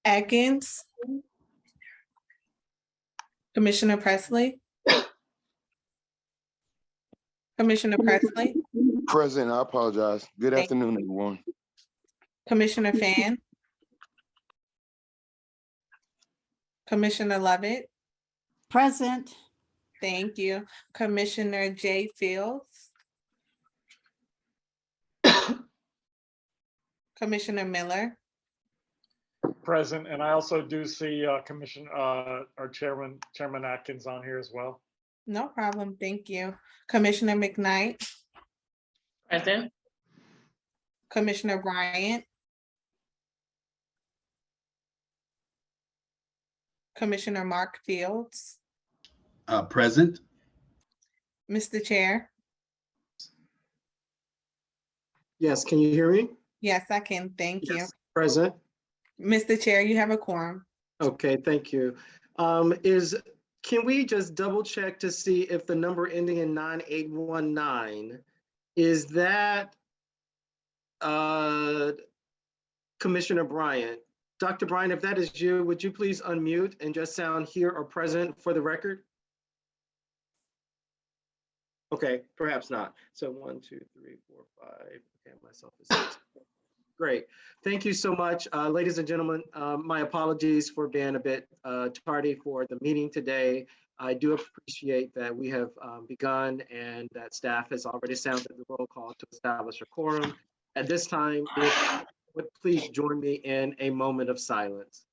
Atkins. Commissioner Presley. Commissioner Presley. Present, I apologize. Good Thank- afternoon, everyone. Commissioner Fan. Commissioner Lovett. Present. Thank you. Commissioner J. Fields. Commissioner Miller. Present, and I also do see our Chairman Atkins on here as well. No problem. Thank you. Commissioner McKnight. Present. Commissioner Bryant. Commissioner Mark Fields. Present. Mr. Chair. Yes, can you hear me? Yes, I can. Thank you. Yes. Present. Mr. Chair, you have a quorum. Okay, thank you. Can we just double check to see if the number ending in 9819, is that Commissioner Bryant? Dr. Bryant, if that is you, would you please unmute and just sound here or present for the record? Okay, perhaps not. So 1, 2, 3, 4, 5. Okay, myself is 6. Great. Thank you so much. Ladies and gentlemen, my apologies for being a bit tardy for the meeting today. I do appreciate that we have begun and that staff has already sounded the roll call to establish a quorum. At this time, if you would please join me in a moment of silence.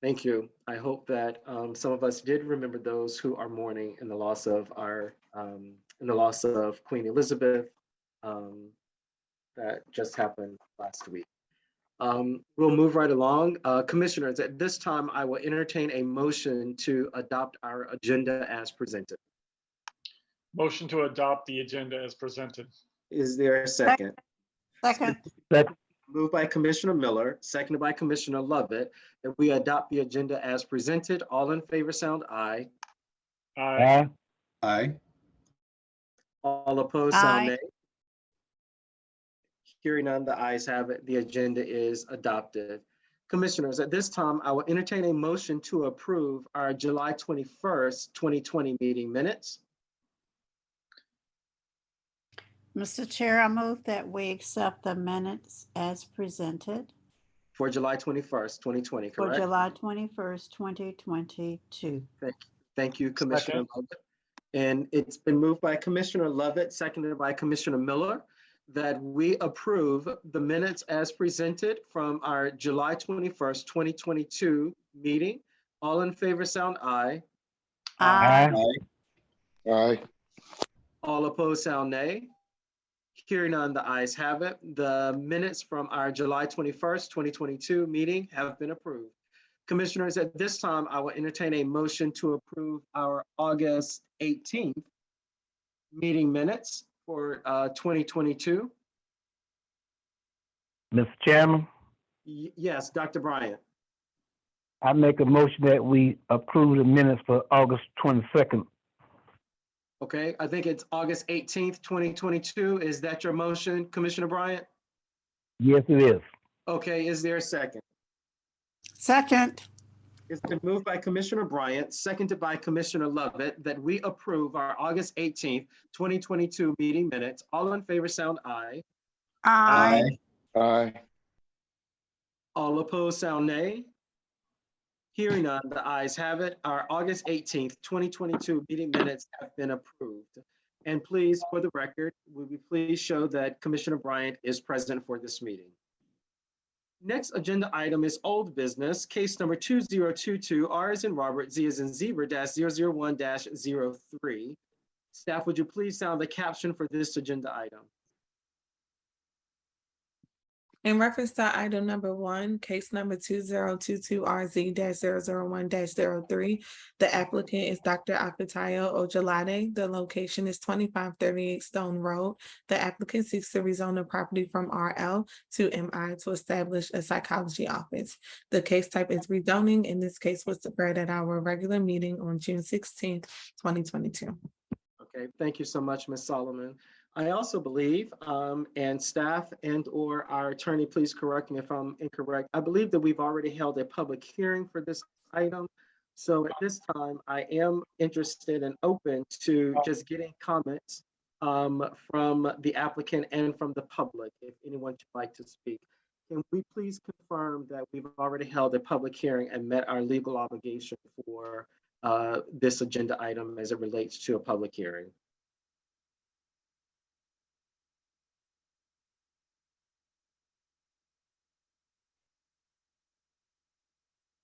Thank you. I hope that some of us did remember those who are mourning in the loss of Queen Elizabeth that just happened last week. We'll move right along. Commissioners, at this time, I will entertain a motion to adopt our agenda as presented. Motion to adopt the agenda as presented. Is there a second? Second. Moved by Commissioner Miller, seconded by Commissioner Lovett, that we adopt the agenda as presented. All in favor, sound aye. Aye. Aye. All opposed, sound Aye. nay. Hearing none, the ayes have it. The agenda is adopted. Commissioners, at this time, I will entertain a motion to approve our July 21st, 2020 meeting minutes. Mr. Chair, I move that we accept the minutes as presented For July 21st, 2020, for correct? July 21st, 2022. Thank you, Commissioner Second. Lovett. And it's been moved by Commissioner Lovett, seconded by Commissioner Miller, that we approve the minutes as presented from our July 21st, 2022 meeting. All in favor, sound aye. Aye. Aye. All opposed, sound nay. Hearing none, the ayes have it. The minutes from our July 21st, 2022 meeting have been approved. Commissioners, at this time, I will entertain a motion to approve our August 18th meeting minutes for 2022. Mr. Chairman, Yes, Dr. Bryant. I make a motion that we approve the minutes for August 22nd. Okay, I think it's August 18th, 2022. Is that your motion, Commissioner Bryant? Yes, it is. Okay, is there a second? Second. It's been moved by Commissioner Bryant, seconded by Commissioner Lovett, that we approve our August 18th, 2022 meeting minutes. All in favor, sound aye. Aye. Aye. All opposed, sound nay. Hearing none, the ayes have it. Our August 18th, 2022 meeting minutes have been approved. And please, for the record, will you please show that Commissioner Bryant is present for this meeting. Next agenda item is old business, case number 2022, R as in Robert, Z as in Zebra -001-03. Staff, would you please sound the caption for this agenda item? In reference to item number 1, case number 2022RZ-001-03, the applicant is Dr. Afatayo Ojalade. The location is 2538 Stone Road. The applicant seeks to rezone the property from RL to MI to establish a psychology office. The case type is rezoning, and this case was declared at our regular meeting on June 16th, 2022. Okay, thank you so much, Ms. Solomon. I also believe, and staff and/or our attorney, please correct me if I'm incorrect. I believe that we've already held a public hearing for this item. So at this time, I am interested and open to just getting comments from the applicant and from the public, if anyone would like to speak. Can we please confirm that we've already held a public hearing and met our legal obligation for this agenda item as it relates to a public hearing?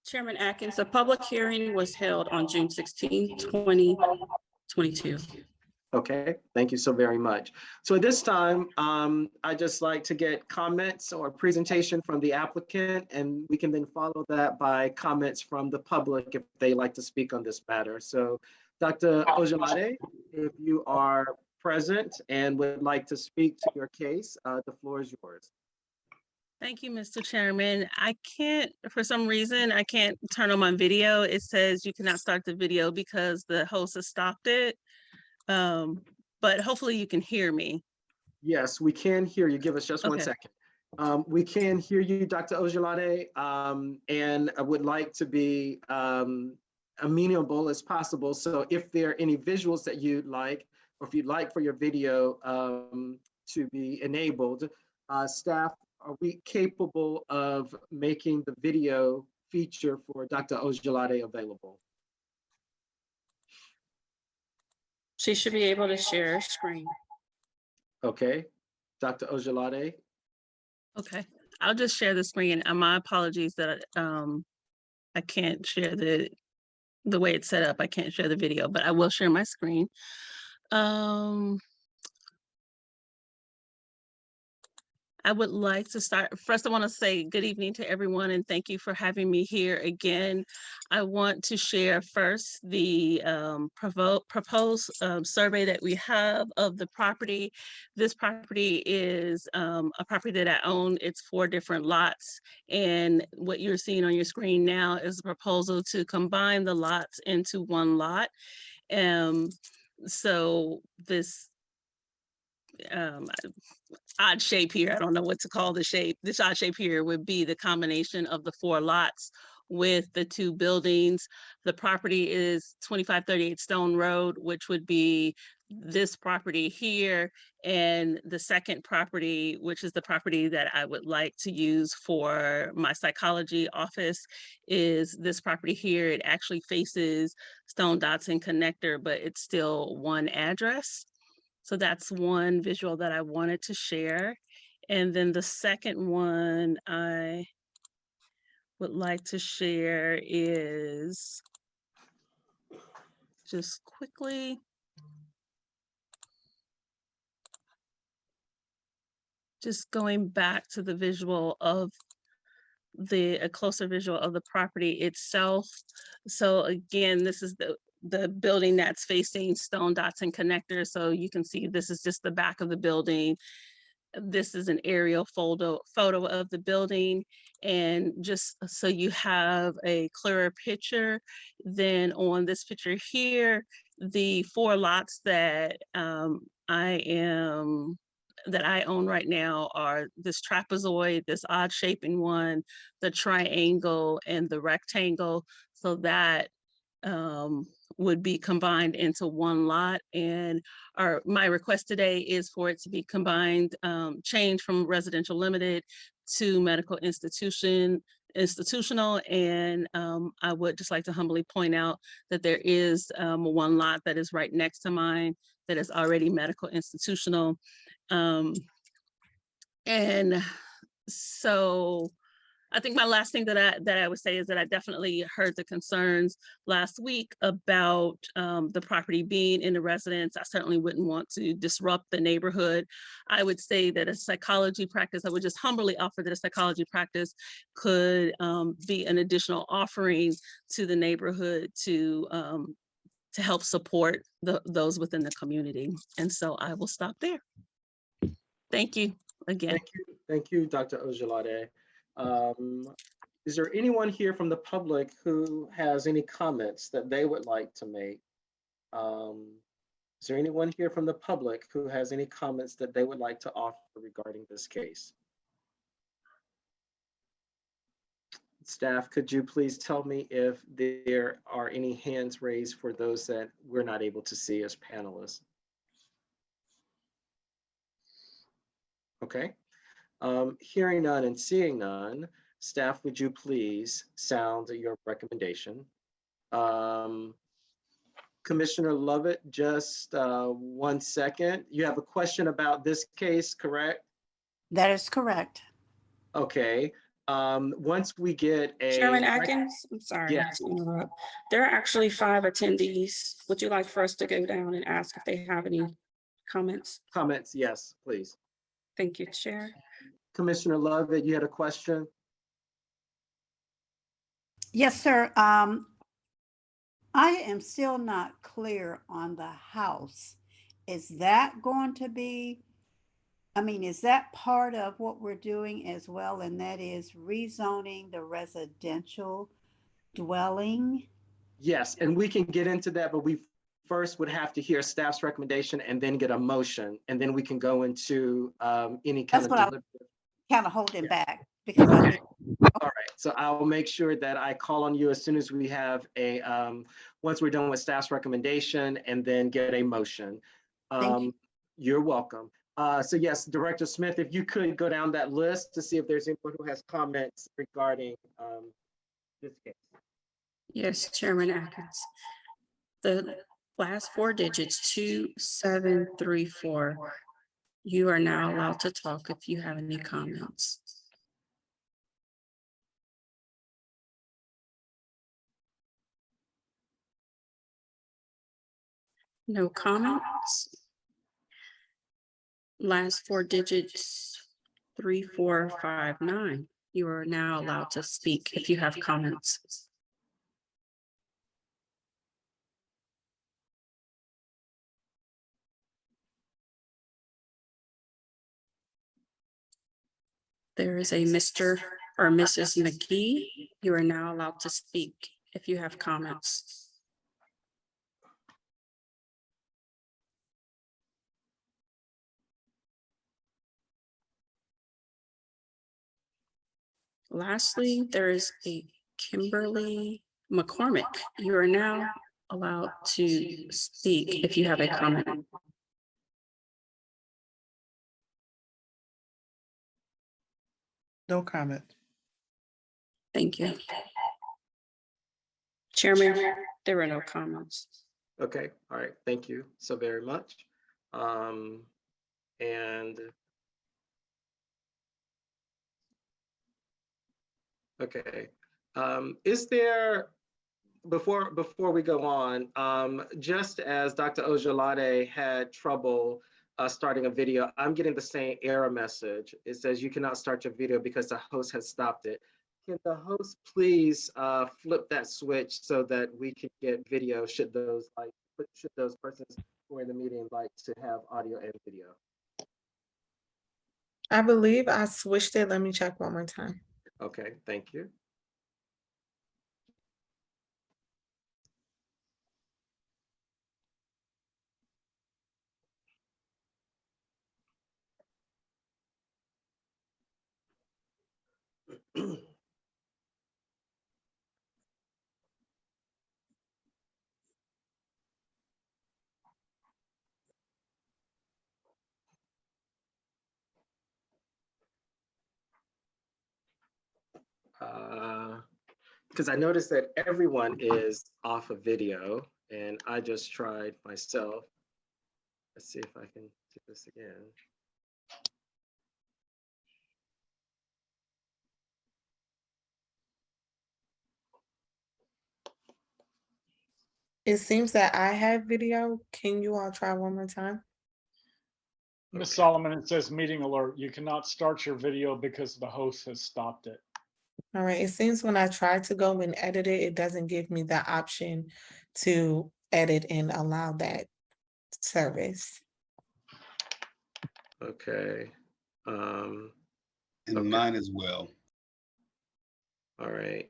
Chairman Atkins, a public hearing was held on June 16, 2022. Okay, thank you so very much. So at this time, I'd just like to get comments or presentation from the applicant, and we can then follow that by comments from the public if they like to speak on this matter. So Dr. Ojalade, if you are present and would like to speak to your case, the floor is yours. Thank you, Mr. Chairman. I can't, for some reason, I can't turn on my video. It says you cannot start the video because the host has stopped it. But hopefully you can hear me. Yes, we can hear you. Give us just one Okay. second. We can hear you, Dr. Ojalade, and I would like to be amenable as possible. So if there are any visuals that you'd like, or if you'd like for your video to be enabled, staff, are we capable of making the video feature for Dr. Ojalade available? She should be able to share her screen. Okay, Dr. Ojalade. Okay, I'll just share the screen, and my apologies that I can't share the way it's set up. I can't share the video, but I will share my screen. I would like to start. First, I want to say good evening to everyone and thank you for having me here again. I want to share first the proposed survey that we have of the property. This property is a property that I own. It's 4 different lots. And what you're seeing on your screen now is a proposal to combine the lots into 1 lot. So this odd shape here, I don't know what to call the shape. This odd shape here would be the combination of the 4 lots with the 2 buildings. The property is 2538 Stone Road, which would be this property here, and the second property, which is the property that I would like to use for my psychology office, is this property here. It actually faces Stone Dotson Connector, but it's still 1 address. So that's one visual that I wanted to share. And then the second one I would like to share is just quickly. Just going back to the visual of a closer visual of the property itself. So again, this is the building that's facing Stone Dotson Connector. So you can see this is just the back of the building. This is an aerial photo of the building. And just so you have a clearer picture, then on this picture here, the 4 lots that I own right now are this trapezoid, this odd shaping one, the triangle, and the rectangle. So that would be combined into 1 lot. And my request today is for it to be combined, change from residential limited to medical institutional. And I would just like to humbly point out that there is 1 lot that is right next to mine that is already medical institutional. And so I think my last thing that I would say is that I definitely heard the concerns last week about the property being in the residence. I certainly wouldn't want to disrupt the neighborhood. I would say that a psychology practice, I would just humbly offer that a psychology practice could be an additional offering to the neighborhood to help support those within the community. And so I will stop there. Thank you again. Thank you, Dr. Ojelade. Is there anyone here from the public who has any comments that they would like to make? Is there anyone here from the public who has any comments that they would like to offer regarding this case? Staff, could you please tell me if there are any hands raised for those that we're not able to see as panelists? Okay. Hearing none and seeing none, staff, would you please sound your recommendation? Commissioner Lovett, just 1 second. You have a question about this case, correct? That is correct. Okay. Once we get a— Chairman Atkins, I'm sorry Yes. to interrupt. There are actually 5 attendees. Would you like for us to go down and ask if they have any comments? Comments, yes, please. Thank you, Chair. Commissioner Lovett, you had a question? Yes, sir. I am still not clear on the house. Is that going to be, is that part of what we're doing as well? And that is rezoning the residential dwelling? Yes, and we can get into that, but we first would have to hear staff's recommendation and then get a motion, and then we can go into any kind That's of what I'm deliberative. kind of holding back because Okay. All right, so I'll make sure that I call on you as soon as we have a, once we're done with staff's recommendation and then get a motion. Thank you. You're welcome. So yes, Director Smith, if you could go down that list to see if there's anyone who has comments regarding this case. Yes, Chairman Atkins. The last 4 digits, 2734. You are now allowed to talk if you have any comments. No comments. Last 4 digits, 3459. You are now allowed to speak if you have comments. There is a Mr. or Mrs. McGee. You are now allowed to speak if you have comments. Lastly, there is a Kimberly McCormick. You are now allowed to speak if you have a comment. No comment. Thank you. Chairman, there were no comments. Okay, all right, thank you so very much. Okay, is there, before we go on, just as Dr. Ojelade had trouble starting a video, I'm getting the same error message. It says you cannot start your video because the host has stopped it. Can the host please flip that switch so that we can get video should those persons who are in the meeting like to have audio and video? I believe I switched it. Let me check one more time. Okay, thank you. Because I noticed that everyone is off of video and I just tried myself. Let's see if I can do this again. It seems that I have video. Can you all try one more time? Ms. Okay. Solomon, it says meeting alert. You cannot start your video because the host has stopped it. All right, it seems when I try to go and edit it, it doesn't give me the option to edit and allow that service. Okay. And Okay. mine as well. All right.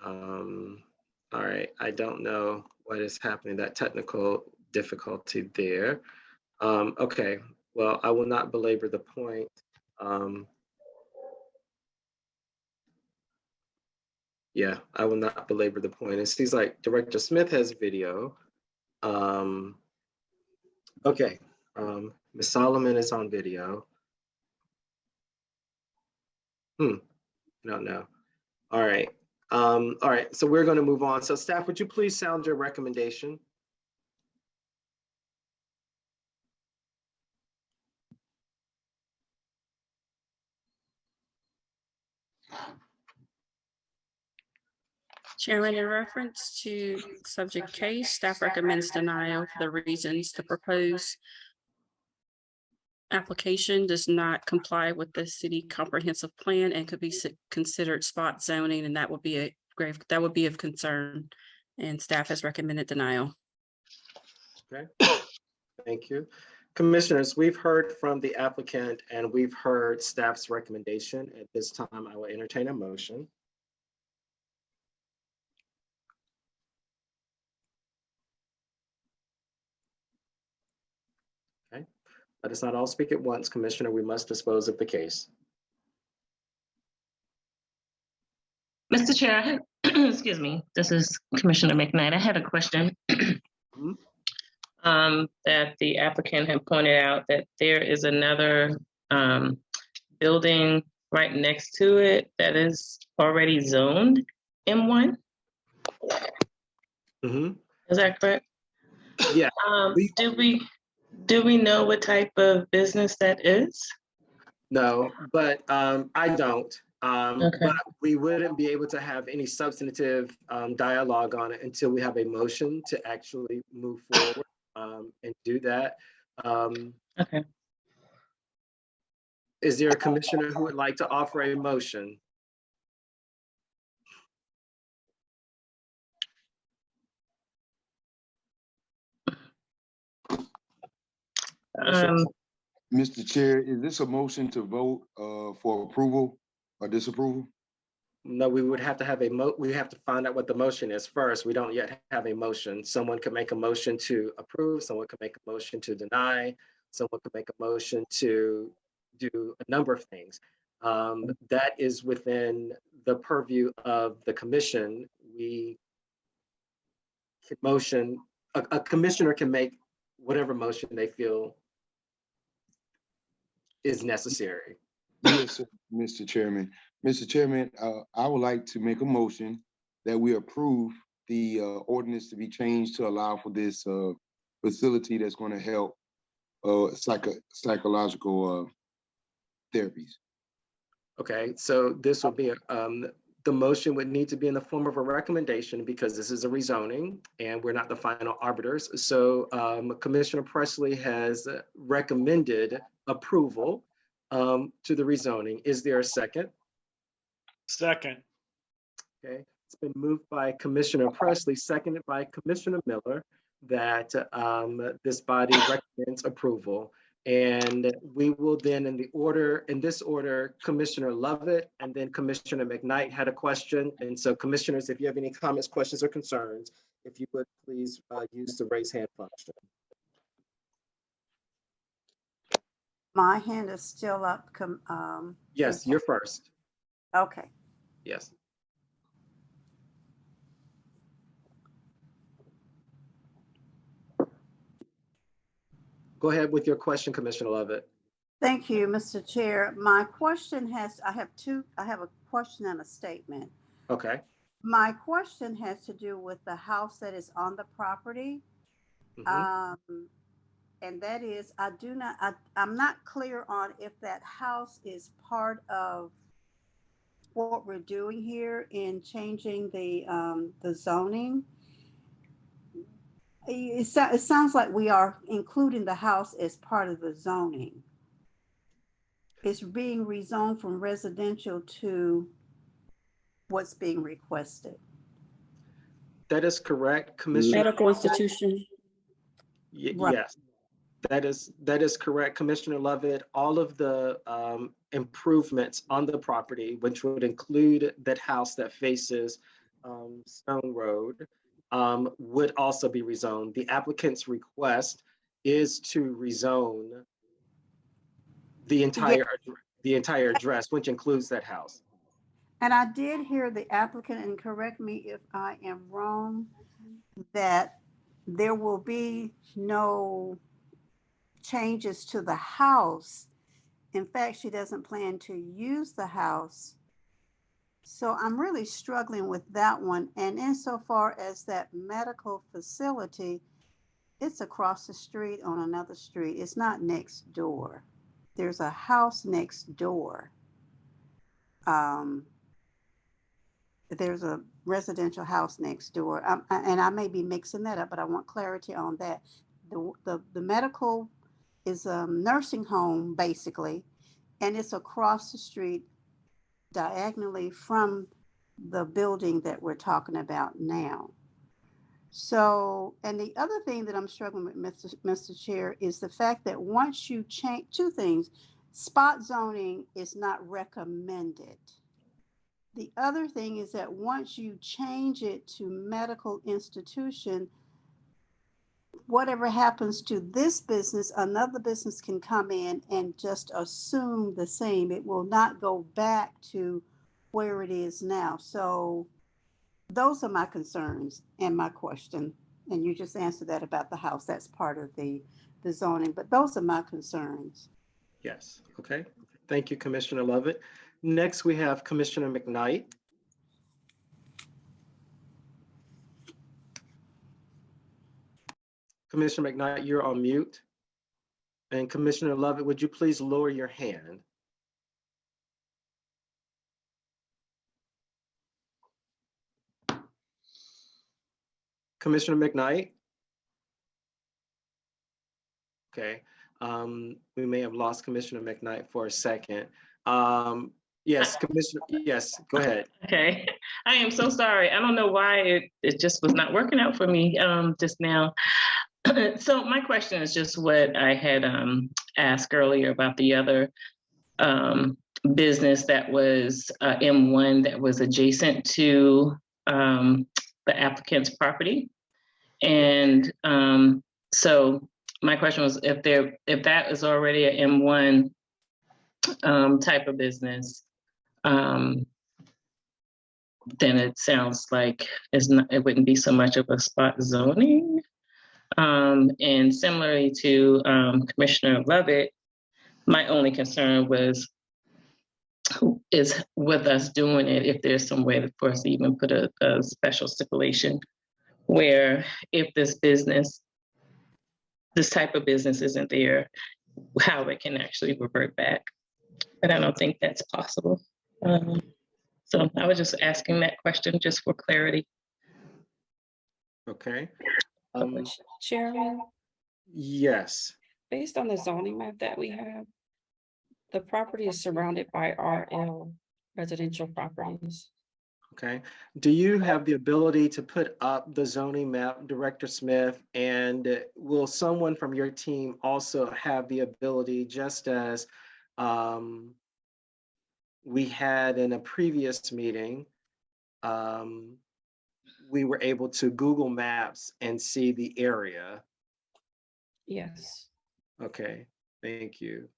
All right. I don't know what is happening, that technical difficulty there. Okay. Well, I will not belabor the point. Yeah, I will not belabor the point. It seems like Director Smith has video. Okay. Ms. Solomon is on video. I don't know. All right. All right. So we're going to move on. So staff, would you please sound your recommendation? Chairman, in reference to subject case, staff recommends denial for the reasons the proposed application does not comply with the city comprehensive plan and could be considered spot zoning, and that would be of concern. And staff has recommended denial. Okay. Thank you. Commissioners, we've heard from the applicant and we've heard staff's recommendation. At this time, I will entertain a motion. Okay. Let us not all speak at once, Commissioner. We must dispose of the case. Mr. Chair, I had, excuse me, this is Commissioner McKnight. I had a question. That the applicant had pointed out that there is another building right next to it that is already zoned M1. Is that correct? Yeah. Do we know what type of business that is? No, but I don't. Okay. But we wouldn't be able to have any substantive dialogue on it until we have a motion to actually move forward and do that. Okay. Is there a commissioner who would like to offer a motion? Mr. Chair, is this a motion to vote for approval or disapproval? No, we would have to have we have to find out what the motion is first. We don't yet have a motion. Someone could make a motion to approve, someone could make a motion to deny, someone could make a motion to do a number of things. That is within the purview of the commission. We can motion, a commissioner can make whatever motion they feel is necessary. Yes, sir, Mr. Chairman. Mr. Chairman, I would like to make a motion that we approve the ordinance to be changed to allow for this facility that's going to help psychological therapies. Okay, so this will be, the motion would need to be in the form of a recommendation because this is a rezoning and we're not the final arbiters. So Commissioner Presley has recommended approval to the rezoning. Is there a second? Second. Okay, it's been moved by Commissioner Presley, seconded by Commissioner Miller, that this body recommends approval. And we will then, in this order, Commissioner Lovett and then Commissioner McKnight had a question. And so commissioners, if you have any comments, questions, or concerns, if you would please use the raise hand function. My hand is still up. Yes, you're first. Okay. Yes. Go ahead with your question, Commissioner Lovett. Thank you, Mr. Chair. My question I have a question and a statement. Okay. My question has to do with the house that is on the property. And that is, I'm not clear on if that house is part of what we're doing here in changing the zoning. it sounds like we are including the house as part of the zoning. It's being rezoned from residential to what's being requested. That is correct, Commissioner. Medical institution. Right. Yes, that is correct, Commissioner Lovett. All of the improvements on the property, which would include that house that faces Stone Road, would also be rezoned. The applicant's request is to rezone the entire address, which includes that house. And I did hear the applicant, and correct me if I am wrong, that there will be no changes to the house. In fact, she doesn't plan to use the house. So I'm really struggling with that one. And insofar as that medical facility, it's across the street on another street. It's not next door. There's a house next door. There's a residential house next door. And I may be mixing that up, but I want clarity on that. The medical is a nursing home, basically, and it's across the street diagonally from the building that we're talking about now. So, and the other thing that I'm struggling with, Mr. Chair, is the fact that once you change two things, spot zoning is not recommended. The other thing is that once you change it to medical institution, whatever happens to this business, another business can come in and just assume the same. It will not go back to where it is now. So those are my concerns and my question. And you just answered that about the house. That's part of the zoning, but those are my concerns. Yes, okay. Thank you, Commissioner Lovett. Next, we have Commissioner McKnight. Commissioner McKnight, you're on mute. And Commissioner Lovett, would you please lower your hand? Commissioner McKnight? Okay, we may have lost Commissioner McKnight for a second. Yes, Commissioner, yes, go ahead. Okay, I am so sorry. I don't know why it just was not working out for me just now. So my question is just what I had asked earlier about the other business that was M1 that was adjacent to the applicant's property. And so my question was if that is already an M1 type of business, then it sounds like it wouldn't be so much of a spot zoning. And similarly to Commissioner Lovett, my only concern is with us doing it, if there's some way for us to even put a special stipulation where if this type of business isn't there, how it can actually revert back. But I don't think that's possible. So I was just asking that question just for clarity. Okay. Chairman, Yes. based on the zoning map that we have, the property is surrounded by RL residential properties. Okay. Do you have the ability to put up the zoning map, Director Smith? And will someone from your team also have the ability, just as we had in a previous meeting, we were able to Google Maps and see the area? Yes. Okay, thank you.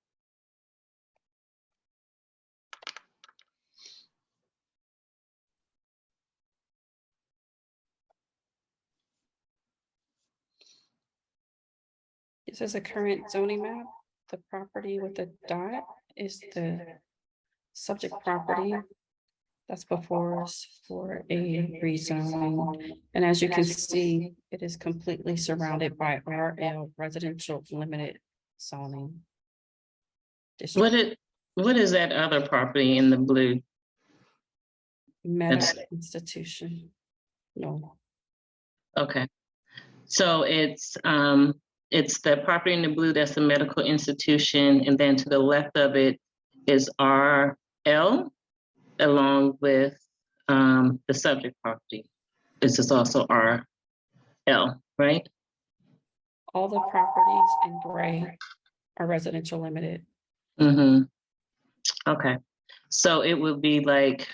This is a current zoning map. The property with the dot is the subject property that's before us for a rezoning. And as you can see, it is completely surrounded by RL residential limited zoning. What is that other property in the blue? Medical institution. No. Okay. So it's the property in the blue, that's the medical institution, and then to the left of it is RL, along with the subject property. This is also RL, right? All the properties in gray are residential limited. Mm-hmm. Okay, so it would be like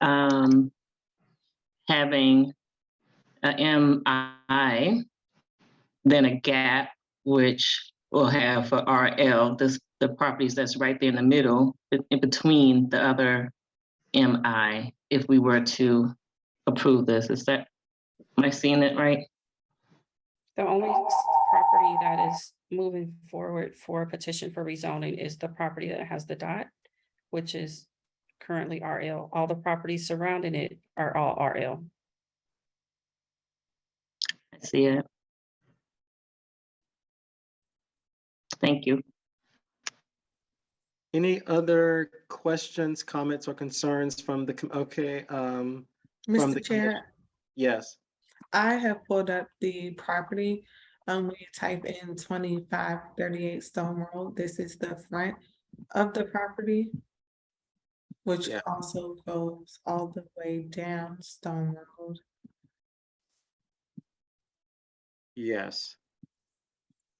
having a MI, then a gap, which will have for RL, the properties that's right there in the middle, in between the other MI, if we were to approve this. Am I seeing it right? The only property that is moving forward for a petition for rezoning is the property that has the dot, which is currently RL. All the properties surrounding it are all RL. I see it. Thank you. Any other questions, comments, or concerns from the, okay, from the Mr. commission? Chair, Yes, I have pulled up the property. When you type in 2538 Stone Road, this is the front of the property, which Yeah. also goes all the way down Stone Road. yes.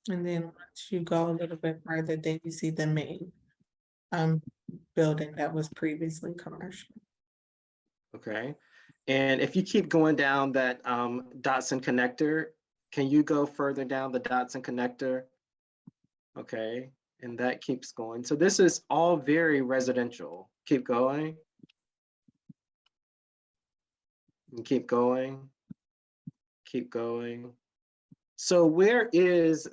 And then once you go a little bit further, then you see the main building that was previously commercial. Okay. And if you keep going down that Dotson connector, can you go further down the Dotson connector? Okay, and that keeps going. So this is all very residential. Keep going. And keep going. Keep going. So where is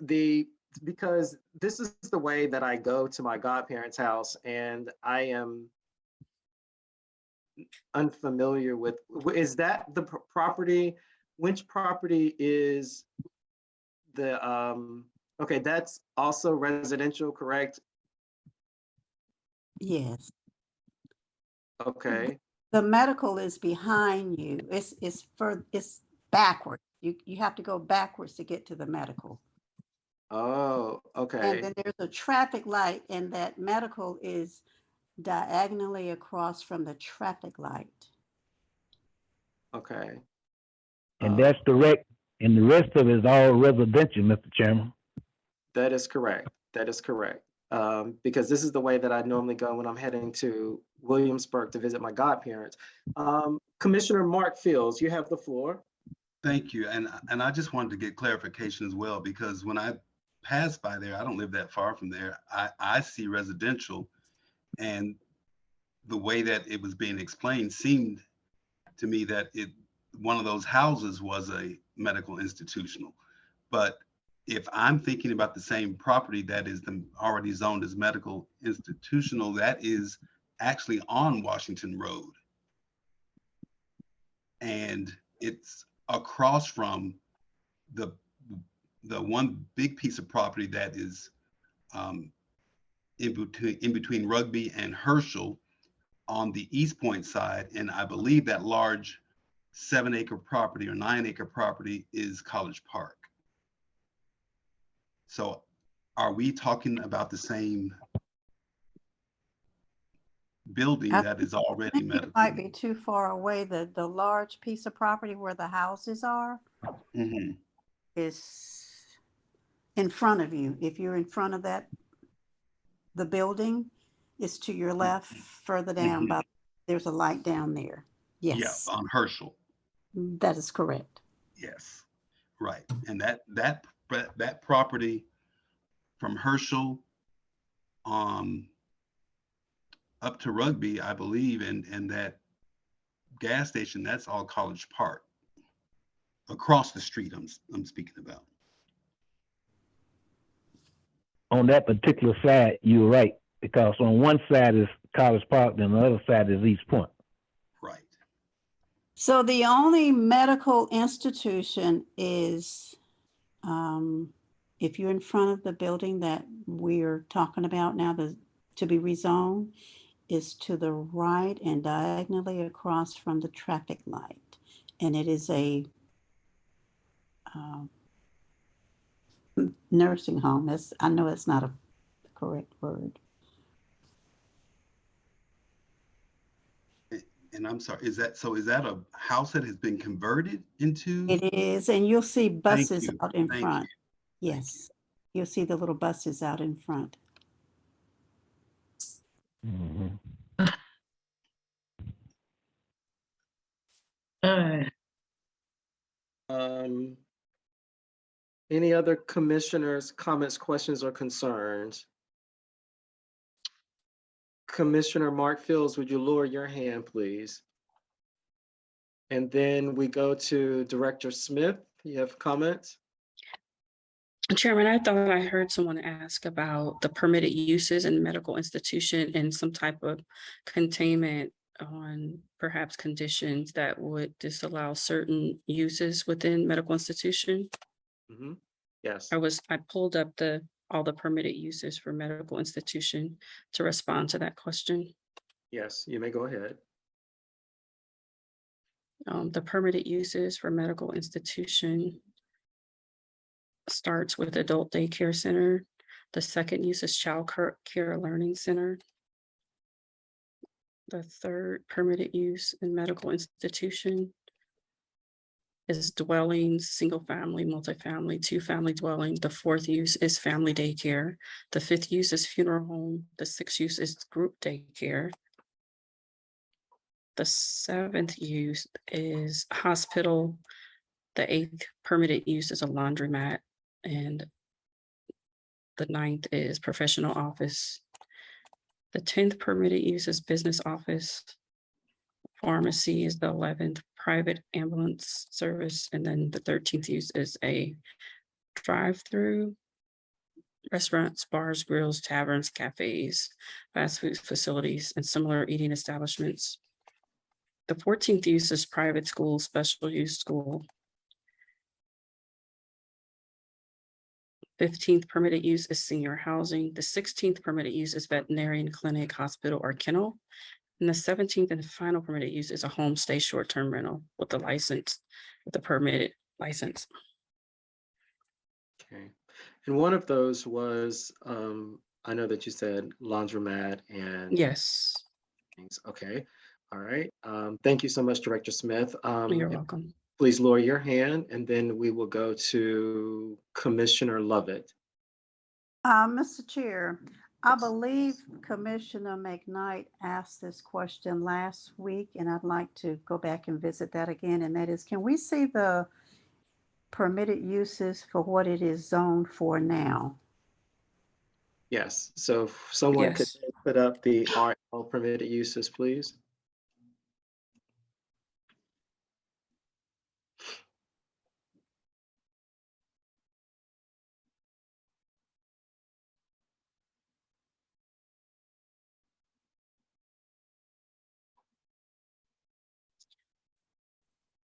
because this is the way that I go to my godparents' house, and I am unfamiliar with, is that the property? Which property is the, okay, that's also residential, correct? Yes. Okay, The medical is behind you. It's backward. You have to go backwards to get to the medical. oh, And okay, then there's a traffic light, and that medical is diagonally across from the traffic light. okay. And that's correct. And the rest of it is all residential, Mr. Chairman. That is correct. That is correct. Because this is the way that I normally go when I'm heading to Williamsburg to visit my godparents. Commissioner Mark Fields, you have the floor. Thank you. And I just wanted to get clarification as well, because when I pass by there, I don't live that far from there. I see residential, and the way that it was being explained seemed to me that one of those houses was a medical institutional. But if I'm thinking about the same property that is already zoned as medical institutional, that is actually on Washington Road. And it's across from the one big piece of property that is in between Rugby and Herschel on the East Point side. And I believe that large 7-acre property or 9-acre property is College Park. So are we talking about the same building that is already medical? It might be too far away. The large piece of property where the houses are Mm-hmm. is in front of you. If you're in front of the building, it's to your left, further down, but there's a light down there. Yes. Yeah, on Herschel. That is correct. Yes, right. And that property from Herschel up to Rugby, I believe, and that gas station, that's all College Park. Across the street, I'm speaking about. On that particular side, you're right, because on one side is College Park, and the other side is East Point. Right. So the only medical institution is, if you're in front of the building that we're talking about now, to be rezoned, is to the right and diagonally across from the traffic light. And it is a um, nursing home. I know it's not a correct word. And I'm sorry, is that a house that has been converted into? It is, and you'll see buses you. out in Thank front. you. Thank Yes, you'll see the little buses out in front. Mhm. Uh, Um, any other commissioners' comments, questions, or concerns? Commissioner Mark Fields, would you lower your hand, please? And then we go to Director Smith. You have comments? Chairman, I thought I heard someone ask about the permitted uses in medical institution and some type of containment on perhaps conditions that would disallow certain uses within medical institution. Mhm. Yes. I pulled up all the permitted uses for medical institution to respond to that question. Yes, you may go ahead. The permitted uses for medical institution starts with adult daycare center. The second use is child care learning center. The third permitted use in medical institution is dwellings, single family, multifamily, two-family dwelling. The fourth use is family daycare. The fifth use is funeral home. The sixth use is group daycare. The seventh use is hospital. The eighth permitted use is a laundromat. And the ninth is professional office. The 10th permitted use is business office. Pharmacy is the 11th, private ambulance service. And then the 13th use is a drive-through. Restaurants, bars, grills, taverns, cafes, fast food facilities, and similar eating establishments. The 14th use is private school, special use school. 15th permitted use is senior housing. The 16th permitted use is veterinarian clinic, hospital, or kennel. And the 17th and final permitted use is a homestay short-term rental with a license, with a permitted license. Okay. And one of those was, I know that you said laundromat and Yes, things. Okay. All right. Thank you so much, Director Smith. you're welcome. Please lower your hand, and then we will go to Commissioner Lovett. Mr. Chair, I believe Commissioner McKnight asked this question last week, and I'd like to go back and visit that again. And that is, can we see the permitted uses for what it is zoned for now? Yes. So if someone could Yes. put up the RL permitted uses, please.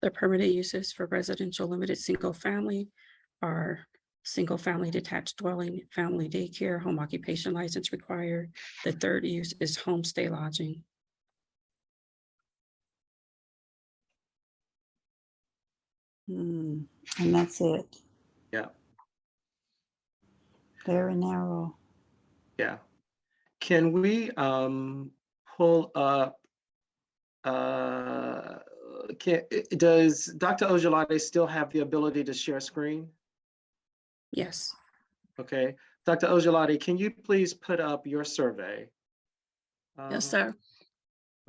The permitted uses for residential limited single family are single family detached dwelling, family daycare, home occupation license required. The third use is homestay lodging. And that's it. Yeah. Very narrow. Yeah. Can we pull up, does Dr. Ojolade still have the ability to share screen? Yes. Okay. Dr. Ojolade, can you please put up your survey? Yes, sir.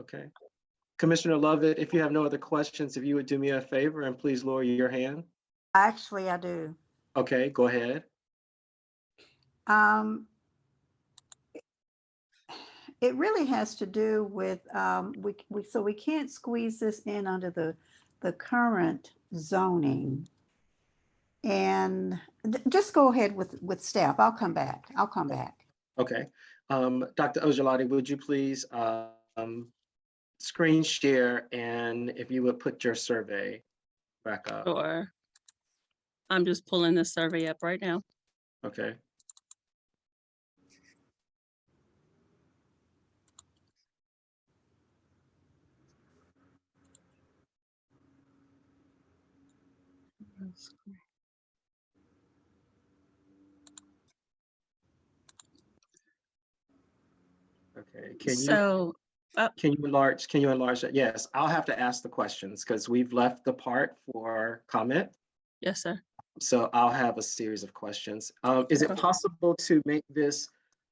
Okay. Commissioner Lovett, if you have no other questions, if you would do me a favor and please lower your hand. Actually, I do. Okay, go ahead. It really has to do with, so we can't squeeze this in under the current zoning. And just go ahead with staff. I'll come back. Okay. Dr. Ojolade, would you please screen share, and if you would put your survey back up. Sure. I'm just pulling the survey up right now. Okay. Okay, can you, So, can you enlarge that? Yes, I'll have to ask the questions because we've left the part for comment. yes, sir. So I'll have a series of questions. Is it Okay. possible to make this,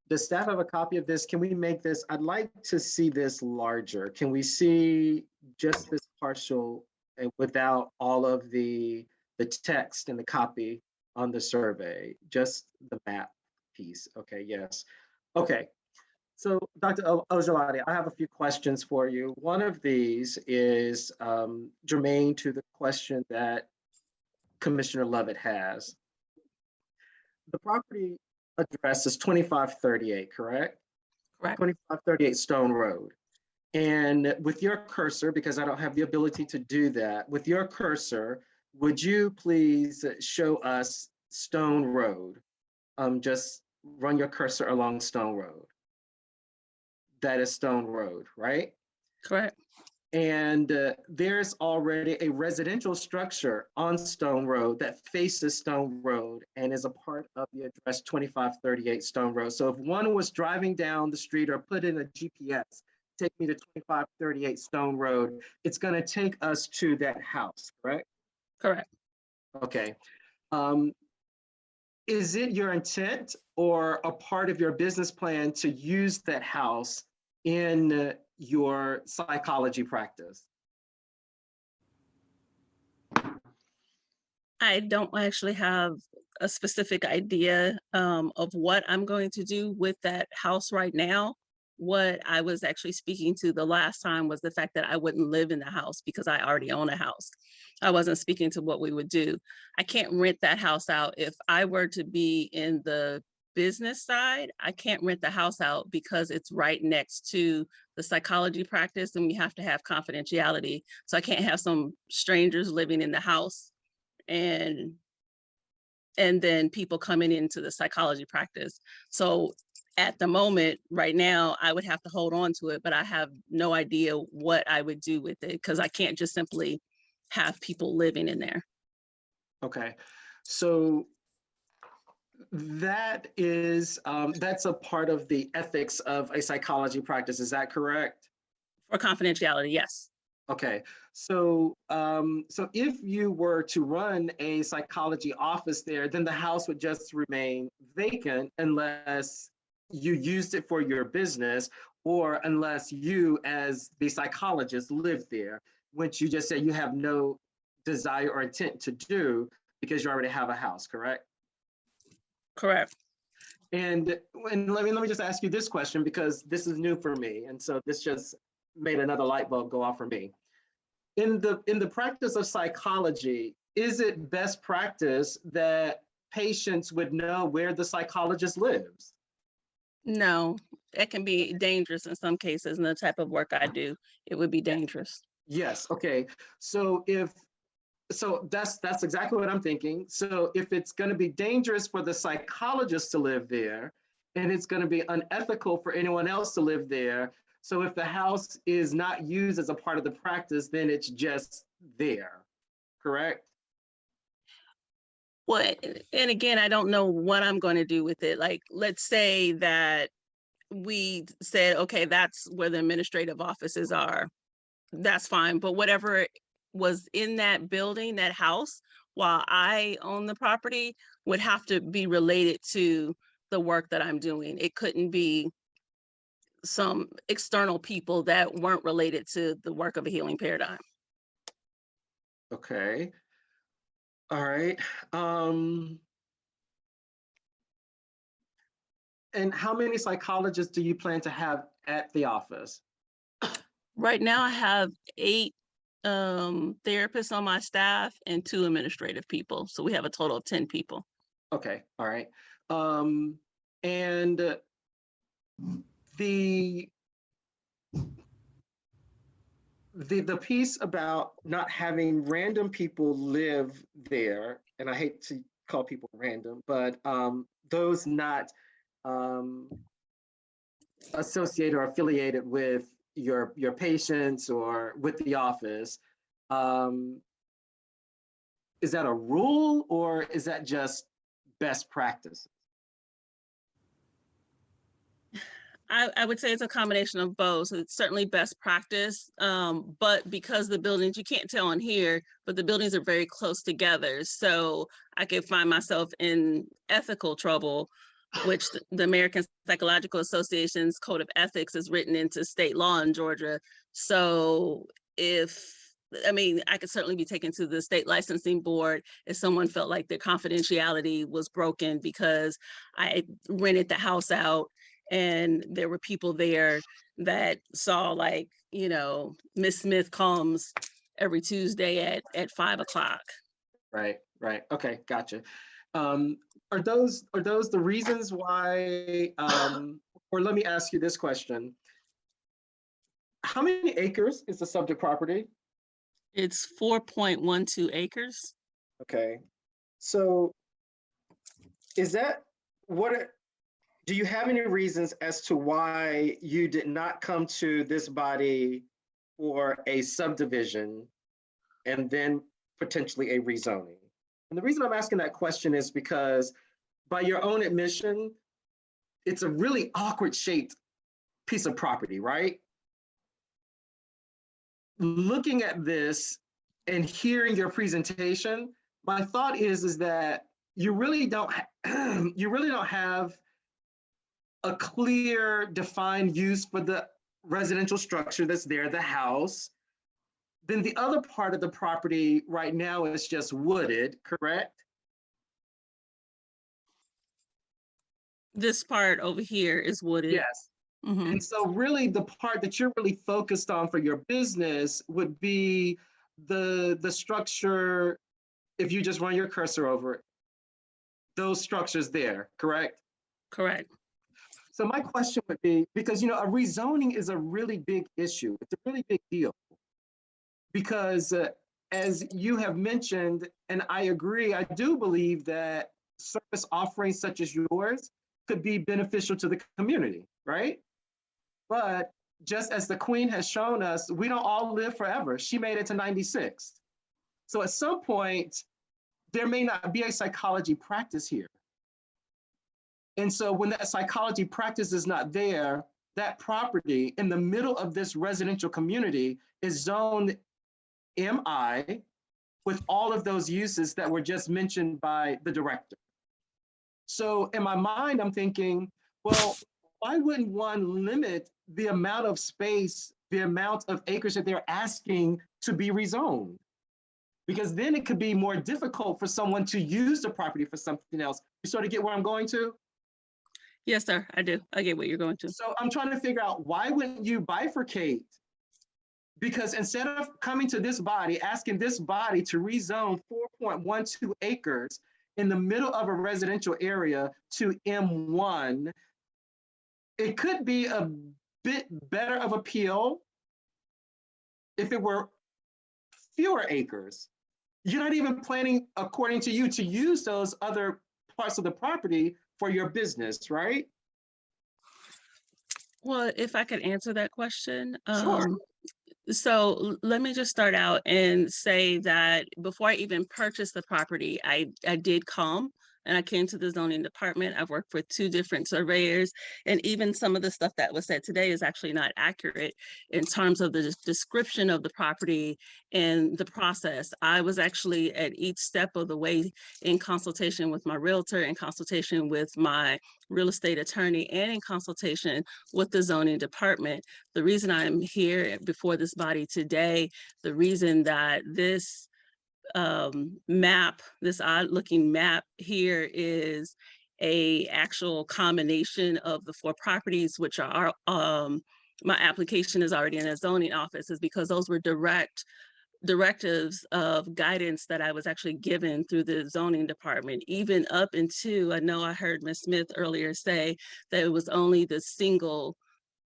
does staff have a copy of this? Can we make this, I'd like to see this larger. Can we see just this partial and without all of the text and the copy on the survey, just the map piece? Okay, yes. Okay, so Dr. Ojelade, I have a few questions for you. One of these is germane to the question that Commissioner Lovett has. The property address is 2538, correct? Correct. 2538 Stone Road. And with your cursor, because I don't have the ability to do that, with your cursor, would you please show us Stone Road? Just run your cursor along Stone Road. That is Stone Road, right? Correct. And there's already a residential structure on Stone Road that faces Stone Road and is a part of the address 2538 Stone Road. So if one was driving down the street or put in a GPS, take me to 2538 Stone Road, it's going to take us to that house, correct? Correct. Okay. Is it your intent or a part of your business plan to use that house in your psychology practice? I don't actually have a specific idea of what I'm going to do with that house right now. What I was actually speaking to the last time was the fact that I wouldn't live in the house because I already own a house. I wasn't speaking to what we would do. I can't rent that house out. If I were to be in the business side, I can't rent the house out because it's right next to the psychology practice and we have to have confidentiality. So I can't have some strangers living in the house and then people coming into the psychology practice. So at the moment, right now, I would have to hold on to it, but I have no idea what I would do with it because I can't just simply have people living in there. Okay, so that is, that's a part of the ethics of a psychology practice, is that correct? For confidentiality, yes. Okay, so so if you were to run a psychology office there, then the house would just remain vacant unless you used it for your business or unless you as the psychologist lived there, which you just said you have no desire or intent to do because you already have a house, correct? Correct. And let me just ask you this question because this is new for me. And so this just made another light bulb go off for me. In the practice of psychology, is it best practice that patients would know where the psychologist lives? No, it can be dangerous in some cases. And the type of work I do, it would be dangerous. Yes, okay. So that's exactly what I'm thinking. So if it's going to be dangerous for the psychologist to live there, and it's going to be unethical for anyone else to live there, so if the house is not used as a part of the practice, then it's just there, correct? Well, and again, I don't know what I'm going to do with it. Like, let's say that we said, okay, that's where the administrative offices are. That's fine. But whatever was in that building, that house, while I own the property, would have to be related to the work that I'm doing. It couldn't be some external people that weren't related to the work of a healing paradigm. Okay. All right. And how many psychologists do you plan to have at the office? Right now, I have 8 therapists on my staff and 2 administrative people. So we have a total of 10 people. Okay, all right. And the piece about not having random people live there, and I hate to call people random, but those not associated or affiliated with your patients or with the office, is that a rule or is that just best practice? I would say it's a combination of both. So it's certainly best practice, but because the buildings, you can't tell on here, but the buildings are very close together. So I could find myself in ethical trouble, which the American Psychological Association's Code of Ethics is written into state law in Georgia. So I could certainly be taken to the state licensing board if someone felt like their confidentiality was broken because I rented the house out and there were people there that saw like, Miss Smith comes every Tuesday at 5 o'clock. Right. Okay, gotcha. Are those the reasons why, or let me ask you this question. How many acres is the subject property? It's 4.12 acres. Okay. So do you have any reasons as to why you did not come to this body for a subdivision and then potentially a rezoning? And the reason I'm asking that question is because by your own admission, it's a really awkward shaped piece of property, right? Looking at this and hearing your presentation, my thought is that you really don't have a clear defined use for the residential structure that's there, the house. Then the other part of the property right now is just wooded, correct? This part over here is wooded. Yes. Mhm. And so really the part that you're really focused on for your business would be the structure, if you just run your cursor over it, those structures there, correct? Correct. So my question would be, because a rezoning is a really big issue. It's a really big deal. Because as you have mentioned, and I agree, I do believe that service offerings such as yours could be beneficial to the community, right? But just as the Queen has shown us, we don't all live forever. She made it to 96. So at some point, there may not be a psychology practice here. And so when that psychology practice is not there, that property in the middle of this residential community is zoned MI with all of those uses that were just mentioned by the director. So in my mind, I'm thinking, well, why wouldn't one limit the amount of space, the amount of acres that they're asking to be rezoned? Because then it could be more difficult for someone to use the property for something else. You sort of get where I'm going to? Yes, sir, I do. I get what you're going to. So I'm trying to figure out, why wouldn't you bifurcate? Because instead of coming to this body, asking this body to rezone 4.12 acres in the middle of a residential area to M1, it could be a bit better of appeal if it were fewer acres. You're not even planning, according to you, to use those other parts of the property for your business, right? Well, if I could answer that question. Sure. So let me just start out and say that before I even purchased the property, I did come and I came to the zoning department. I've worked with 2 different surveyors, and even some of the stuff that was said today is actually not accurate in terms of the description of the property and the process. I was actually at each step of the way in consultation with my realtor, in consultation with my real estate attorney, and in consultation with the zoning department. The reason I'm here before this body today, the reason that this map, this odd looking map here is a actual combination of the 4 properties, which are my application is already in a zoning office, is because those were directives of guidance that I was actually given through the zoning department, even up into, I know I heard Ms. Smith earlier say that it was only the single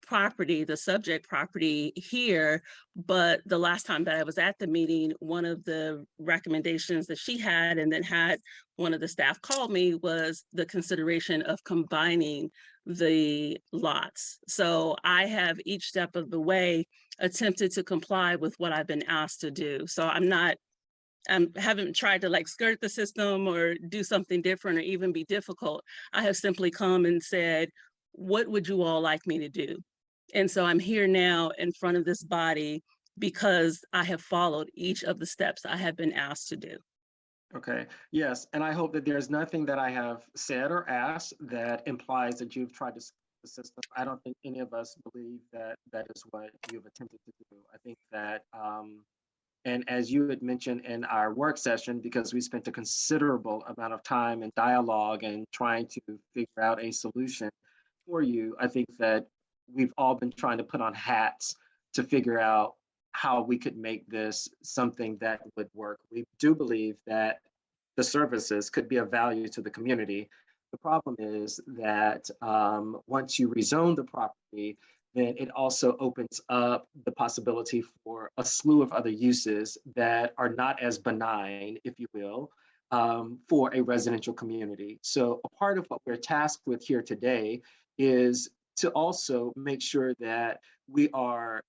property, the subject property here, but the last time that I was at the meeting, one of the recommendations that she had, and then had one of the staff call me, was the consideration of combining the lots. So I have each step of the way attempted to comply with what I've been asked to do. So I haven't tried to like skirt the system or do something different or even be difficult. I have simply come and said, what would you all like me to do? And so I'm here now in front of this body because I have followed each of the steps I have been asked to do. Okay, yes, and I hope that there's nothing that I have said or asked that implies that you've tried to screw the system. I don't think any of us believe that that is what you've attempted to do. I think that, and as you had mentioned in our work session, because we spent a considerable amount of time in dialogue and trying to figure out a solution for you, I think that we've all been trying to put on hats to figure out how we could make this something that would work. We do believe that the services could be of value to the community. The problem is that once you rezone the property, then it also opens up the possibility for a slew of other uses that are not as benign, if you will, for a residential community. So a part of what we're tasked with here today is to also make sure that we are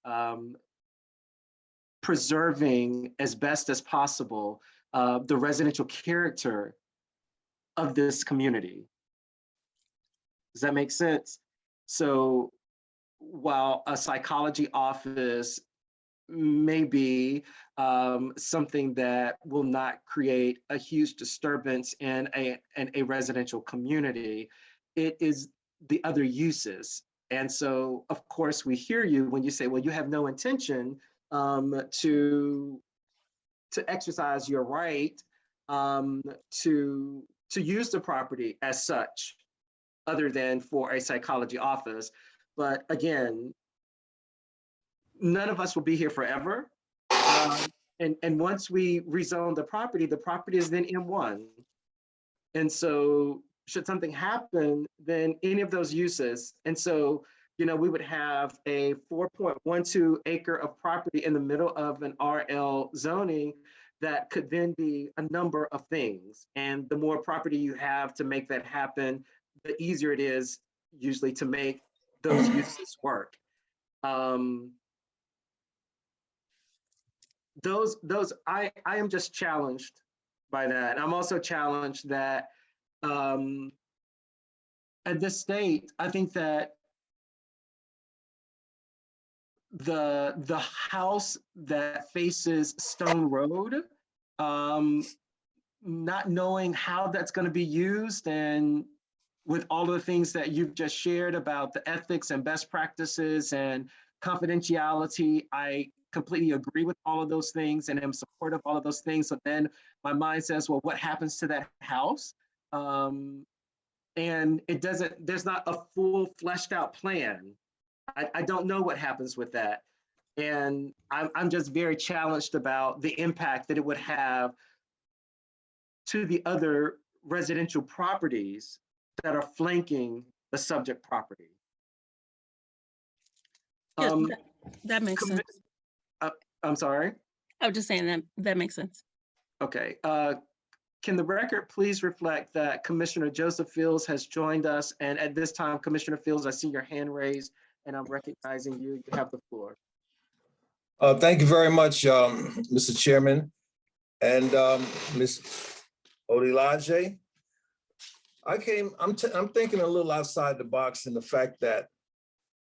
preserving as best as possible the residential character of this community. Does that make sense? So while a psychology office may be something that will not create a huge disturbance in a residential community, it is the other uses. And so, of course, we hear you when you say, well, you have no intention to exercise your right to use the property as such, other than for a psychology office. But again, none of us will be here forever. And once we rezone the property is then M1. And so should something happen, then any of those uses, and so we would have a 4.12 acre of property in the middle of an RL zoning that could then be a number of things. And the more property you have to make that happen, the easier it is usually to make those uses work. I am just challenged by that. I'm also challenged that at this state, I think that the house that faces Stone Road, not knowing how that's going to be used, and with all of the things that you've just shared about the ethics and best practices and confidentiality, I completely agree with all of those things and am supportive of all of those things. So then my mind says, well, what happens to that house? And there's not a full fleshed out plan. I don't know what happens with that. And I'm just very challenged about the impact that it would have to the other residential properties that are flanking the subject property. Yes, that makes sense. I'm sorry? I was just saying that makes sense. Okay. Can the record please reflect that Commissioner Joseph Fields has joined us? And at this time, Commissioner Fields, I see your hand raised and I'm recognizing you. You have the floor. Thank you very much, Mr. Chairman and Ms. Odilaje. I'm thinking a little outside the box in the fact that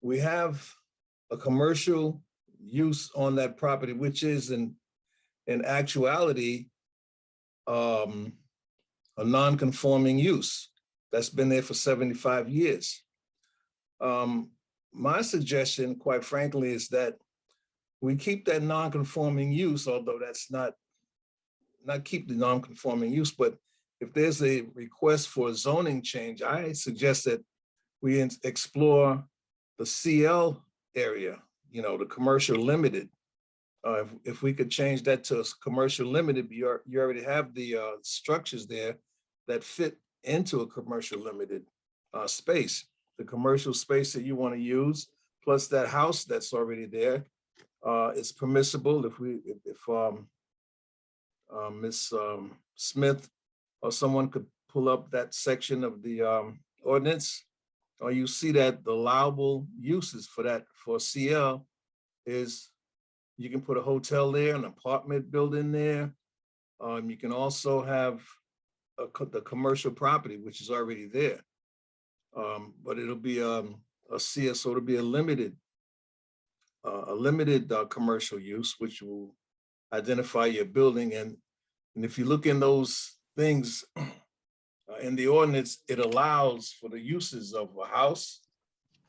we have a commercial use on that property, which is in actuality a non-conforming use that's been there for 75 years. My suggestion, quite frankly, is that we keep that non-conforming use, although that's not keep the non-conforming use, but if there's a request for a zoning change, I suggest that we explore the CL area, the commercial limited. If we could change that to commercial limited, you already have the structures there that fit into a commercial limited space. The commercial space that you want to use, plus that house that's already there, it's permissible if Ms. Smith or someone could pull up that section of the ordinance, or you see that the allowable uses for CL is you can put a hotel there, an apartment building there. You can also have the commercial property, which is already there. But it'll be a CS, so it'll be a limited commercial use, which will identify your building. And if you look in those things in the ordinance, it allows for the uses of a house.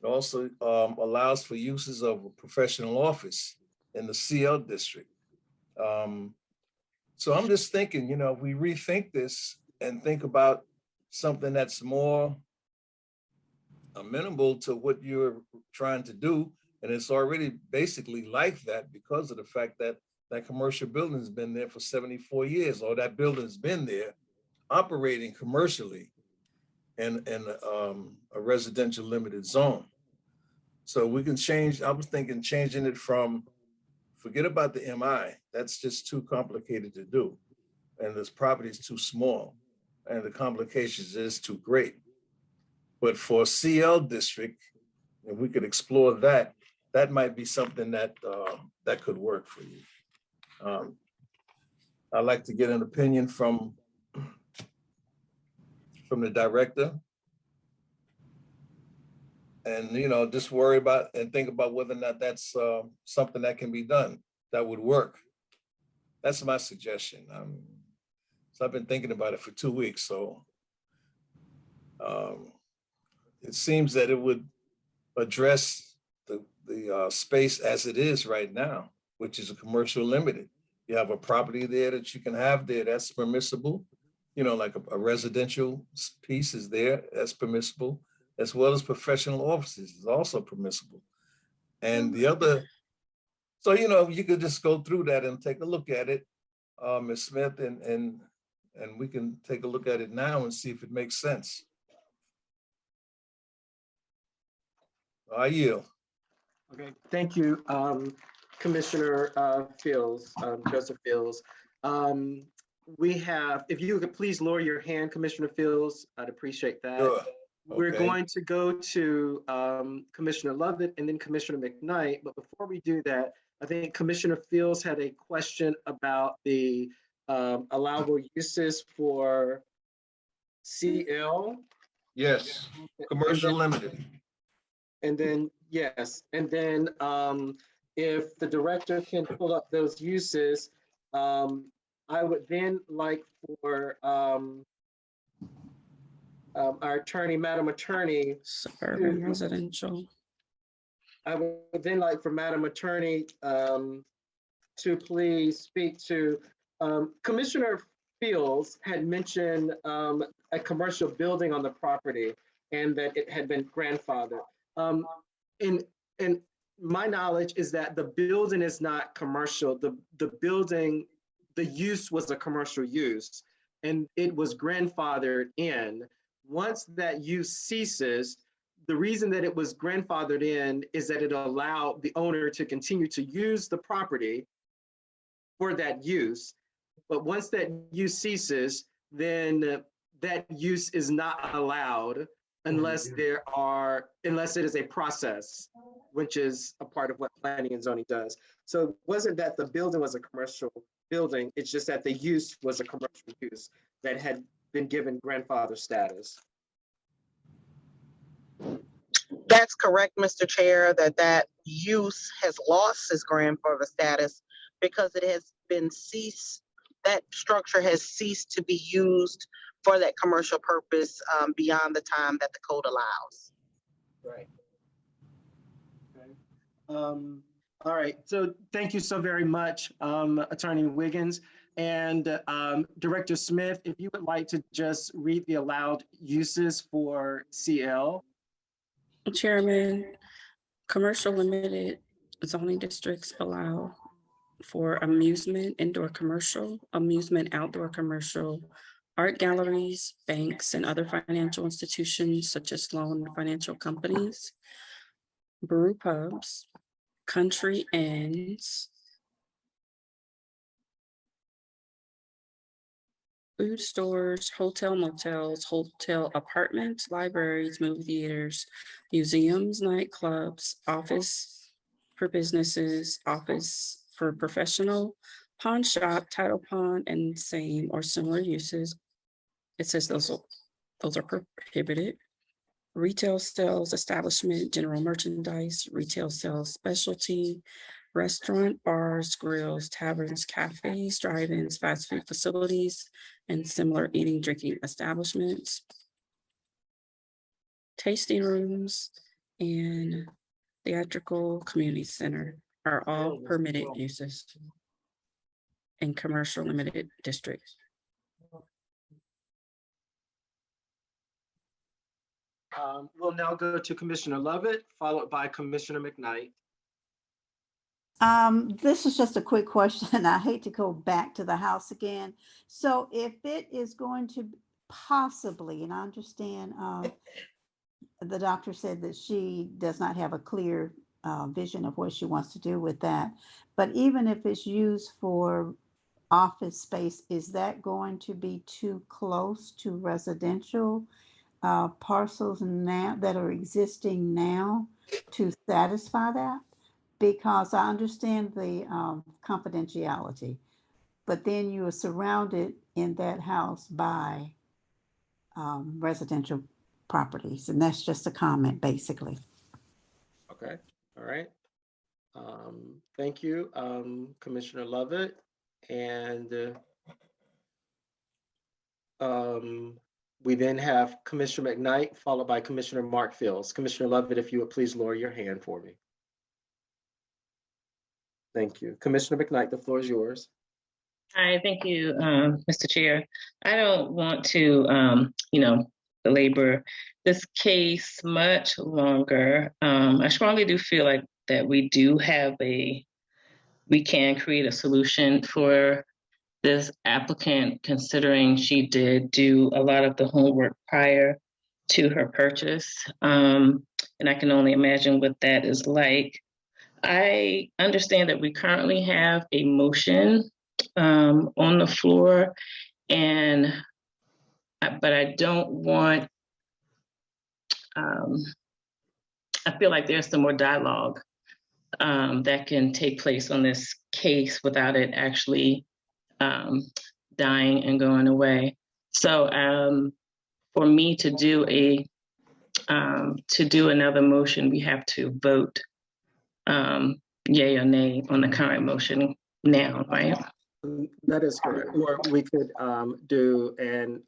It also allows for uses of a professional office in the CL district. So I'm just thinking, if we rethink this and think about something that's more amenable to what you're trying to do, and it's already basically like that because of the fact that that commercial building's been there for 74 years, or that building's been there operating commercially in a residential limited zone. So we can change, I was thinking changing it from, forget about the MI, that's just too complicated to do. And this property is too small and the complications is too great. But for CL district, if we could explore that, that might be something that that could work for you. I'd like to get an opinion from the director. And, just worry about and think about whether or not that's something that can be done, that would work. That's my suggestion. So I've been thinking about it for 2 weeks. So it seems that it would address the space as it is right now, which is a commercial limited. You have a property there that you can have there, that's permissible. Like a residential piece is there, that's permissible, as well as professional offices is also permissible. And the other, so, you could just go through that and take a look at it, Ms. Smith, and we can take a look at it now and see if it makes sense. I yield. Okay, thank you, Commissioner Fields, Joseph Fields. We have, if you could please lower your hand, Commissioner Fields, I'd appreciate that. Sure. We're Okay. going to go to Commissioner Lovett and then Commissioner McKnight. But before we do that, I think Commissioner Fields had a question about the allowable uses for CL. Yes, commercial limited. And then, yes, and then if the director can pull up those uses, I would then like for our attorney, Madam Attorney. Suburban residential. I would then like for Madam Attorney to please speak to, Commissioner Fields had mentioned a commercial building on the property and that it had been grandfathered. And my knowledge is that the building is not commercial. The building, the use was a commercial use and it was grandfathered in. Once that use ceases, the reason that it was grandfathered in is that it allowed the owner to continue to use the property for that use. But once that use ceases, then that use is not allowed unless unless it is a process, which is a part of what planning and zoning does. So it wasn't that the building was a commercial building, it's just that the use was a commercial use that had been given grandfather status. That's correct, Mr. Chair, that use has lost its grandfather status because it has been ceased, that structure has ceased to be used for that commercial purpose beyond the time that the code allows. Right. Okay. All right, so thank you so very much, Attorney Wiggins. And Director Smith, if you would like to just read the allowed uses for CL. Chairman, commercial limited zoning districts allow for amusement, indoor commercial, amusement, outdoor commercial, art galleries, banks, and other financial institutions such as loan financial companies, brew pubs, country inns, food stores, hotel motels, hotel apartments, libraries, movie theaters, museums, nightclubs, office for businesses, office for professional, pawn shop, title pawn, and same or similar uses. It says those are prohibited. retail sales establishment, general merchandise, retail sales specialty, restaurant, bars, grills, taverns, cafes, drive-ins, fast food facilities, and similar eating, drinking establishments, tasting rooms, and theatrical community center are all permitted uses in commercial limited districts. We'll now go to Commissioner Lovett, followed by Commissioner McKnight. This is just a quick question. I hate to go back to the house again. So if it is going to possibly, and I understand the doctor said that she does not have a clear vision of what she wants to do with that. But even if it's used for office space, is that going to be too close to residential parcels now that are existing now to satisfy that? Because I understand the confidentiality, but then you are surrounded in that house by residential properties, and that's just a comment, basically. Okay, all right. Thank you, Commissioner Lovett. And we then have Commissioner McKnight, followed by Commissioner Mark Fields. Commissioner Lovett, if you would please lower your hand for me. Thank you. Commissioner McKnight, the floor is yours. Hi, thank you, Mr. Chair. I don't want to, belabor this case much longer. I strongly do feel like that we can create a solution for this applicant, considering she did do a lot of the homework prior to her purchase. And I can only imagine what that is like. I understand that we currently have a motion on the floor, but I don't want, I feel like there's some more dialogue that can take place on this case without it actually dying and going away. So for me to do another motion, we have to vote yay or nay on the current motion now, right? That is correct. Or we could do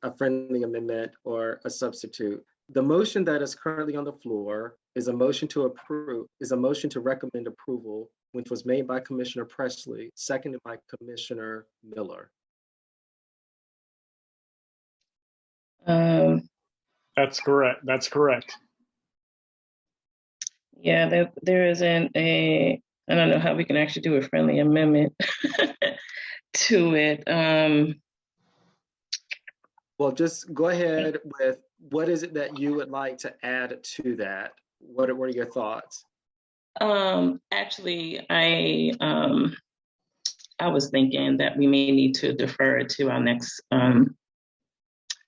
a friendly amendment or a substitute. The motion that is currently on the floor is a motion to recommend approval, which was made by Commissioner Presley, seconded by Commissioner Miller. That's correct. That's correct. Yeah, there isn't I don't know how we can actually do a friendly amendment to it. Well, just go ahead with what is it that you would like to add to that? What are your thoughts? Actually, I was thinking that we may need to defer it to our next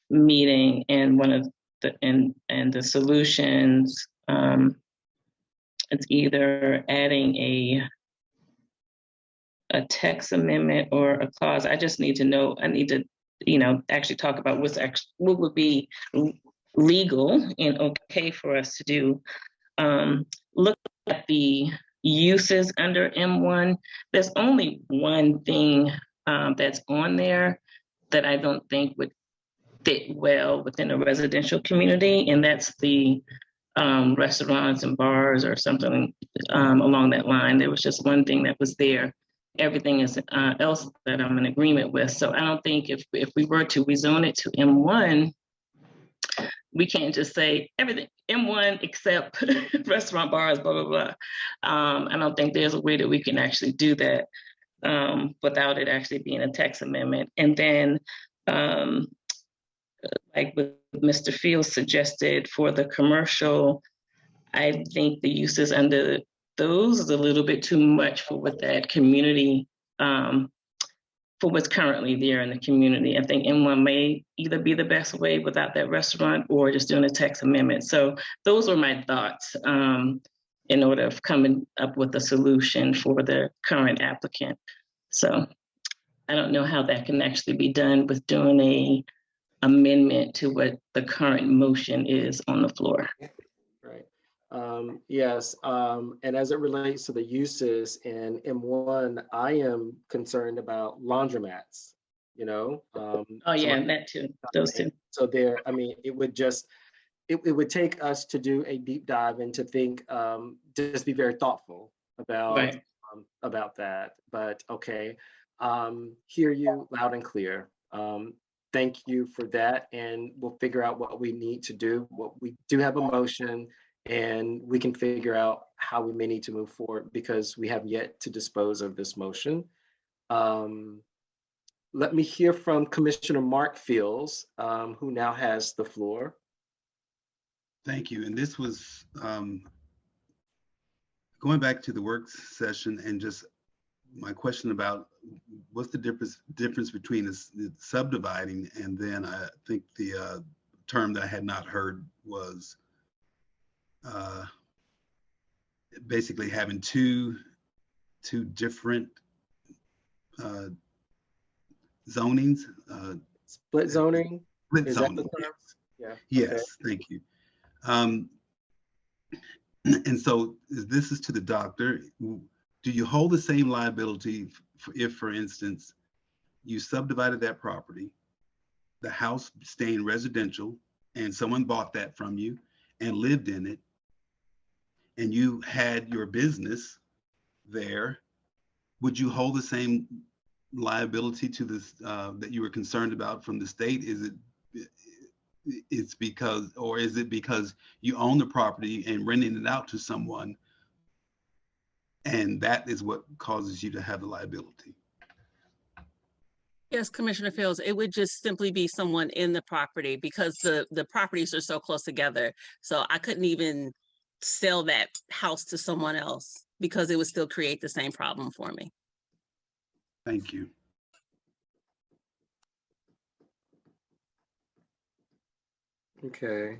meeting, and one of the solutions, it's either adding a text amendment or a clause. I just need to know, I need to, actually talk about what would be legal and okay for us to do. Look at the uses under M1. There's only one thing that's on there that I don't think would fit well within a residential community, and that's the restaurants and bars or something along that line. There was just one thing that was there. Everything is else that I'm in agreement with. So I don't think if we were to rezone it to M1, we can't just say everything M1 except restaurant, bars, blah, blah, blah. I don't think there's a way that we can actually do that without it actually being a text amendment. And then like what Mr. Fields suggested for the commercial, I think the uses under those is a little bit too much for what that community, for what's currently there in the community. I think M1 may either be the best way without that restaurant or just doing a text amendment. So those are my thoughts in order of coming up with a solution for the current applicant. So I don't know how that can actually be done with doing amendment to what the current motion is on the floor. Right. Yes, and as it relates to the uses in M1, I am concerned about laundromats, you know? Oh, yeah, that too, those two. So there, I mean, it would just, it would take us to do a deep dive and to think, just be very thoughtful Right. about that. But okay, hear you loud and clear. Thank you for that, and we'll figure out what we need to do. What we do have a motion, and we can figure out how we may need to move forward because we have yet to dispose of this motion. Let me hear from Commissioner Mark Fields, who now has the floor. Thank you. And this was going back to the work session and just my question about what's the difference between the subdividing and then I think the term that I had not heard was basically having two different zonings. Split zoning? Split Is that zoning. the term? Yeah. Yes, okay. thank you. And so this is to the doctor. Do you hold the same liability if, for instance, you subdivided that property, the house staying residential, and someone bought that from you and lived in it, and you had your business there, would you hold the same liability to this that you were concerned about from the state? Is it because you own the property and renting it out to someone, and that is what causes you to have the liability? Yes, Commissioner Fields, it would just simply be someone in the property because the properties are so close together. So I couldn't even sell that house to someone else because it would still create the same problem for me. Thank you. Okay.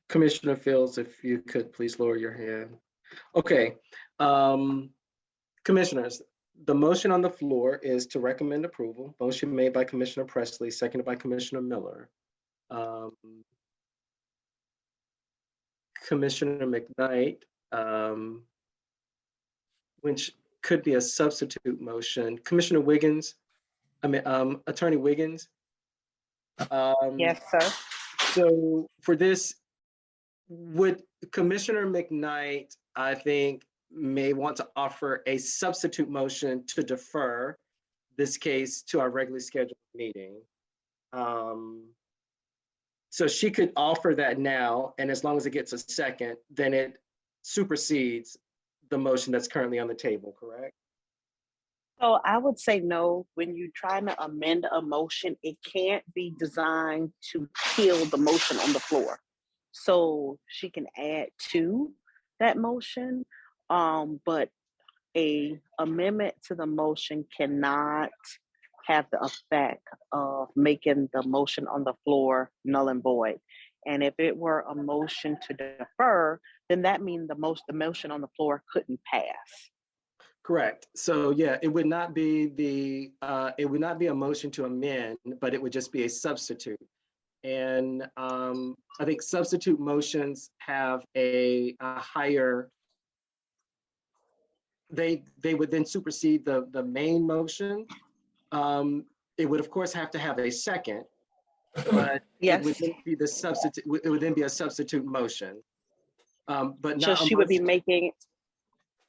Commissioner Fields, if you could please lower your hand. Okay. Commissioners, the motion on the floor is to recommend approval. Motion made by Commissioner Presley, seconded by Commissioner Miller. Commissioner McKnight, which could be a substitute motion. Commissioner Wiggins, Attorney Wiggins. Yes, sir. So for this, would Commissioner McKnight, I think, may want to offer a substitute motion to defer this case to our regularly scheduled meeting. So she could offer that now, and as long as it gets a second, then it supersedes the motion that's currently on the table, correct? So I would say no. When you're trying to amend a motion, it can't be designed to kill the motion on the floor. So she can add to that motion, but a amendment to the motion cannot have the effect of making the motion on the floor null and void. And if it were a motion to defer, then that means the motion on the floor couldn't pass. Correct. So yeah, it would not be a motion to amend, but it would just be a substitute. And I think substitute motions have a higher, they would then supersede the main motion. It would of course have to have a second, but yes, it would then be the substitute. It would then be a substitute motion. But so not she would be making.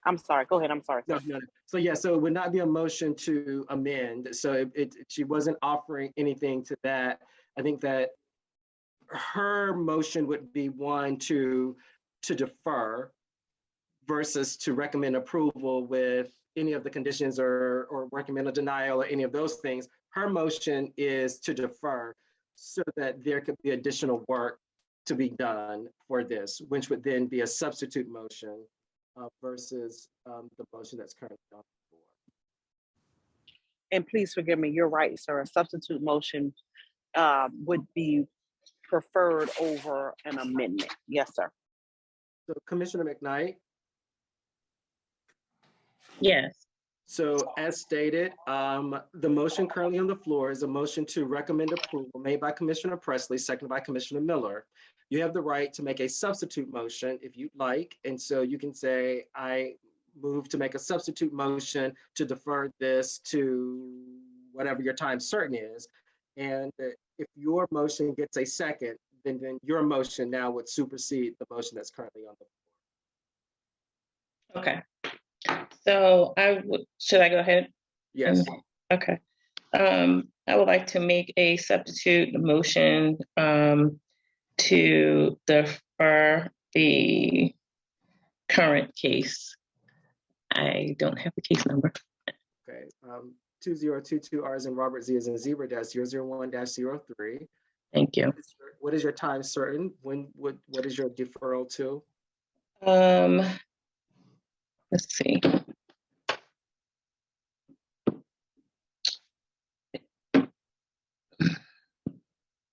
I'm sorry. Go ahead. I'm sorry. No. So yeah, so it would not be a motion to amend. So she wasn't offering anything to that. I think that her motion would be one to defer versus to recommend approval with any of the conditions or recommend a denial or any of those things. Her motion is to defer so that there could be additional work to be done for this, which would then be a substitute motion versus the motion that's currently on the floor. And please forgive me, you're right, sir. A substitute motion would be preferred over an amendment. Yes, sir. So Commissioner McKnight? Yes. So as stated, the motion currently on the floor is a motion to recommend approval made by Commissioner Presley, seconded by Commissioner Miller. You have the right to make a substitute motion if you'd like. And so you can say, I move to make a substitute motion to defer this to whatever your time certain is. And if your motion gets a second, then your motion now would supersede the motion that's currently on the Okay. So should I go ahead? Yes. Okay. I would like to make a substitute motion to defer the current case. I don't have the case number. Okay. 2022 R as in Robert, Z as in zebra -001-03. Thank you. What is your time certain? What is your deferral to? Let's see.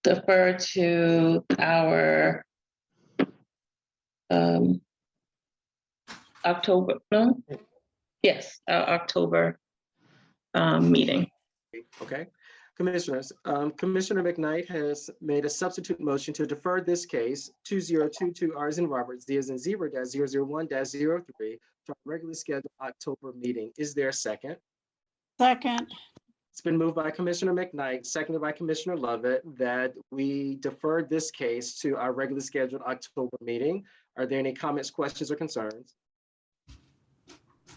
Defer to our October, no? Yes, our October meeting. Okay. Commissioners, Commissioner McKnight has made a substitute motion to defer this case 2022 R as in Robert, Z as in zebra -001-03 to our regularly scheduled October meeting. Is there a second? Second. It's been moved by Commissioner McKnight, seconded by Commissioner Lovett, that we deferred this case to our regularly scheduled October meeting. Are there any comments, questions, or concerns?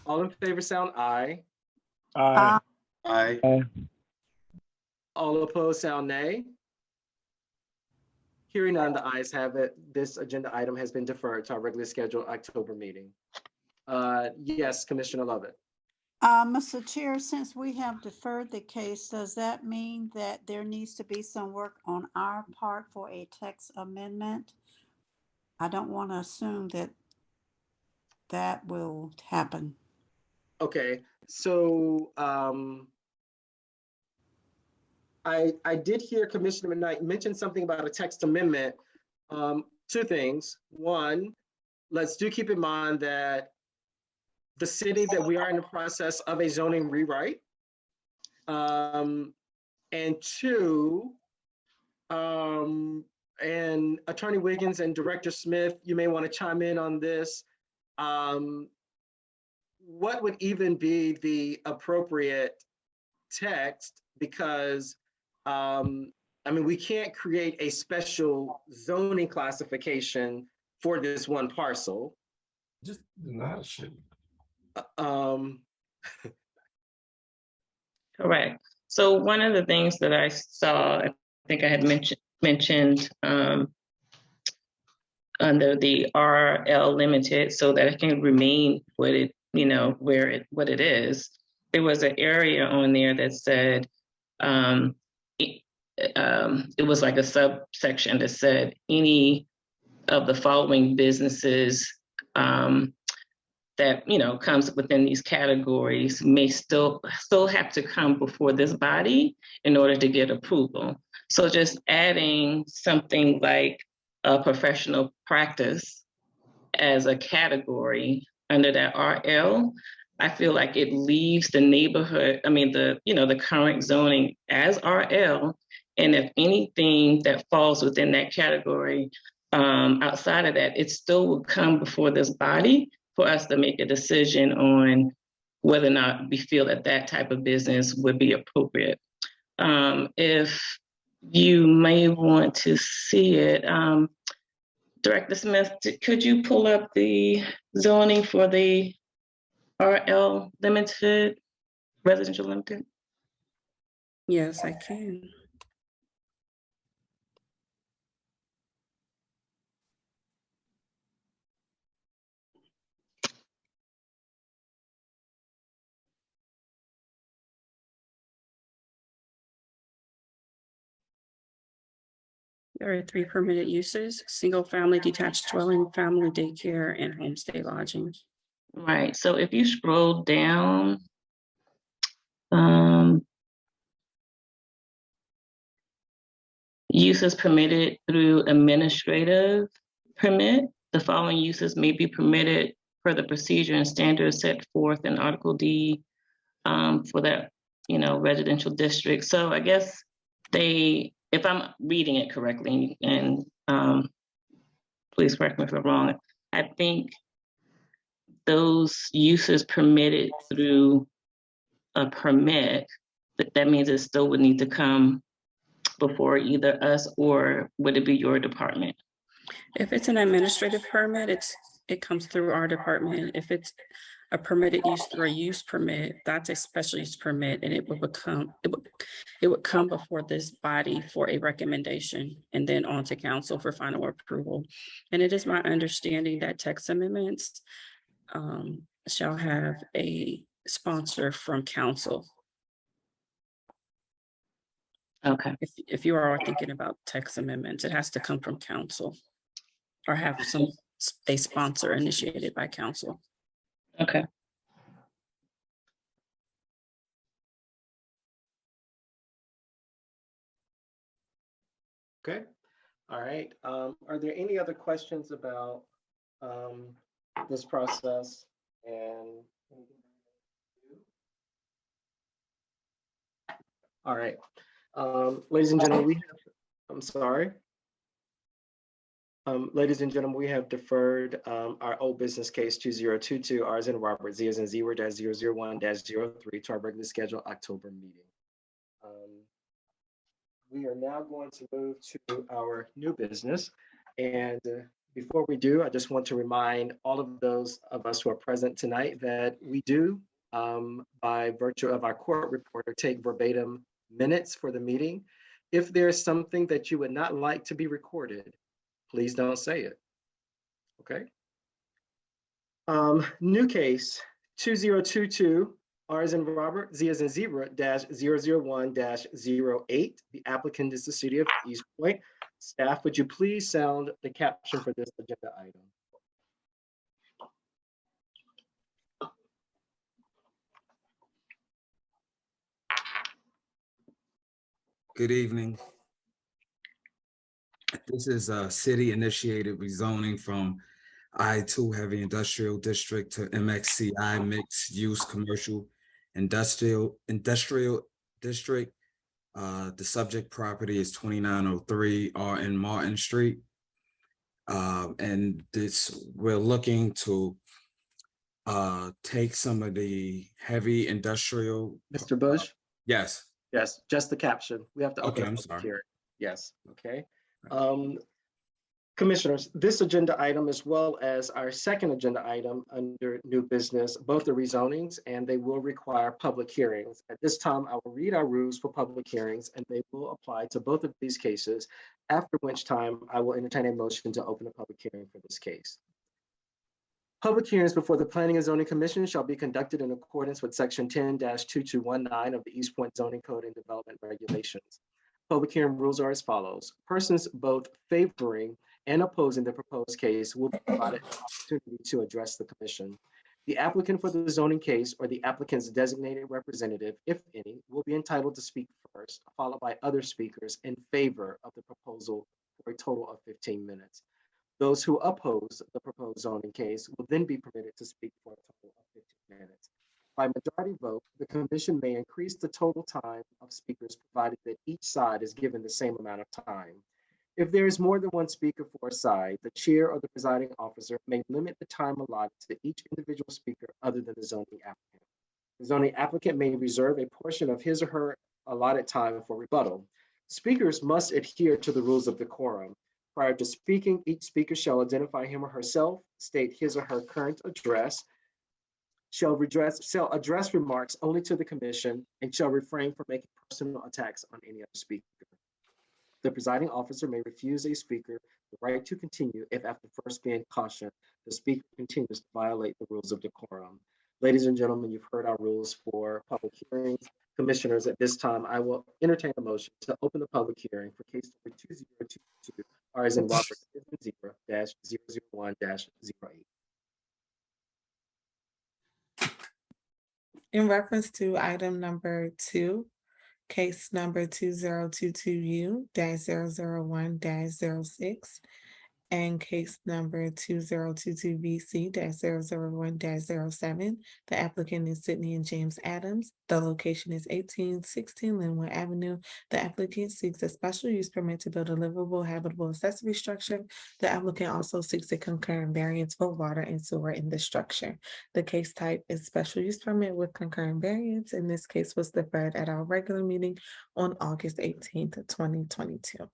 All in favor sound aye. Aye. Aye. All opposed sound nay. Hearing none, the ayes have it. This agenda item has been deferred to our regularly scheduled October meeting. Yes, Commissioner Lovett. Mr. Chair, since we have deferred the case, does that mean that there needs to be some work on our part for a text amendment? I don't want to assume that that will happen. Okay, so I did hear Commissioner McKnight mention something about a text amendment. Two things. One, let's keep in mind that the city that we are in the process of a zoning rewrite. And two, and Attorney Wiggins and Director Smith, you may want to chime in on this. What would even be the appropriate text? Because, I mean, we can't create a special zoning classification for this one parcel. Just deny shit. Correct. So one of the things that I saw, I think I had mentioned under the RL limited, so that it can remain what it, what it is. There was an area on there that said, it was like a subsection that said any of the following businesses that comes within these categories may still have to come before this body in order to get approval. So just adding something like a professional practice as a category under that RL, I feel like it leaves the neighborhood, the current zoning as RL. And if anything that falls within that category outside of that, it still will come before this body for us to make a decision on whether or not we feel that that type of business would be appropriate. If you may want to see it, Director Smith, could you pull up the zoning for the RL limited, residential limited? Yes, I can. There are 3 permitted uses: single family, detached dwelling, family daycare, and homestay lodging. Right, so if you scroll down, uses permitted through administrative permit, the following uses may be permitted per the procedure and standards set forth in Article D, for that, residential district. So I guess if I'm reading it correctly, and please correct me if I'm wrong, I think those uses permitted through a permit, that means it still would need to come before either us, or would it be your department? If it's an administrative permit, it comes through our department. If it's a permitted use through a use permit, that's a special use permit, and it would come before this body for a recommendation and then on to council for final approval. And it is my understanding that text amendments shall have a sponsor from council. Okay. If you are thinking about text amendments, it has to come from council or have a sponsor initiated by council. Okay. Okay. All right. Are there any other questions about this process and all right. Ladies and gentlemen, I'm sorry. Ladies and gentlemen, we have deferred our old business case 2022 R as in Robert, Z as in 0-001-03 to our regularly scheduled October meeting. We are now going to move to our new business. And before we do, I just want to remind all of those of us who are present tonight that we do, by virtue of our court reporter, take verbatim minutes for the meeting. If there's something that you would not like to be recorded, please don't say it. Okay. New case 2022 R as in Robert, Z as in zebra -001-08. The applicant is the city of East Point. Staff, would you please sound the caption for this agenda item? Good evening. This is a city-initiated rezoning from I-2 Heavy Industrial District to MXCI Mixed Use Commercial Industrial District. The subject property is 2903 R.N. Martin Street. And we're looking to take some of the heavy industrial. Mr. Bush? Yes. Yes, just the caption. We have to open Okay, I'm up sorry. here. Yes, okay. Commissioners, this agenda item, as well as our second agenda item under new business, both are rezonings and they will require public hearings. At this time, I will read our rules for public hearings and they will apply to both of these cases, after which time I will entertain a motion to open a public hearing for this case. Public hearings before the Planning and Zoning Commission shall be conducted in accordance with Section 10-2219 of the East Point Zoning Code and Development Regulations. Public hearing rules are as follows. Persons both favoring and opposing the proposed case will be provided an opportunity to address the commission. The applicant for the zoning case or the applicant's designated representative, if any, will be entitled to speak first, followed by other speakers in favor of the proposal for a total of 15 minutes. Those who oppose the proposed zoning case will then be permitted to speak for a total of 15 minutes. By majority vote, the commission may increase the total time of speakers provided that each side is given the same amount of time. If there is more than one speaker for a side, the chair or the presiding officer may limit the time allotted to each individual speaker other than the zoning applicant. The zoning applicant may reserve a portion of his or her allotted time for rebuttal. Speakers must adhere to the rules of decorum. Prior to speaking, each speaker shall identify him or herself, state his or her current address, shall address remarks only to the commission, and shall refrain from making personal attacks on any other speaker. The presiding officer may refuse a speaker the right to continue if, after first being cautioned, the speaker continues to violate the rules of decorum. Ladies and gentlemen, you've heard our rules for public hearings. Commissioners, at this time, I will entertain a motion to open the public hearing for case number 2022 R as in Robert 0-001-08. In reference to item number 2, case number 2022U-001-06, And case number 2022BC-001-07. The applicant is Sydney and James Adams. The location is 1816 Linwood Avenue. The applicant seeks a special use permit to build a livable, habitable accessory structure. The applicant also seeks a concurrent variance for water and sewer in the structure. The case type is special use permit with concurrent variance, and this case was deferred at our regular meeting on August 18th, 2022.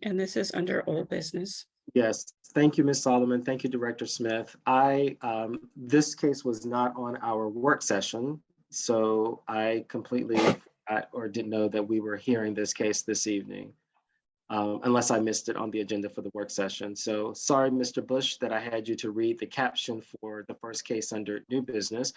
And this is under old business. Yes, thank you, Ms. Solomon. Thank you, Director Smith. This case was not on our work session, so I completely forgot or didn't know that we were hearing this case this evening, unless I missed it on the agenda for the work session. So sorry, Mr. Bush, that I had you to read the caption for the first case under new business.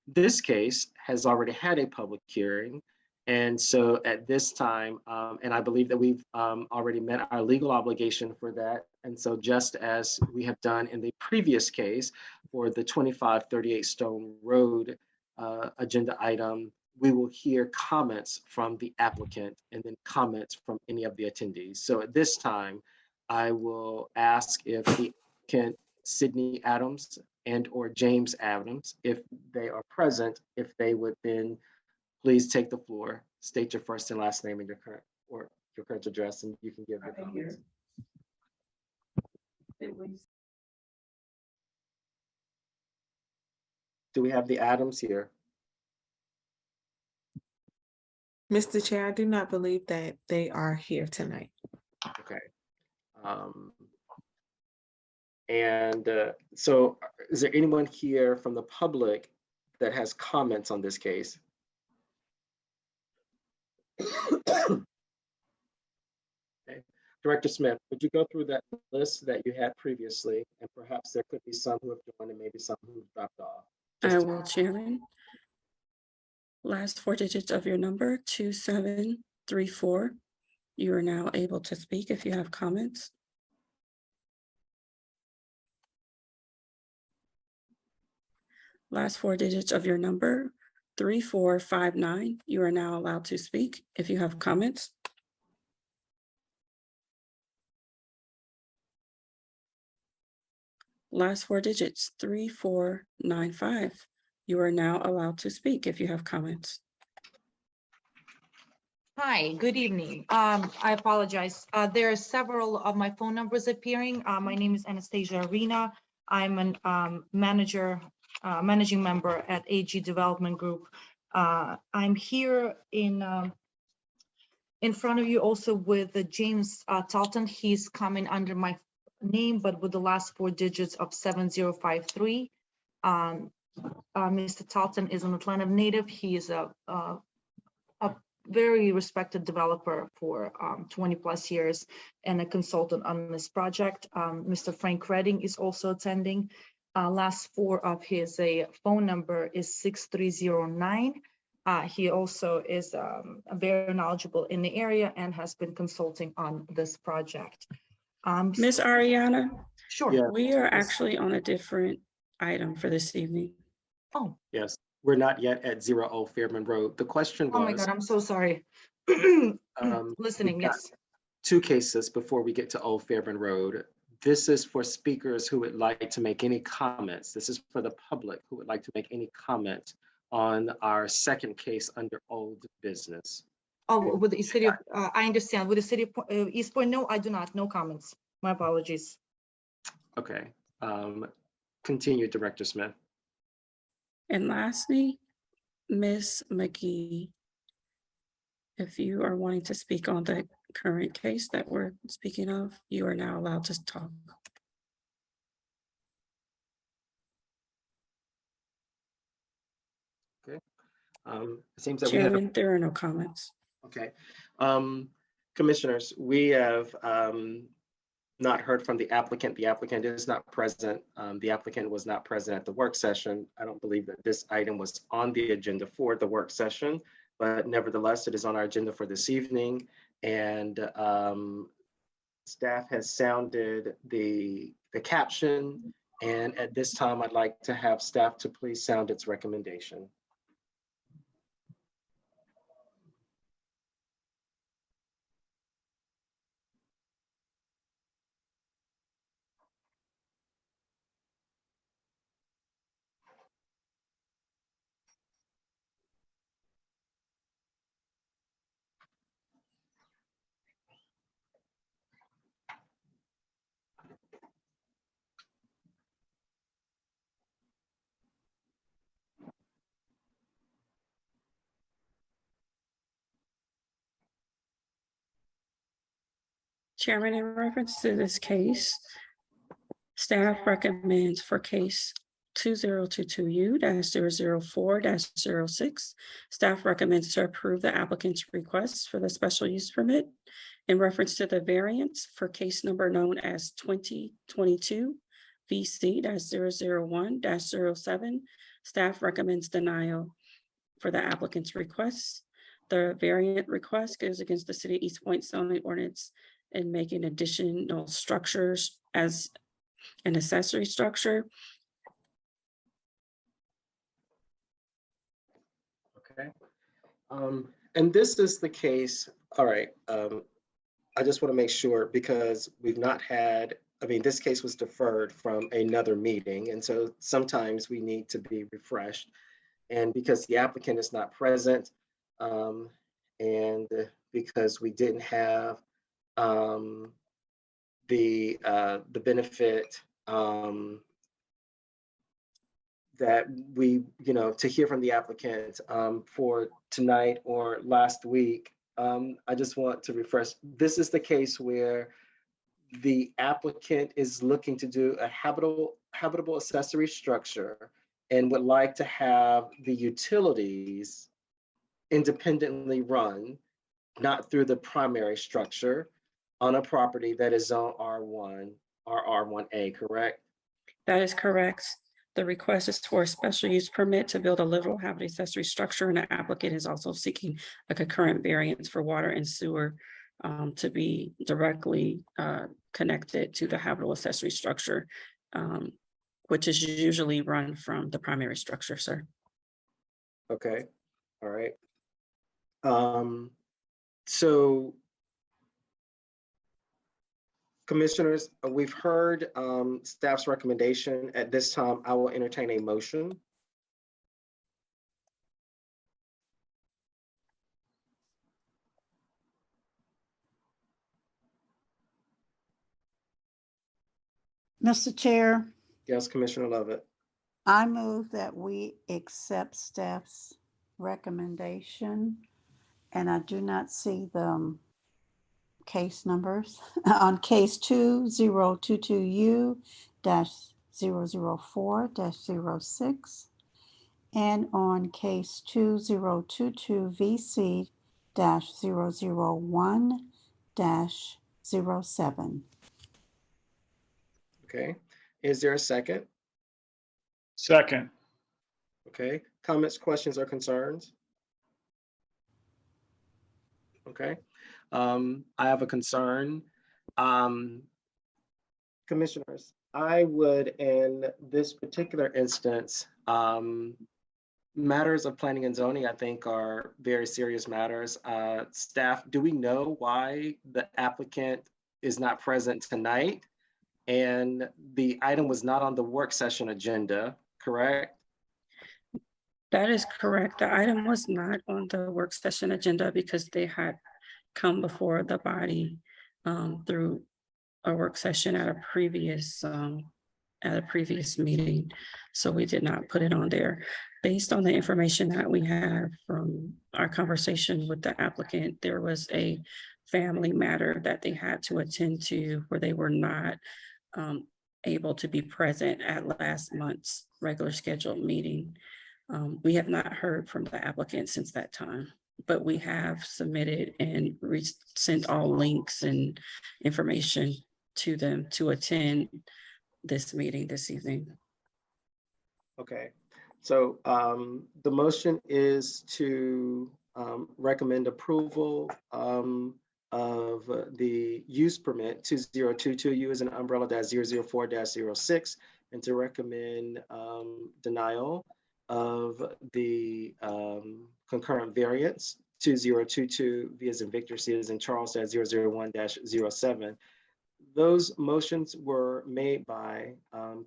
This case has already had a public hearing. And so at this time, and I believe that we've already met our legal obligation for that. And so just as we have done in the previous case for the 2538 Stone Road agenda item, we will hear comments from the applicant and then comments from any of the attendees. So at this time, I will ask if the applicant, Sydney Adams and or James Adams, if they are present, if they would then please take the floor, state your first and last name and your current address, and you can give your comments. Do we have the Adams here? Mr. Chair, I do not believe that they are here tonight. Okay. So is there anyone here from the public that has comments on this case? Okay. Director Smith, would you go through that list that you had previously, and perhaps there could be some who have joined and maybe some who have dropped off? I will, Chairman. Last four digits of your number, 2734. You are now able to speak if you have comments. Last four digits of your number, 3459. You are now allowed to speak if you have comments. Last four digits, 3495. You are now allowed to speak if you have comments. Hi, good evening. I apologize. There are several of my phone numbers appearing. My name is Anastasia Arena. I'm an managing member at AG Development Group. I'm here in front of you also with James Talton. He's coming under my name, but with the last four digits of 7053. Mr. Talton is an Atlanta native. He is a very respected developer for 20 plus years and a consultant on this project. Mr. Frank Redding is also attending. Last four of his phone number is 6309. He also is very knowledgeable in the area and has been consulting on this project. Ms. Ariana? Sure. Yeah. We are actually on a different item for this evening. Oh. Yes, we're not yet at 0 Fairman Road. The question was— Oh my God, I'm so sorry. Listening, we've got yes. two cases before we get to Old Fairman Road. This is for speakers who would like to make any comments. This is for the public who would like to make any comment on our second case under old business. Oh, with the city of, I understand. With the city of East Point, no, I do not. No comments. My apologies. Okay. Continue, Director Smith. And lastly, Ms. McGee, if you are wanting to speak on the current case that we're speaking of, you are now allowed to talk. Okay. It seems that Chairman, there are no comments. Okay. Commissioners, we have not heard from the applicant. The applicant is not present. The applicant was not present at the work session. I don't believe that this item was on the agenda for the work session, but nevertheless, it is on our agenda for this evening. And staff has sounded the caption. And at this time, I'd like to have staff to please sound its recommendation. Chairman, in reference to this case, staff recommends for case 2022U-004-06, staff recommends to approve the applicant's request for the special use permit. In reference to the variance for case number known as 2022 VC-001-07, staff recommends denial for the applicant's request. The variant request goes against the City of East Point zoning ordinance and making additional structures as an accessory structure. Okay. And this is the case, all right. I just want to make sure because we've not had, I mean, this case was deferred from another meeting. And so sometimes we need to be refreshed. And because the applicant is not present, and because we didn't have the benefit that we, to hear from the applicant for tonight or last week, I just want to refresh. This is the case where the applicant is looking to do a habitable accessory structure and would like to have the utilities independently run, not through the primary structure, on a property that is zone R1 or R1A, correct? That is correct. The request is for a special use permit to build a livable habitable accessory structure, and the applicant is also seeking a concurrent variance for water and sewer to be directly connected to the habitable accessory structure, which is usually run from the primary structure, sir. Okay, all right. So commissioners, we've heard staff's recommendation. At this time, I will entertain a motion. Mr. Chair, Yes, Commissioner Lovett. I move that we accept staff's recommendation, and I do not see the case numbers on case 2022U-004-06 and on case 2022 VC-001-07. Okay, is there a second? Second. Okay, comments, questions, or concerns? Okay, I have a concern. Commissioners, I would, in this particular instance, matters of planning and zoning, I think, are very serious matters. Staff, do we know why the applicant is not present tonight? And the item was not on the work session agenda, correct? That is correct. The item was not on the work session agenda because they had come before the body through a work session at a previous meeting. So we did not put it on there. Based on the information that we have from our conversation with the applicant, there was a family matter that they had to attend to where they were not able to be present at last month's regular scheduled meeting. We have not heard from the applicant since that time, but we have submitted and sent all links and information to them to attend this meeting this evening. Okay, so the motion is to recommend approval of the use permit 2022U as an umbrella -004-06 and to recommend denial of the concurrent variance 2022 V as in Victor, C as in Charles -001-07. Those motions were made by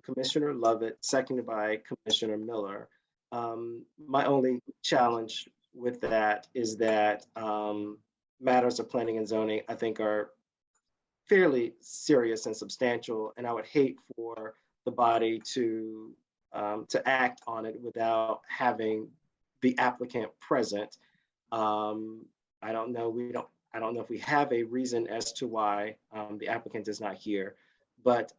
Commissioner Lovett, seconded by Commissioner Miller. My only challenge with that is that matters of planning and zoning, I think, are fairly serious and substantial, and I would hate for the body to act on it without having the applicant present. I don't know, I don't know if we have a reason as to why the applicant is not here, but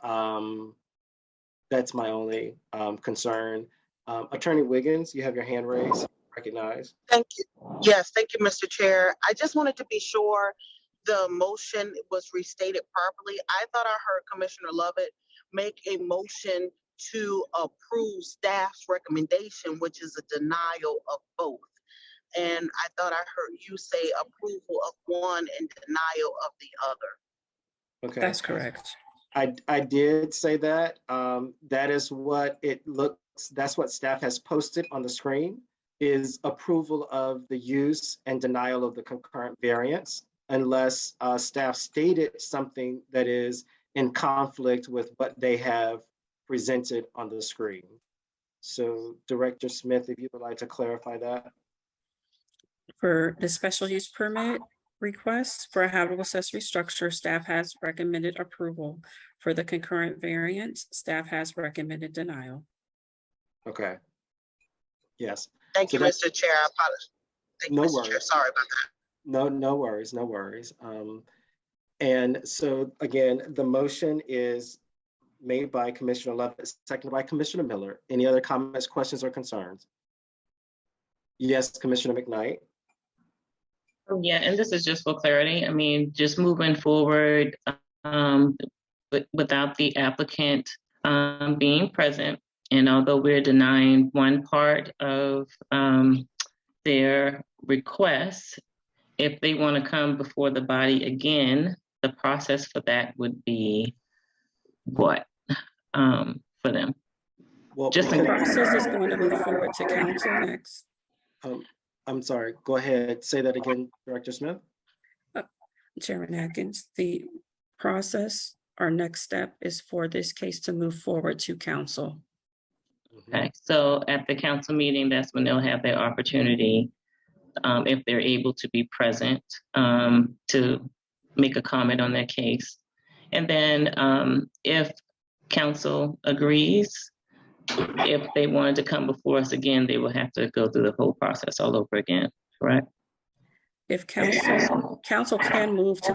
that's my only concern. Attorney Wiggins, you have your hand raised, recognized. Thank you. Yes, thank you, Mr. Chair. I just wanted to be sure the motion was restated properly. I thought I heard Commissioner Lovett make a motion to approve staff's recommendation, which is a denial of both. And I thought I heard you say approval of one and denial of the other. Okay. That's correct. I did say that. That is what it looks, that's what staff has posted on the screen, is approval of the use and denial of the concurrent variance, unless staff stated something that is in conflict with what they have presented on the screen. So Director Smith, if you would like to clarify that. For the special use permit request for a habitable accessory structure, staff has recommended approval. For the concurrent variance, staff has recommended denial. Okay. Yes. Thank you, that's- Mr. Chair. I apologize. Thank you, No Mr. Chair. worries. Sorry about that. No worries, no worries. And so again, the motion is made by Commissioner Lovett, seconded by Commissioner Miller. Any other comments, questions, or concerns? Yes, Commissioner McKnight. Oh, yeah, and this is just for clarity. I mean, just moving forward without the applicant being present, and although we're denying one part of their request, if they want to come before the body again, the process for that would be what for them? Well, Just The in process is going to move forward to council next. I'm sorry, go ahead, say that again, Director Smith. Chairman Atkins, the process, our next step is for this case to move forward to council. Okay, so at the council meeting, that's when they'll have their opportunity, if they're able to be present, to make a comment on their case. And then if council agrees, if they wanted to come before us again, they will have to go through the whole process all over again, correct? If council can move to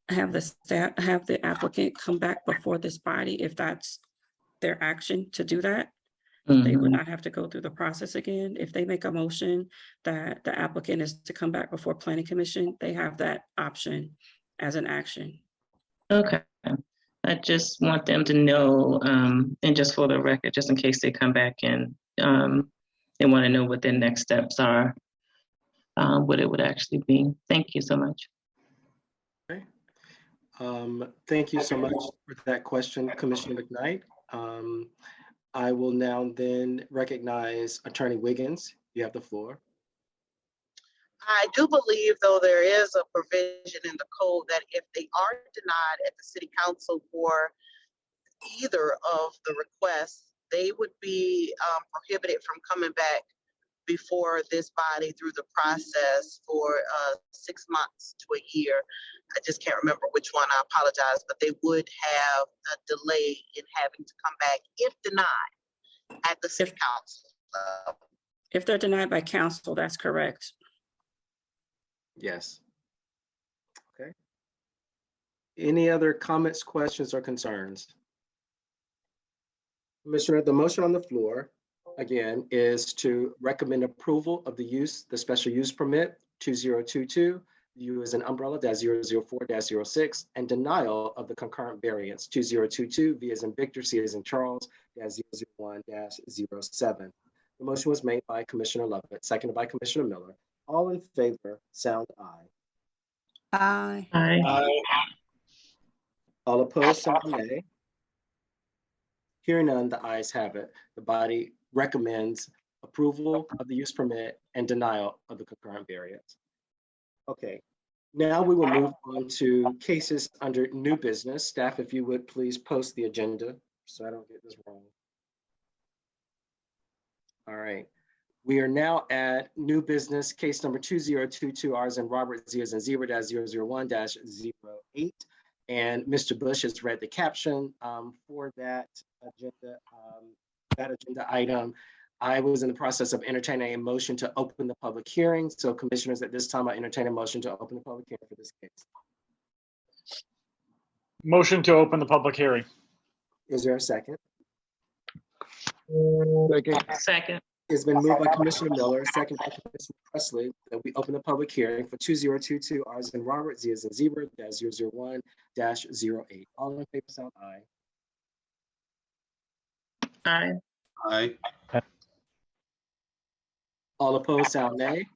have the applicant come back before this body, if that's their action to do that, they would not have to go through the process again. If they make a motion that the applicant is to come back before planning commission, they have that option as an action. Okay. I just want them to know, and just for the record, just in case they come back and they want to know what their next steps are, what it would actually be. Thank you so much. Okay. Thank you so much for that question, Commissioner McKnight. I will now then recognize Attorney Wiggins. You have the floor. I do believe, though, there is a provision in the code that if they are denied at the city council for either of the requests, they would be prohibited from coming back before this body through the process for 6 months to a year. I just can't remember which one, I apologize, but they would have a delay in having to come back if denied at the city council. If they're denied by council, that's correct. Yes. Okay. Any other comments, questions, or concerns? Commissioner, the motion on the floor, again, is to recommend approval of the special use permit 2022, U as an umbrella -004-06, and denial of the concurrent variance 2022, V as in Victor, C as in Charles, -001-07. The motion was made by Commissioner Lovett, seconded by Commissioner Miller. All in favor, sound aye. Aye. Aye. All opposed, sound nay. Hearing none, the ayes have it. The body recommends approval of the use permit and denial of the concurrent variance. Okay, now we will move on to cases under new business. Staff, if you would please post the agenda so I don't get this wrong. All right. We are now at new business, case number 2022 R as in Robert, Z as in zebra -001-08. And Mr. Bush has read the caption for that agenda item. I was in the process of entertaining a motion to open the public hearing. So commissioners, at this time, I entertain a motion to open the public hearing for this case. Motion to open the public hearing. Is there a second? Second. Second. It's been moved by Commissioner Miller, second by Commissioner Presley, that we open the public hearing for 2022 R as in Robert, Z as in Zebra, -001-08. All in favor, sound aye. Aye. Aye. All opposed, sound nay.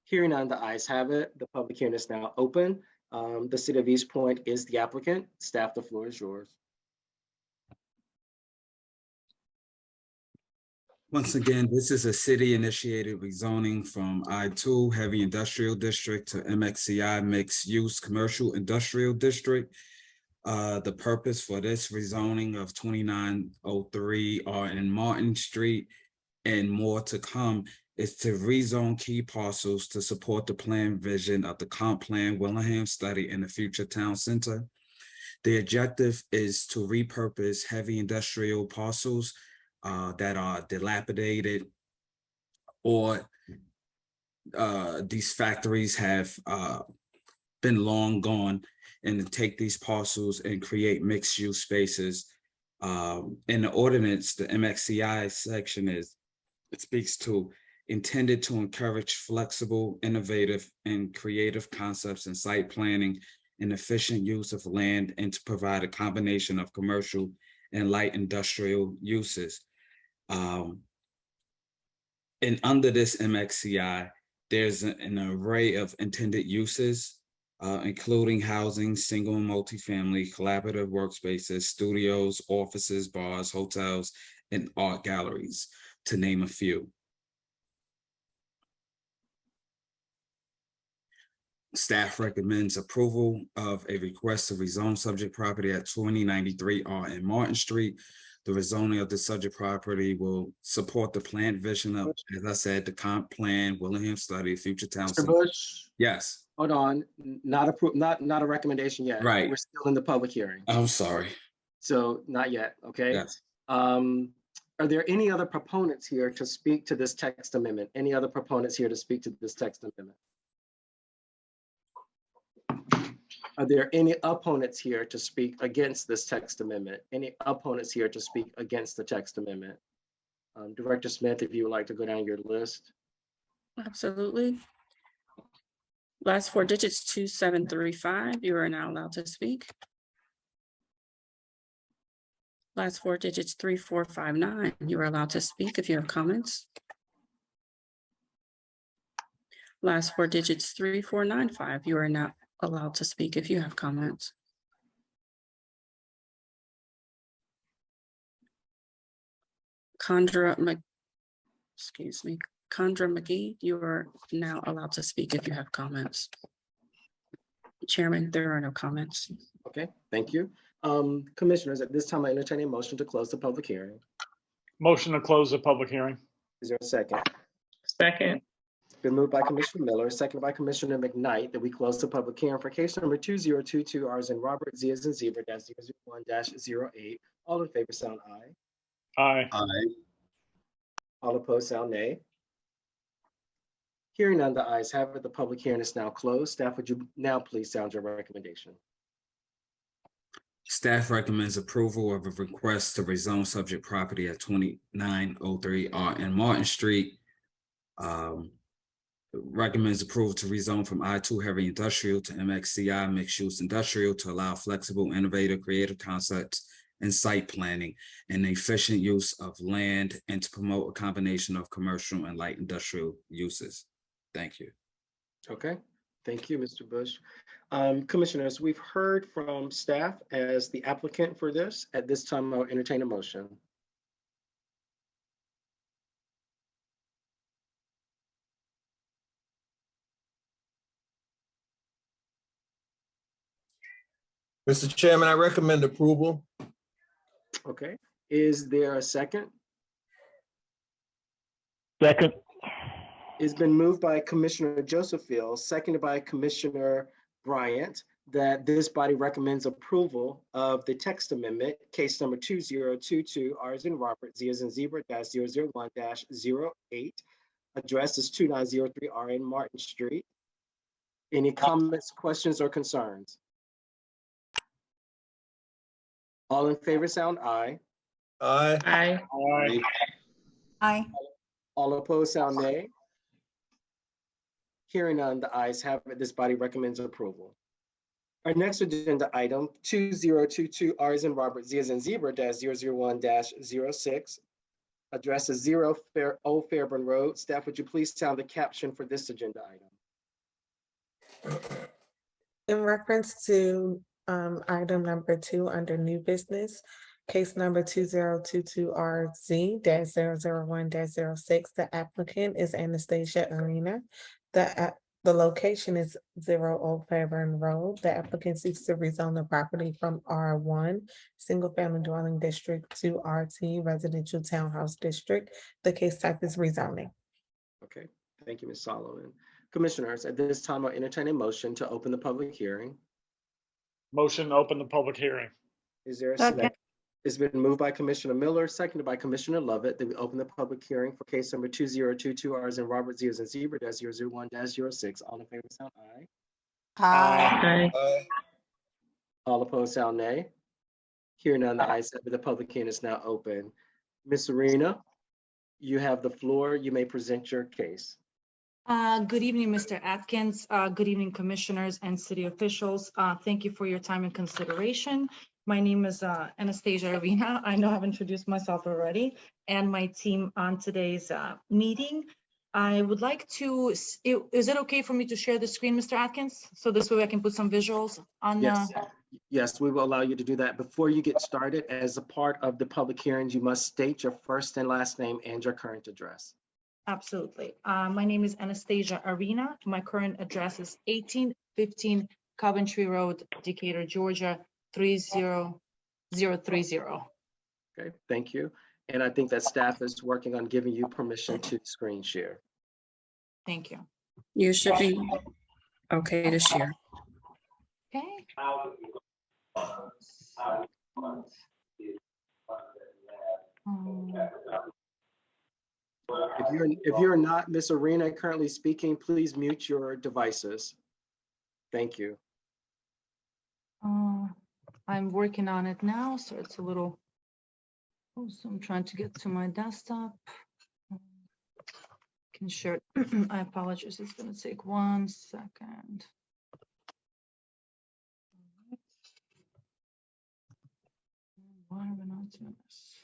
Hearing none, the ayes have it. The public hearing is now open. The City of East Point is the applicant. Staff, the floor is yours. Once again, this is a city-initiated rezoning from I-2 Heavy Industrial District to MXCI Mixed Use Commercial Industrial District. The purpose for this rezoning of 2903 R Martin Street and more to come is to rezone key parcels to support the planned vision of the comp plan Willingham study in the future town center. The objective is to repurpose heavy industrial parcels that are dilapidated, or these factories have been long gone, and to take these parcels and create mixed use spaces. In the ordinance, the MXCI section it speaks to intended to encourage flexible, innovative, and creative concepts in site planning and efficient use of land, and to provide a combination of commercial and light industrial uses. And under this MXCI, there's an array of intended uses, including housing, single and multifamily, collaborative workspaces, studios, offices, bars, hotels, and art galleries, to name a few. Staff recommends approval of a request to rezone subject property at 2093 R Martin Street. The rezoning of the subject property will support the planned vision of, as I said, the comp plan, Willingham study, future town. Mr. Bush? Yes. Hold on, not a recommendation yet. Right. We're still in the public hearing. I'm sorry. So not yet, okay? Yes. Are there any other proponents here to speak to this text amendment? Any other proponents here to speak to this text amendment? Are there any opponents here to speak against this text amendment? Any opponents here to speak against the text amendment? Director Smith, if you would like to go down your list. Absolutely. Last four digits, 2735. You are now allowed to speak. Last four digits, 3459. You are allowed to speak if you have comments. Last four digits, 3495. You are now allowed to speak if you have comments. Condra McGee, you are now allowed to speak if you have comments. Chairman, there are no comments. Okay, thank you. Commissioners, at this time, I entertain a motion to close the public hearing. Motion to close the public hearing. Is there a second? Second. It's been moved by Commissioner Miller, seconded by Commissioner McKnight, that we close the public hearing for case number 2022 R as in Robert, Z as in Zebra, -001-08. All in favor, sound aye. Aye. Aye. All opposed, sound nay. Hearing none, the ayes have it. The public hearing is now closed. Staff, would you now please sound your recommendation? Staff recommends approval of a request to rezone subject property at 2903 R Martin Street. Recommends approval to rezone from I-2 Heavy Industrial to MXCI Mixed Use Industrial to allow flexible, innovative, creative concepts and site planning and efficient use of land, and to promote a combination of commercial and light industrial uses. Thank you. Okay, thank you, Mr. Bush. Commissioners, we've heard from staff as the applicant for this. At this time, I'll entertain a motion. Mr. Chairman, I recommend approval. Okay, is there a second? Second. It's been moved by Commissioner Joseph Fields, seconded by Commissioner Bryant, that this body recommends approval of the text amendment, case number 2022 R as in Robert, Z as in Zebra -001-08. Address is 2903 RN Martin Street. Any comments, questions, or concerns? All in favor, sound aye. Aye. Aye. Aye. Aye. All opposed, sound nay. Hearing none, the ayes have it. This body recommends approval. Our next agenda item, 2022 R as in Robert, Z as in Zebra -001-06. Address is Old Fairburn Road. Staff, would you please sound the caption for this agenda item? In reference to item number 2 under new business, case number 2022 RZ-001-06, the applicant is Anastasia Arena. The location is 0 Old Fairburn Road. The applicant seeks to rezone the property from R1 Single Family Dwelling District to RT Residential Townhouse District. The case type is rezoning. Okay, thank you, Ms. Solomon. Commissioners, at this time, I'll entertain a motion to open the public hearing. Motion to open the public hearing. Is there a Second. second? It's been moved by Commissioner Miller, seconded by Commissioner Lovett, that we open the public hearing for case number 2022 R as in Robert, Z as in Zebra -001-06. All in favor, sound aye. Aye. Aye. All opposed, sound nay. Hearing none, the ayes have it. The public hearing is now open. Ms. Arena, you have the floor. You may present your case. Good evening, Mr. Atkins. Good evening, commissioners and city officials. Thank you for your time and consideration. My name is Anastasia Arena. I know I've introduced myself already, and my team on today's meeting. I would like to, is it okay for me to share the screen, Mr. Atkins? So this way I can put some visuals on. Yes, yes, we will allow you to do that. Before you get started, as a part of the public hearings, you must state your first and last name and your current address. Absolutely. My name is Anastasia Arena. My current address is 1815 Coventry Road, Decatur, Georgia, 30030. Okay, thank you. And I think that staff is working on giving you permission to screen share. Thank you. You should be okay to share. Okay. If you're not Ms. Arena currently speaking, please mute your devices. Thank you. I'm working on it now, so it's a little. Oh, so I'm trying to get to my desktop. Can share it. I apologize. It's going to take 1 second. Why are we not doing this?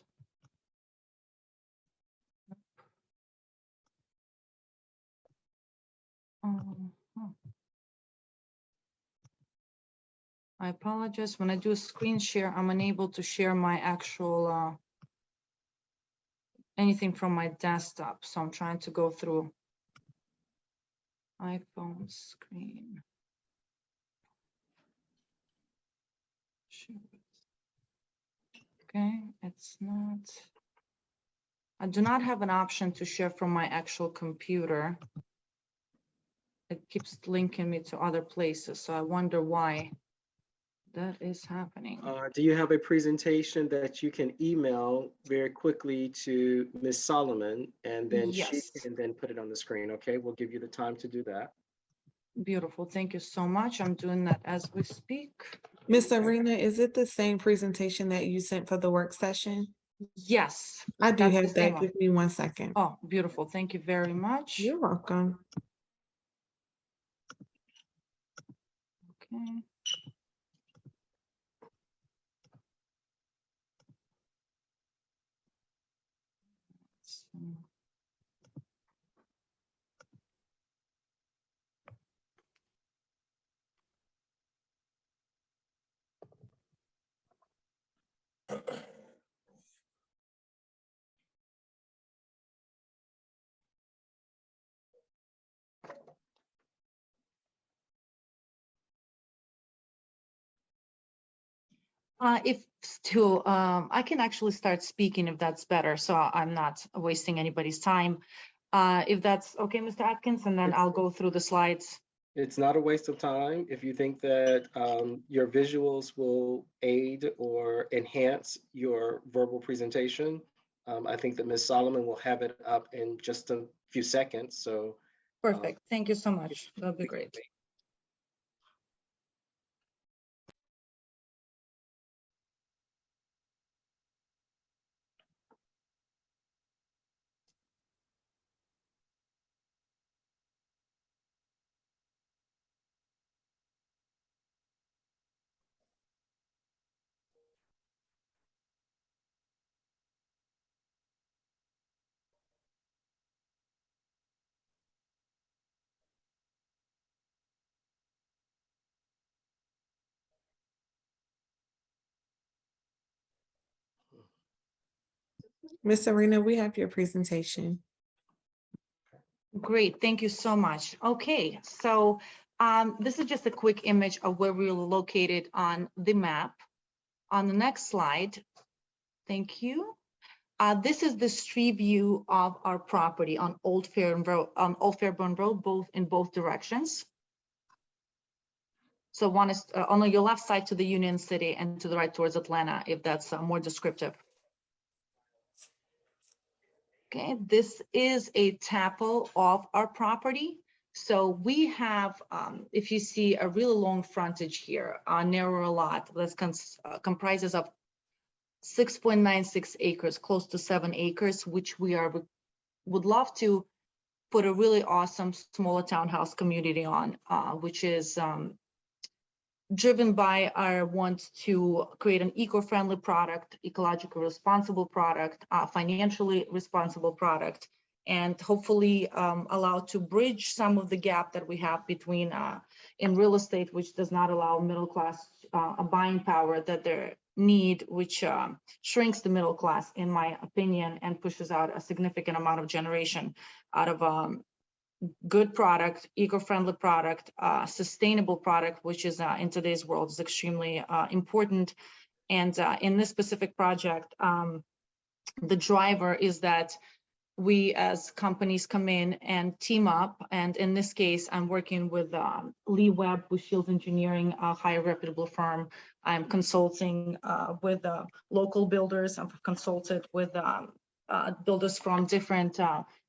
I apologize. When I do a screen share, I'm unable to share my actual anything from my desktop. So I'm trying to go through iPhone screen. Okay, it's not. I do not have an option to share from my actual computer. It keeps linking me to other places, so I wonder why that is happening. Do you have a presentation that you can email very quickly to Ms. Solomon, and then she Yes. can then put it on the screen? Okay, we'll give you the time to do that. Beautiful. Thank you so much. I'm doing that as we speak. Ms. Arena, is it the same presentation that you sent for the work session? Yes. I do that's the have same that. one. Give me 1 second. Oh, beautiful. Thank you very much. You're welcome. Okay. If still, I can actually start speaking if that's better, so I'm not wasting anybody's time. If that's okay, Mr. Atkins, and then I'll go through the slides. It's not a waste of time. If you think that your visuals will aid or enhance your verbal presentation, I think that Ms. Solomon will have it up in just a few seconds. So Perfect. Thank you so much. That'll be great. Ms. Serena, we have your presentation. Great, thank you so much. Okay, so this is just a quick image of where we're located on the map. On the next slide, thank you. This is the street view of our property on Old Fairburn Road, in both directions. So one is on your left side to the Union City and to the right towards Atlanta, if that's more descriptive. Okay, this is a topo of our property. So we have, if you see, a really long frontage here, a narrower lot that comprises of 6.96 acres, close to 7 acres, which we would love to put a really awesome smaller townhouse community on, which is driven by our want to create an eco-friendly product, ecologically responsible product, financially responsible product, and hopefully allow to bridge some of the gap that we have between in real estate, which does not allow middle class a buying power that they need, which shrinks the middle class, in my opinion, and pushes out a significant amount of generation out of good product, eco-friendly product, sustainable product, which is in today's world is extremely important. And in this specific project, the driver is that we as companies come in and team up. And in this case, I'm working with Lee Webb with Shields Engineering, a high reputable firm. I'm consulting with local builders. I've consulted with builders from different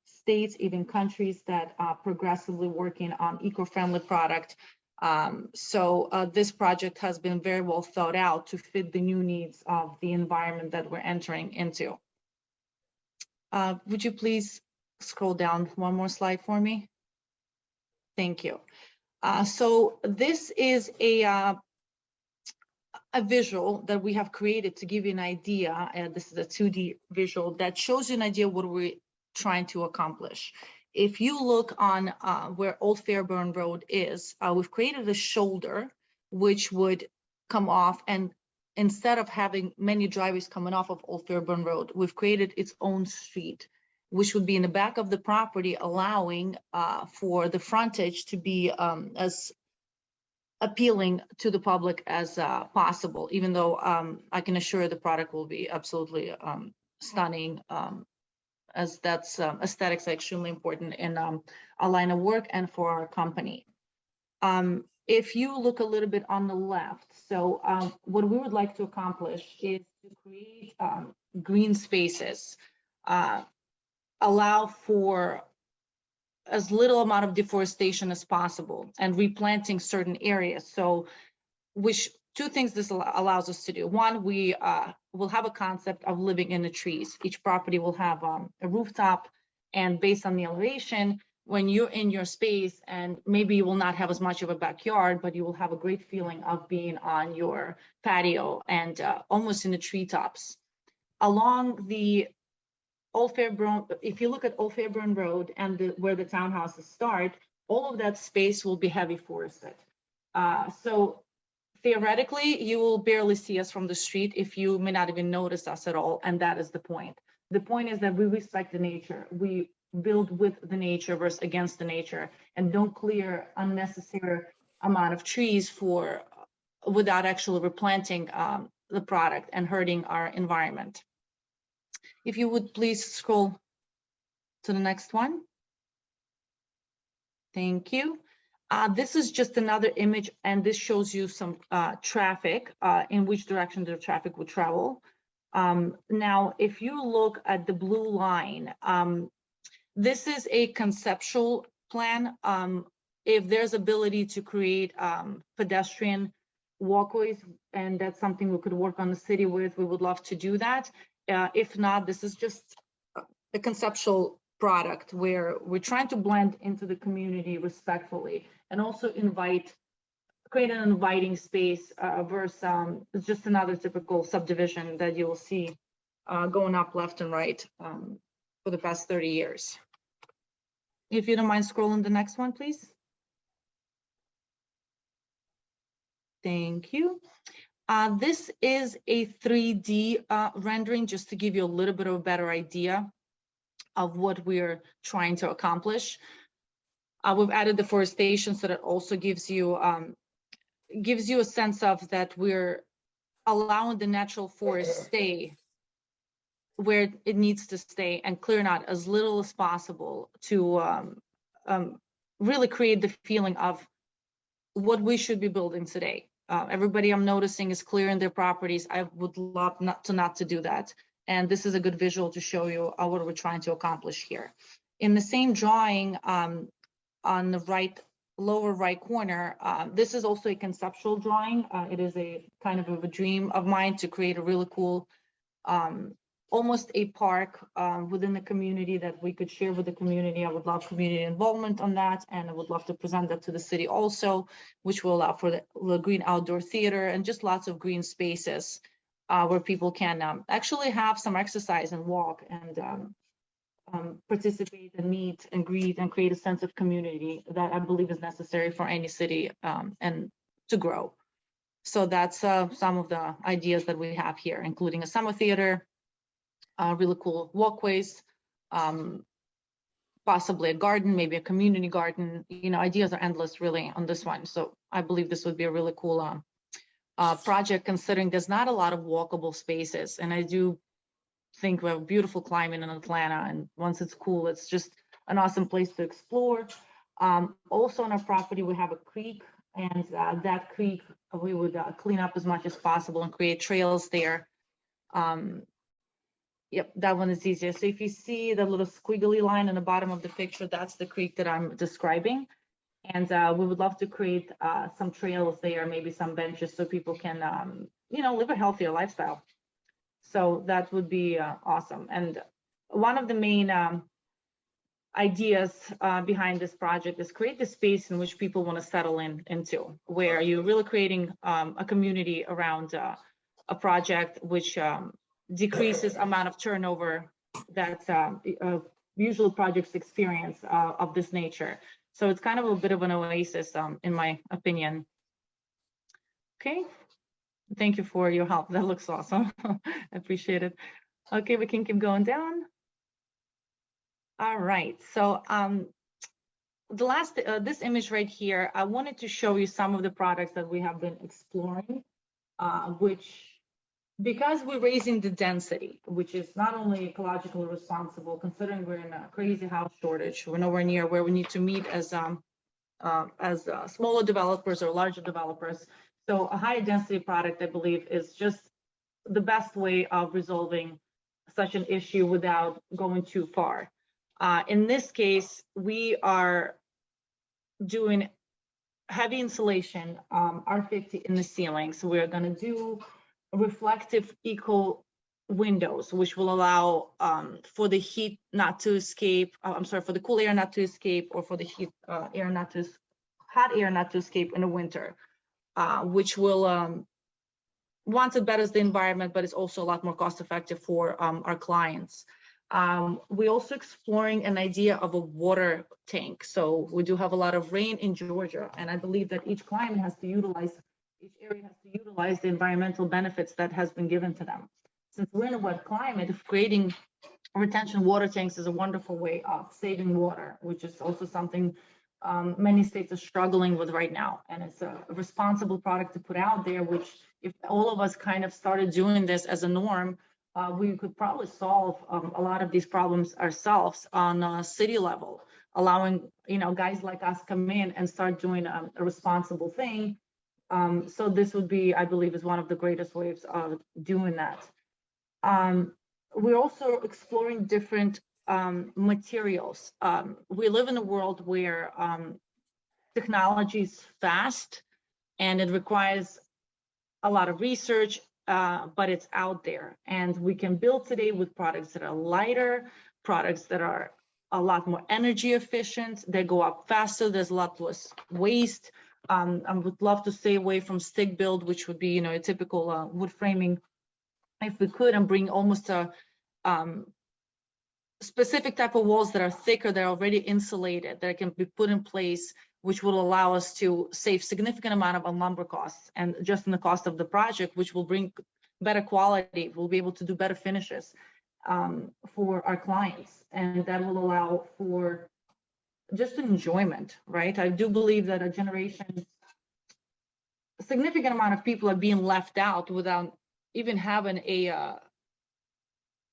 states, even countries that are progressively working on eco-friendly product. So this project has been very well thought out to fit the new needs of the environment that we're entering into. Would you please scroll down one more slide for me? Thank you. So this is a visual that we have created to give you an idea, and this is a 2D visual that shows you an idea what we're trying to accomplish. If you look on where Old Fairburn Road is, we've created a shoulder which would come off, and instead of having many driveways coming off of Old Fairburn Road, we've created its own street, which would be in the back of the property, allowing for the frontage to be as appealing to the public as possible, even though I can assure the product will be absolutely stunning, as that's aesthetics are extremely important in our line of work and for our company. If you look a little bit on the left, so what we would like to accomplish is to create green spaces, allow for as little amount of deforestation as possible, and replanting certain areas. So, which two things this allows us to do. One, we will have a concept of living in the trees. Each property will have a rooftop, and based on the elevation, when you're in your space, and maybe you will not have as much of a backyard, but you will have a great feeling of being on your patio and almost in the treetops. Along the Old Fairburn, if you look at Old Fairburn Road and where the townhouses start, all of that space will be heavy forested. So theoretically, you will barely see us from the street if you may not even notice us at all, and that is the point. The point is that we respect the nature. We build with the nature versus against the nature, and don't clear unnecessary amount of trees without actually replanting the product and hurting our environment. If you would please scroll to the next one. Thank you. This is just another image, and this shows you some traffic, in which direction the traffic would travel. Now, if you look at the blue line, this is a conceptual plan. If there's ability to create pedestrian walkways, and that's something we could work on the city with, we would love to do that. If not, this is just a conceptual product where we're trying to blend into the community respectfully and also create an inviting space versus it's just another typical subdivision that you will see going up left and right for the past 30 years. If you don't mind scrolling the next one, please. Thank you. This is a 3D rendering, just to give you a little bit of a better idea of what we're trying to accomplish. We've added deforestation, so that also gives you a sense of that we're allowing the natural forest stay where it needs to stay and clearing out as little as possible to really create the feeling of what we should be building today. Everybody I'm noticing is clearing their properties. I would love not to do that. And this is a good visual to show you what we're trying to accomplish here. In the same drawing, on the lower right corner, this is also a conceptual drawing. It is a kind of a dream of mine to create a really cool, almost a park within the community that we could share with the community. I would love community involvement on that, and I would love to present that to the city also, which will allow for the green outdoor theater and just lots of green spaces where people can actually have some exercise and walk and participate and meet and greet and create a sense of community that I believe is necessary for any city and to grow. So that's some of the ideas that we have here, including a summer theater, really cool walkways, possibly a garden, maybe a community garden. You know, ideas are endless really on this one. So I believe this would be a really cool project, considering there's not a lot of walkable spaces. And I do think we have a beautiful climate in Atlanta, and once it's cool, it's just an awesome place to explore. Also on our property, we have a creek, and that creek we would clean up as much as possible and create trails there. Yep, that one is easier. So if you see the little squiggly line in the bottom of the picture, that's the creek that I'm describing. And we would love to create some trails there, maybe some benches so people can, you know, live a healthier lifestyle. So that would be awesome. And one of the main ideas behind this project is create the space in which people want to settle into, where you're really creating a community around a project which decreases amount of turnover that usual projects experience of this nature. So it's kind of a bit of an oasis, in my opinion. Okay, thank you for your help. That looks awesome. I appreciate it. Okay, we can keep going down. All right, so the last, this image right here, I wanted to show you some of the products that we have been exploring, which, because we're raising the density, which is not only ecologically responsible, considering we're in a crazy house shortage, we're nowhere near where we need to meet as smaller developers or larger developers. So a high density product, I believe, is just the best way of resolving such an issue without going too far. In this case, we are doing heavy insulation, R50 in the ceiling. So we're going to do reflective eco windows, which will allow for the heat not to escape, for the cool air not to escape, or for the heat hot air not to escape in the winter, which will once it betters the environment, but it's also a lot more cost effective for our clients. We're also exploring an idea of a water tank. So we do have a lot of rain in Georgia, and I believe that each area has to utilize the environmental benefits that has been given to them. Since we're in a wet climate, creating retention water tanks is a wonderful way of saving water, which is also something many states are struggling with right now. And it's a responsible product to put out there, which if all of us kind of started doing this as a norm, we could probably solve a lot of these problems ourselves on a city level, allowing guys like us come in and start doing a responsible thing. So this would be, I believe, is one of the greatest ways of doing that. We're also exploring different materials. We live in a world where technology is fast and it requires a lot of research, but it's out there. And we can build today with products that are lighter, products that are a lot more energy efficient, they go up faster, there's a lot less waste. I would love to stay away from stick build, which would be, a typical wood framing, if we could, and bring almost a specific type of walls that are thicker, that are already insulated, that can be put in place, which will allow us to save significant amount of lumber costs and just in the cost of the project, which will bring better quality. We'll be able to do better finishes for our clients, and that will allow for just an enjoyment, right? I do believe that a significant amount of people are being left out without even having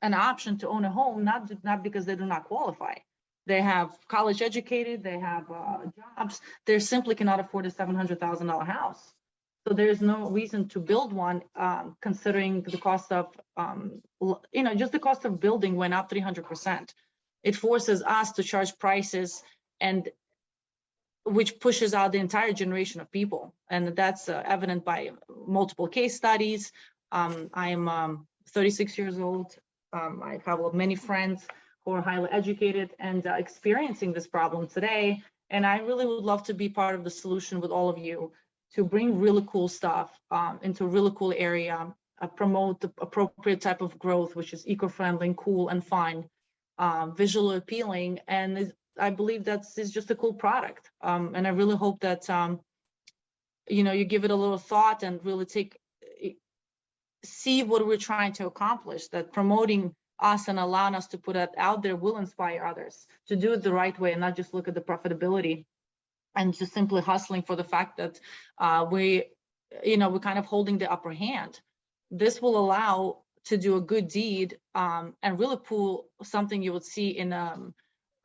an option to own a home, not because they do not qualify. They have college educated, they have jobs, they simply cannot afford a $700,000 house. So there's no reason to build one, considering the cost of, just the cost of building went up 300%. It forces us to charge prices, and which pushes out the entire generation of people. And that's evident by multiple case studies. I am 36 years old. I have many friends who are highly educated and experiencing this problem today. And I really would love to be part of the solution with all of you to bring really cool stuff into a really cool area, promote the appropriate type of growth, which is eco-friendly, cool and fun, visually appealing. And I believe it's just a cool product. And I really hope that, you give it a little thought and really see what we're trying to accomplish, that promoting us and allowing us to put it out there will inspire others to do it the right way and not just look at the profitability and just simply hustling for the fact that we're kind of holding the upper hand. This will allow to do a good deed and really pull something you would see in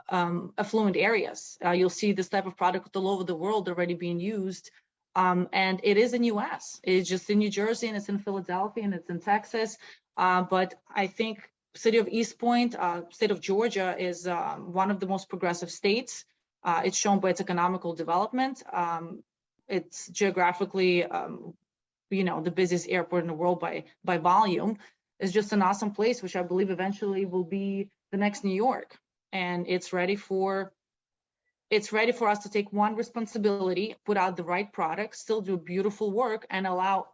affluent areas. You'll see this type of product all over the world already being used. And it is in US. It's just in New Jersey, and it's in Philadelphia, and it's in Texas. But I think city of East Point, state of Georgia, is one of the most progressive states. It's shown by its economical development. It's geographically, the busiest airport in the world by volume. It's just an awesome place, which I believe eventually will be the next New York. And it's ready for us to take one responsibility, put out the right product, still do beautiful work, and allow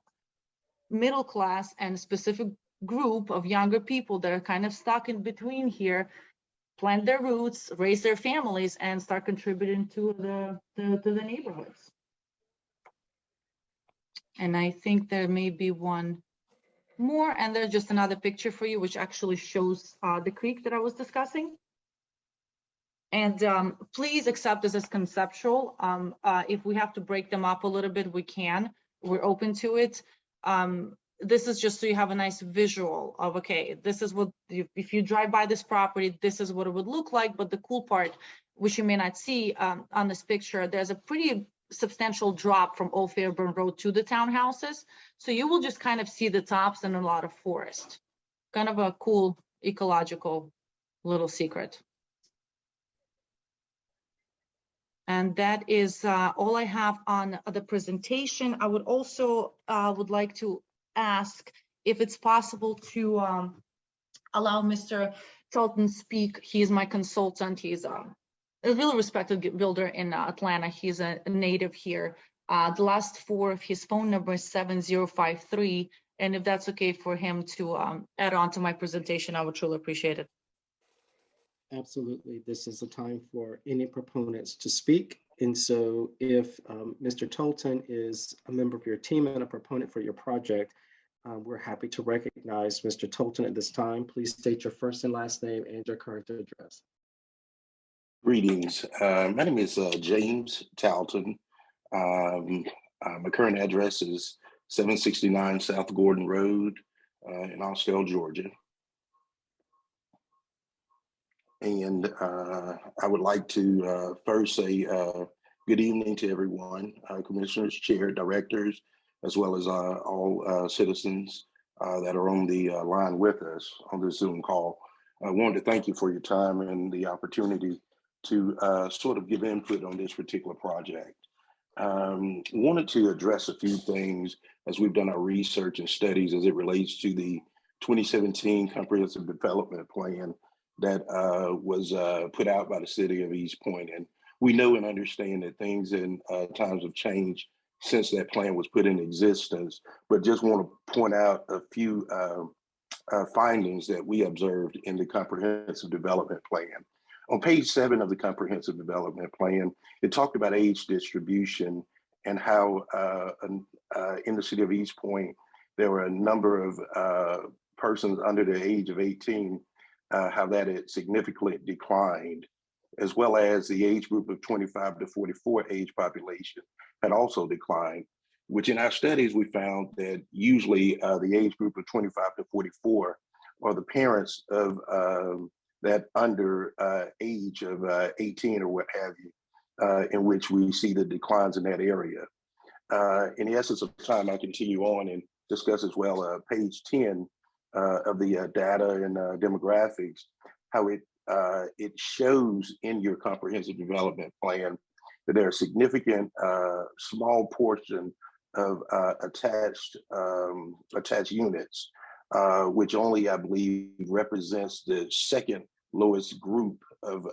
middle class and a specific group of younger people that are kind of stuck in between here, plant their roots, raise their families, and start contributing to the neighborhoods. And I think there may be one more, and there's just another picture for you, which actually shows the creek that I was discussing. And please accept this as conceptual. If we have to break them up a little bit, we can. We're open to it. This is just so you have a nice visual of, okay, this is what, if you drive by this property, this is what it would look like. But the cool part, which you may not see on this picture, there's a pretty substantial drop from Old Fairburn Road to the townhouses. So you will just kind of see the tops and a lot of forest. Kind of a cool ecological little secret. And that is all I have on the presentation. I would also would like to ask if it's possible to allow Mr. Tolton speak. He is my consultant. He's a really respected builder in Atlanta. He's a native here. The last four of his phone number is 7053. And if that's okay for him to add on to my presentation, I would truly appreciate it. Absolutely. This is the time for any proponents to speak. And so if Mr. Tolton is a member of your team and a proponent for your project, we're happy to recognize Mr. Tolton at this time. Please state your first and last name and your current address. Greetings. My name is James Talton. My current address is 769 South Gordon Road in Austell, Georgia. And I would like to first say good evening to everyone, commissioners, chair, directors, as well as all citizens that are on the line with us on this Zoom call. I wanted to thank you for your time and the opportunity to sort of give input on this particular project. Wanted to address a few things as we've done our research and studies as it relates to the 2017 Comprehensive Development Plan that was put out by the city of East Point. And we know and understand that things in times have changed since that plan was put in existence, but just want to point out a few findings that we observed in the Comprehensive Development Plan. On page 7 of the Comprehensive Development Plan, it talked about age distribution and how in the city of East Point, there were a number of persons under the age of 18, how that had significantly declined, as well as the age group of 25 to 44 age population had also declined, which in our studies, we found that usually the age group of 25 to 44 are the parents of that under age of 18 or what have you, in which we see the declines in that area. In the essence of time, I continue on and discuss as well page 10 of the data and demographics, how it shows in your comprehensive development plan that there are significant small portion of attached units, which only, I believe, represents the second lowest group of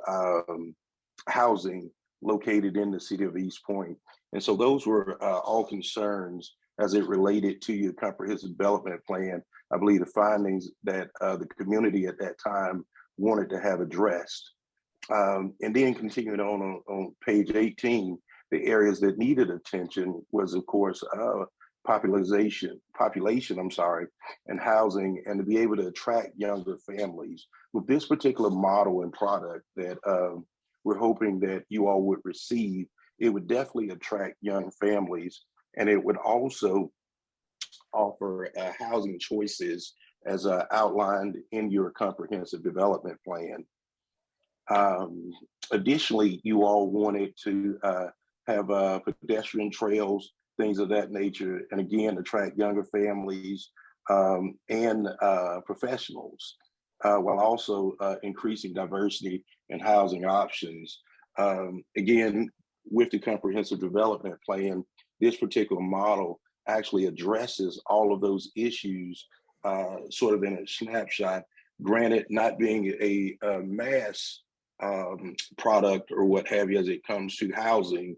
housing located in the city of East Point. And so those were all concerns as it related to your comprehensive development plan. I believe the findings that the community at that time wanted to have addressed. And then continuing on page 18, the areas that needed attention was, of course, population, and housing, and to be able to attract younger families. With this particular model and product that we're hoping that you all would receive, it would definitely attract young families, and it would also offer housing choices as outlined in your comprehensive development plan. Additionally, you all wanted to have pedestrian trails, things of that nature, and again, attract younger families and professionals, while also increasing diversity and housing options. Again, with the comprehensive development plan, this particular model actually addresses all of those issues sort of in a snapshot, granted not being a mass product or what have you as it comes to housing,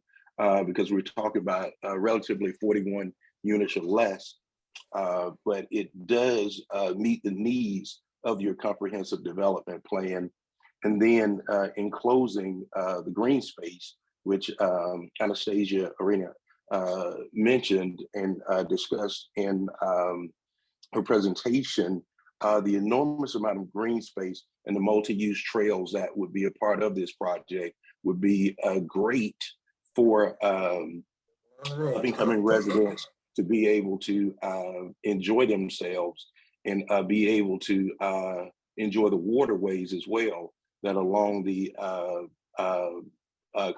because we're talking about relatively 41 units or less, but it does meet the needs of your comprehensive development plan. And then in closing, the green space, which Anastasia Arena mentioned and discussed in her presentation, the enormous amount of green space and the multi-use trails that would be a part of this project would be great for up-and-coming residents to be able to enjoy themselves and be able to enjoy the waterways as well that along the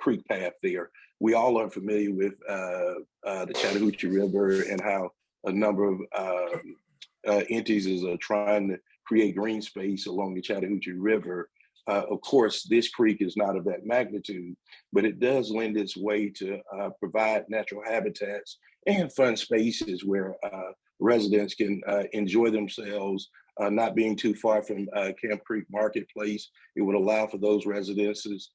creek path there. We all are familiar with the Chattahoochee River and how a number of entities are trying to create green space along the Chattahoochee River. Of course, this creek is not of that magnitude, but it does lend its way to provide natural habitats and fun spaces where residents can enjoy themselves, not being too far from Camp Creek Marketplace. It would allow for those residents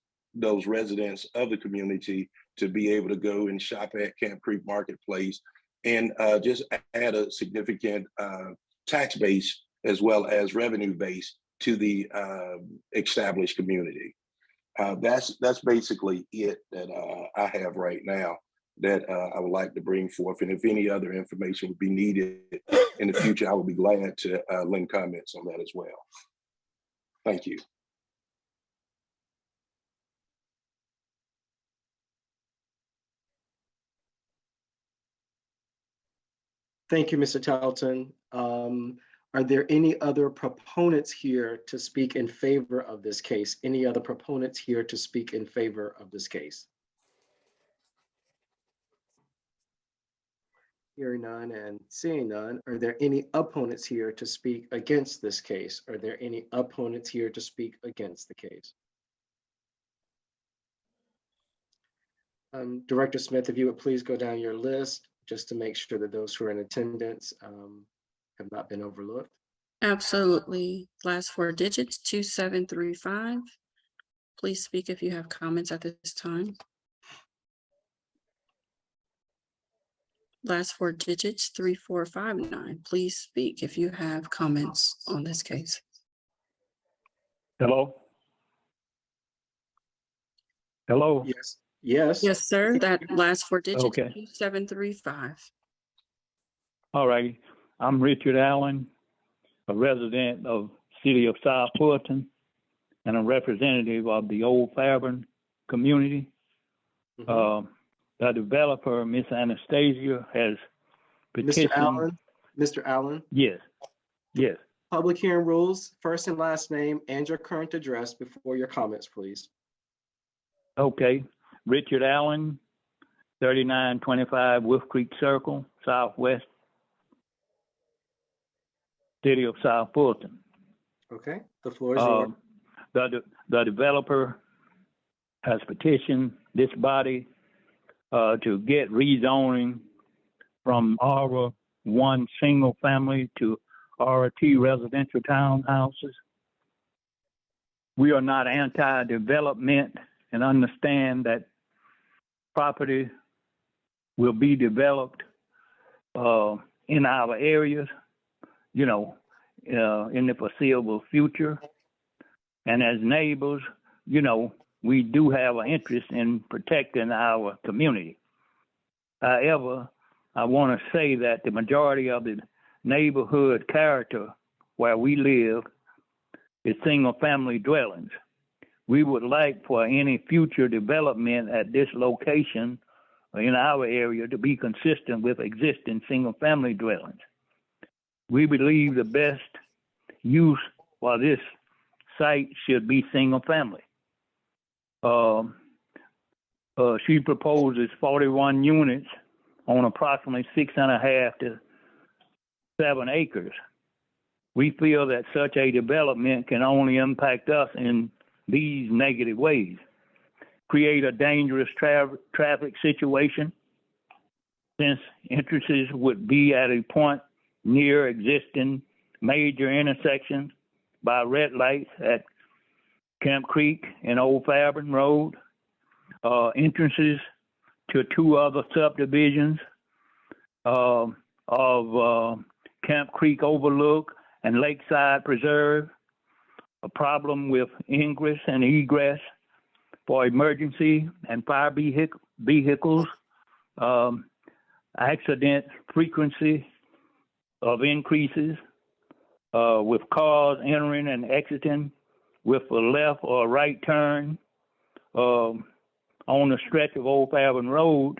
of the community to be able to go and shop at Camp Creek Marketplace and just add a significant tax base as well as revenue base to the established community. That's basically it that I have right now that I would like to bring forth. And if any other information would be needed in the future, I would be glad to lend comments on that as well. Thank you. Thank you, Mr. Talton. Are there any other proponents here to speak in favor of this case? Any other proponents here to speak in favor of this case? Hearing none and seeing none, are there any opponents here to speak against this case? Are there any opponents here to speak against the case? Director Smith, if you would please go down your list just to make sure that those who are in attendance have not been overlooked. Absolutely. Last four digits, 2735. Please speak if you have comments at this time. Last four digits, 3459. Please speak if you have comments on this case. Hello? Hello? Yes. Yes. Yes, sir. That last four digits, Okay. 2735. All righty. I'm Richard Allen, a resident of City of South Fulton and a representative of the Old Fairburn community. The developer, Miss Anastasia, has petitioned. Mr. Allen? Yes, yes. Public hearing rules, first and last name and your current address before your comments, please. Okay. Richard Allen, 3925 Wolf Creek Circle, Southwest, City of South Fulton. Okay, the floor is yours. The developer has petitioned this body to get rezoning from R1 single family to RT residential townhouses. We are not anti-development and understand that property will be developed in our areas, in the foreseeable future. And as neighbors, we do have an interest in protecting our community. However, I want to say that the majority of the neighborhood character where we live is single-family dwellings. We would like for any future development at this location in our area to be consistent with existing single-family dwellings. We believe the best use for this site should be single-family. She proposes 41 units on approximately 6.5 to 7 acres. We feel that such a development can only impact us in these negative ways: create a dangerous traffic situation, since entrances would be at a point near existing major intersections by red lights at Camp Creek and Old Fairburn Road, entrances to two other subdivisions of Camp Creek Overlook and Lakeside Preserve, a problem with ingress and egress for emergency and fire vehicles, accident frequency of increases with cars entering and exiting with a left or a right turn on the stretch of Old Fairburn Road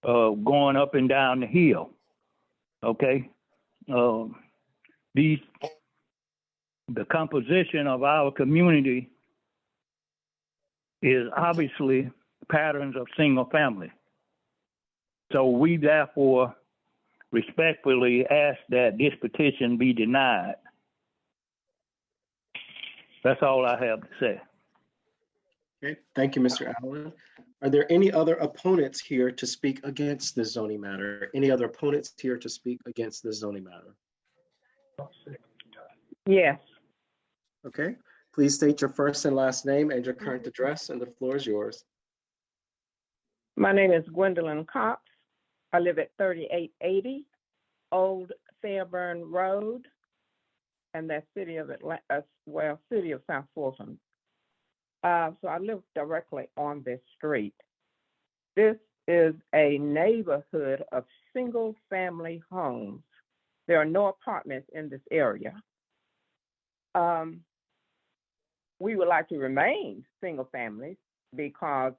going up and down the hill. Okay? The composition of our community is obviously patterns of single family. So we therefore respectfully ask that this petition be denied. That's all I have to say. Okay, thank you, Mr. Allen. Are there any other opponents here to speak against this zoning matter? Any other opponents here to speak against this zoning matter? Yes. Okay, please state your first and last name and your current address, and the floor is yours. My name is Gwendolyn Cox. I live at 3880 Old Fairburn Road, and that's City of South Fulton. So I live directly on this street. This is a neighborhood of single-family homes. There are no apartments in this area. We would like to remain single families because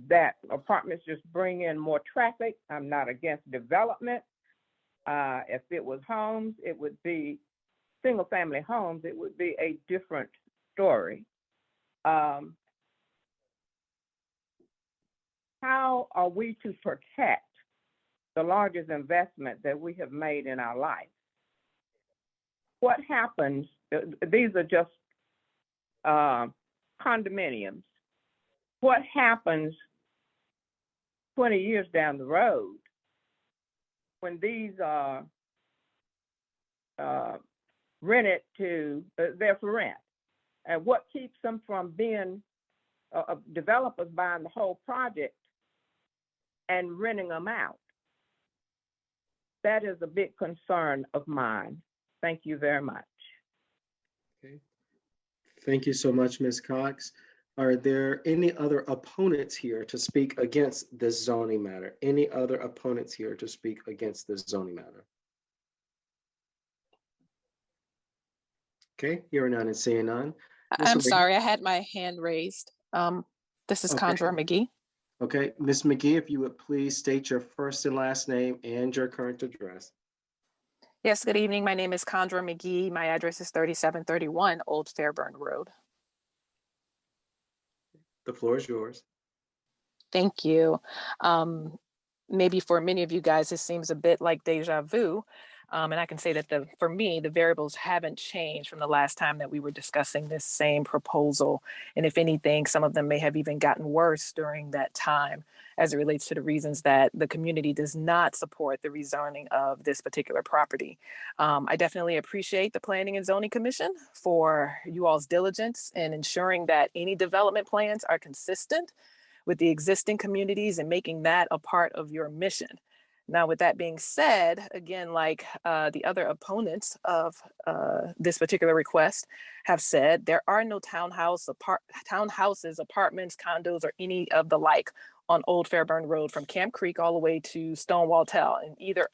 that apartments just bring in more traffic. I'm not against development. If it was homes, it would be single-family homes, it would be a different story. How are we to protect the largest investment that we have made in our life? What happens? These are just condominiums. What happens 20 years down the road when these are rented to, they're for rent? And what keeps them from being developers buying the whole project and renting them out? That is a big concern of mine. Thank you very much. Okay. Thank you so much, Ms. Cox. Are there any other opponents here to speak against this zoning matter? Any other opponents here to speak against this zoning matter? Okay, hearing none and seeing none. Ms. I'm McGee? sorry, I had my hand raised. This is Okay. Condra McGee. Okay, Ms. McGee, if you would please state your first and last name and your current address. Yes, good evening. My name is Condra McGee. My address is 3731 Old Fairburn Road. The floor is yours. Thank you. Maybe for many of you guys, this seems a bit like deja vu. And I can say that for me, the variables haven't changed from the last time that we were discussing this same proposal. And if anything, some of them may have even gotten worse during that time as it relates to the reasons that the community does not support the rezoning of this particular property. I definitely appreciate the Planning and Zoning Commission for you all's diligence in ensuring that any development plans are consistent with the existing communities and making that a part of your mission. Now, with that being said, again, like the other opponents of this particular request have said, there are no townhouses, apartments, condos, or any of the like on Old Fairburn Road from Camp Creek all the way to Stonewall Tell, and either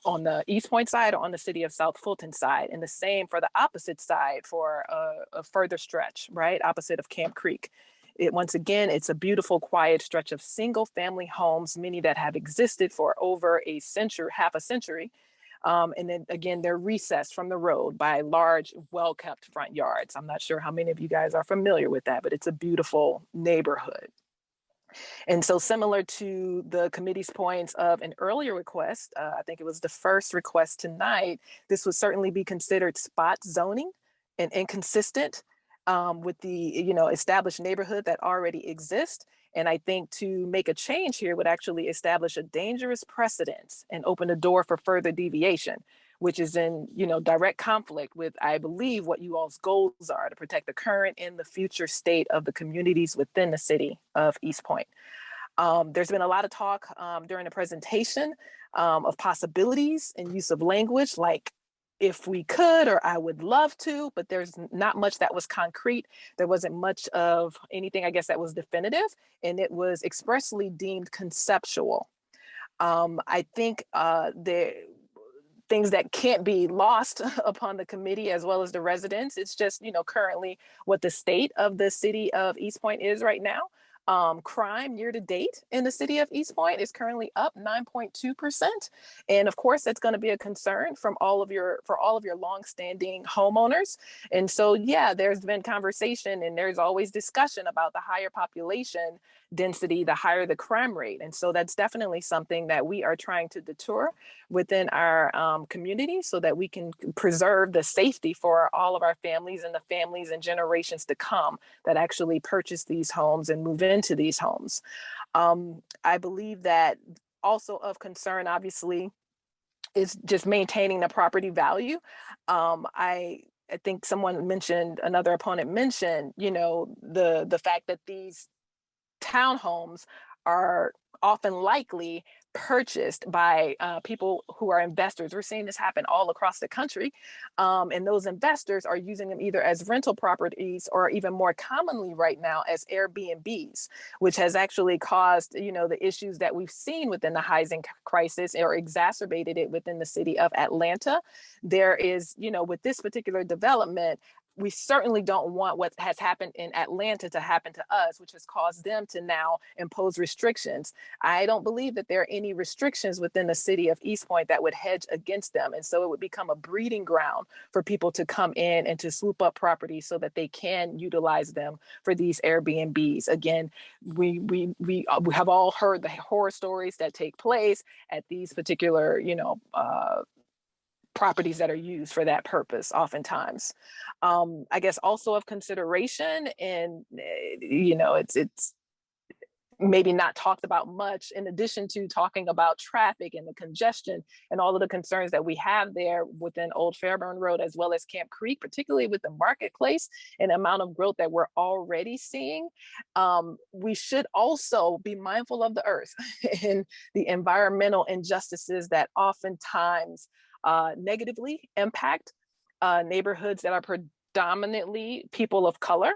on the East Point side or on the city of South Fulton side, and the same for the opposite side for a further stretch, right, opposite of Camp Creek. Once again, it's a beautiful, quiet stretch of single family homes, many that have existed for over a century, half a century. And then again, they're recessed from the road by large, well-kept front yards. I'm not sure how many of you guys are familiar with that, but it's a beautiful neighborhood. And so similar to the committee's points of an earlier request, I think it was the first request tonight, this would certainly be considered spot zoning and inconsistent with the established neighborhood that already exists. And I think to make a change here would actually establish a dangerous precedence and open the door for further deviation, which is in direct conflict with, I believe, what you all's goals are to protect the current and the future state of the communities within the city of East Point. There's been a lot of talk during the presentation of possibilities and use of language like if we could, or I would love to, but there's not much that was concrete. There wasn't much of anything, I guess, that was definitive, and it was expressly deemed conceptual. I think the things that can't be lost upon the committee as well as the residents, it's just, currently what the state of the city of East Point is right now. Crime year to date in the city of East Point is currently up 9.2%. And of course, that's going to be a concern for all of your longstanding homeowners. And so, yeah, there's been conversation and there's always discussion about the higher population density, the higher the crime rate. And so that's definitely something that we are trying to deter within our community so that we can preserve the safety for all of our families and the families and generations to come that actually purchase these homes and move into these homes. I believe that also of concern, obviously, is just maintaining the property value. I think someone mentioned, another opponent mentioned, the fact that these townhomes are often likely purchased by people who are investors. We're seeing this happen all across the country. And those investors are using them either as rental properties or even more commonly right now as Airbnbs, which has actually caused, the issues that we've seen within the housing crisis or exacerbated it within the city of Atlanta. There is, with this particular development, we certainly don't want what has happened in Atlanta to happen to us, which has caused them to now impose restrictions. I don't believe that there are any restrictions within the city of East Point that would hedge against them. And so it would become a breeding ground for people to come in and to swoop up properties so that they can utilize them for these Airbnbs. Again, we have all heard the horror stories that take place at these particular, properties that are used for that purpose oftentimes. I guess also of consideration, and it's maybe not talked about much, in addition to talking about traffic and the congestion and all of the concerns that we have there within Old Fairburn Road, as well as Camp Creek, particularly with the marketplace and the amount of growth that we're already seeing. We should also be mindful of the earth and the environmental injustices that oftentimes negatively impact neighborhoods that are predominantly people of color.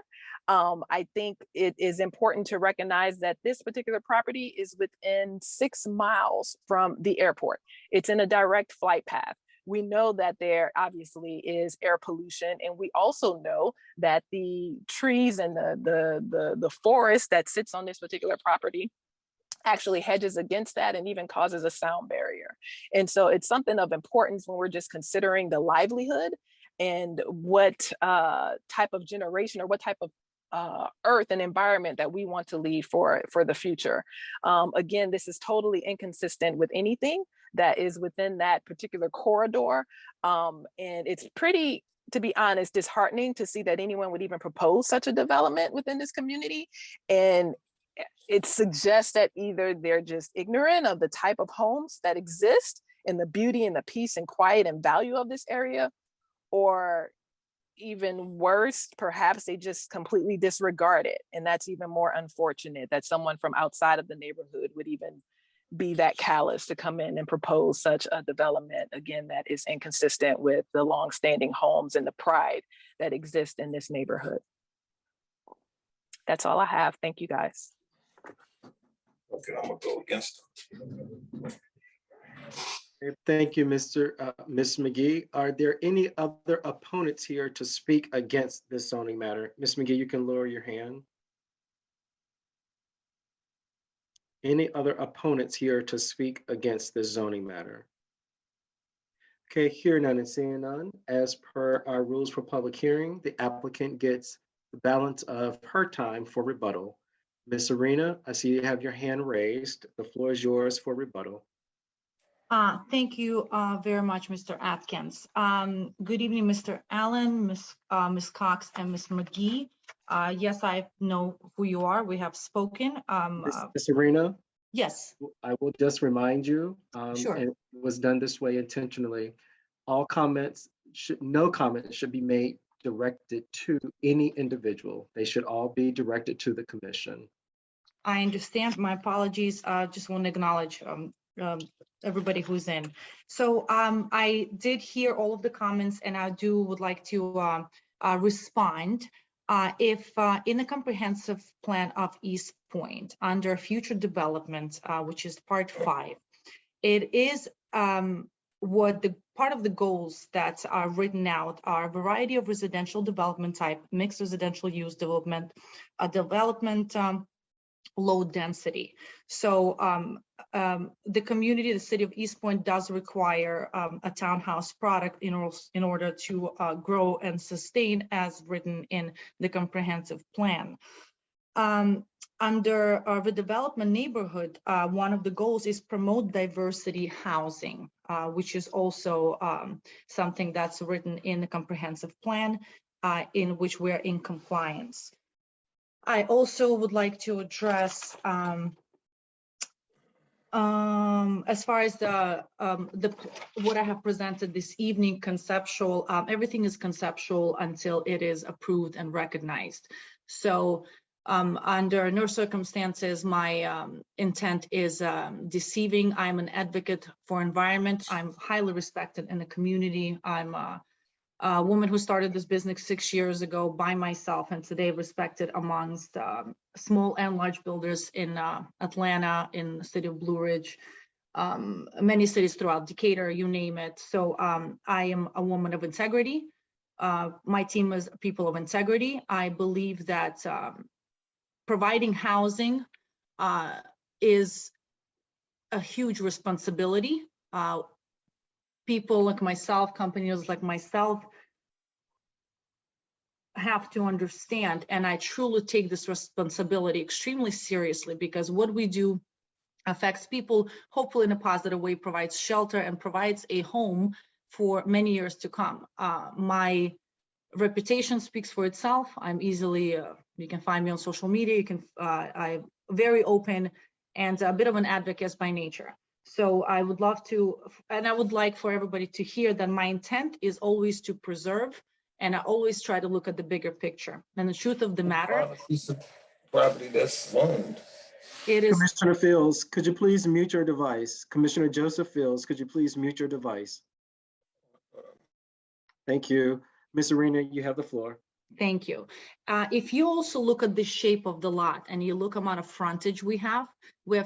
I think it is important to recognize that this particular property is within 6 miles from the airport. It's in a direct flight path. We know that there obviously is air pollution, and we also know that the trees and the forest that sits on this particular property actually hedges against that and even causes a sound barrier. And so it's something of importance when we're just considering the livelihood and what type of generation or what type of earth and environment that we want to leave for the future. Again, this is totally inconsistent with anything that is within that particular corridor. And it's pretty, to be honest, disheartening to see that anyone would even propose such a development within this community. And it suggests that either they're just ignorant of the type of homes that exist and the beauty and the peace and quiet and value of this area, or even worse, perhaps they just completely disregard it. And that's even more unfortunate, that someone from outside of the neighborhood would even be that callous to come in and propose such a development, again, that is inconsistent with the longstanding homes and the pride that exists in this neighborhood. That's all I have. Thank you, guys. Okay, I'm gonna go against them. Thank you, Ms. McGee. Are there any other opponents here to speak against this zoning matter? Ms. McGee, you can lower your hand. Any other opponents here to speak against this zoning matter? Okay, hearing none and seeing none, as per our rules for public hearing, the applicant gets the balance of her time for rebuttal. Ms. Arena, I see you have your hand raised. The floor is yours for rebuttal. Thank you very much, Mr. Atkins. Good evening, Mr. Allen, Ms. Cox, and Ms. McGee. Yes, I know who you are. We have spoken. Ms. Arena? Yes. I will just remind you, Sure. and it was done this way intentionally. No comments should be made directed to any individual. They should all be directed to the commission. I understand. My apologies. Just want to acknowledge everybody who's in. So I did hear all of the comments, and I would like to respond. If in the comprehensive plan of East Point under future development, which is part 5, it is part of the goals that are written out are a variety of residential development type, mixed residential use development, low density. So the community, the city of East Point, does require a townhouse product in order to grow and sustain as written in the comprehensive plan. Under the development neighborhood, one of the goals is promote diversity housing, which is also something that's written in the comprehensive plan, in which we're in compliance. I also would like to address, as far as what I have presented this evening, conceptual, everything is conceptual until it is approved and recognized. So under no circumstances, my intent is deceiving. I'm an advocate for environment. I'm highly respected in the community. I'm a woman who started this business 6 years ago by myself, and today respected amongst small and large builders in Atlanta, in the city of Blue Ridge, many cities throughout Decatur, you name it. So I am a woman of integrity, My team is people of integrity. I believe that providing housing is a huge responsibility. People like myself, companies like myself, have to understand, and I truly take this responsibility extremely seriously, because what we do affects people, hopefully in a positive way, provides shelter and provides a home for many years to come. My reputation speaks for itself. I'm easily, you can find me on social media. You can, I'm very open and a bit of an advocate by nature. So I would love to, and I would like for everybody to hear that my intent is always to preserve, and I always try to look at the bigger picture. And the truth of the matter, Piece of property that's loaned. it is. Commissioner Fields, could you please mute your device? Commissioner Joseph Fields, could you please mute your device? Thank you. Ms. Arena, you have the floor. Thank you. If you also look at the shape of the lot and you look amount of frontage we have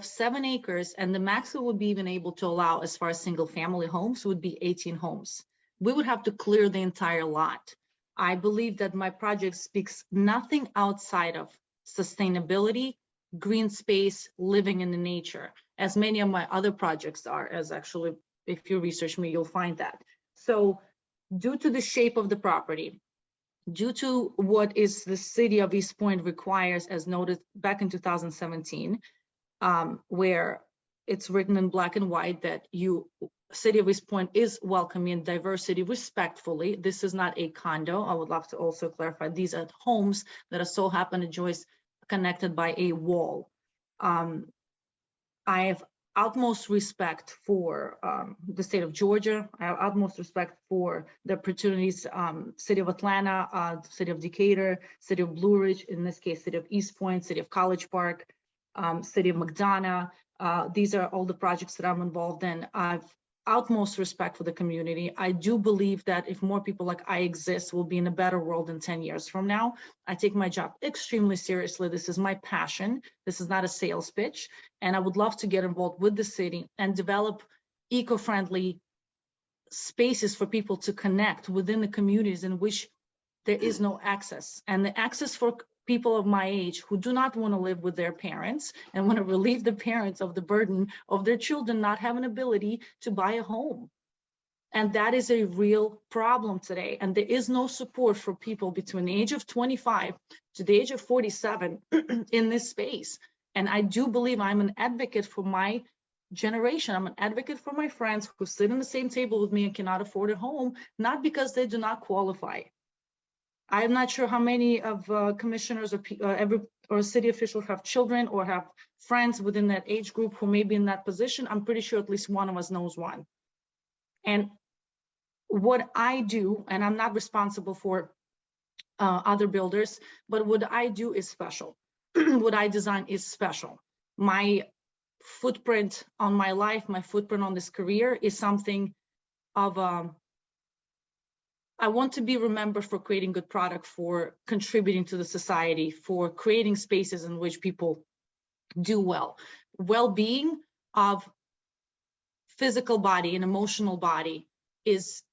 7 acres, and the max we would be even able to allow as far as single family homes would be 18 homes. We would have to clear the entire lot. I believe that my project speaks nothing outside of sustainability, green space, living in the nature, as many of my other projects are, as actually, if you research me, you'll find that. So due to the shape of the property, due to what is the city of East Point requires, as noted back in 2017, where it's written in black and white that City of East Point is welcoming diversity respectfully. This is not a condo. I would love to also clarify, these are homes that are so happen to join connected by a wall. I have utmost respect for the state of Georgia. I have utmost respect for the opportunities, City of Atlanta, City of Decatur, City of Blue Ridge, in this case, City of East Point, City of College Park, City of McDonough. These are all the projects that I'm involved in. I've utmost respect for the community. I do believe that if more people like I exist, we'll be in a better world in 10 years from now. I take my job extremely seriously. This is my passion. This is not a sales pitch. And I would love to get involved with the city and develop eco-friendly spaces for people to connect within the communities in which there is no access. And the access for people of my age who do not want to live with their parents and want to relieve the parents of the burden of their children not having ability to buy a home. And that is a real problem today. And there is no support for people between the age of 25 to the age of 47 in this space. And I do believe I'm an advocate for my generation. I'm an advocate for my friends who sit on the same table with me and cannot afford a home, not because they do not qualify. I'm not sure how many of commissioners or city officials have children or have friends within that age group who may be in that position. I'm pretty sure at least one of us knows one. And what I do, and I'm not responsible for other builders, but what I do is special. What I design is special. My footprint on my life, my footprint on this career is something of I want to be remembered for creating good product, for contributing to the society, for creating spaces in which people do well. Well-being of physical body and emotional body is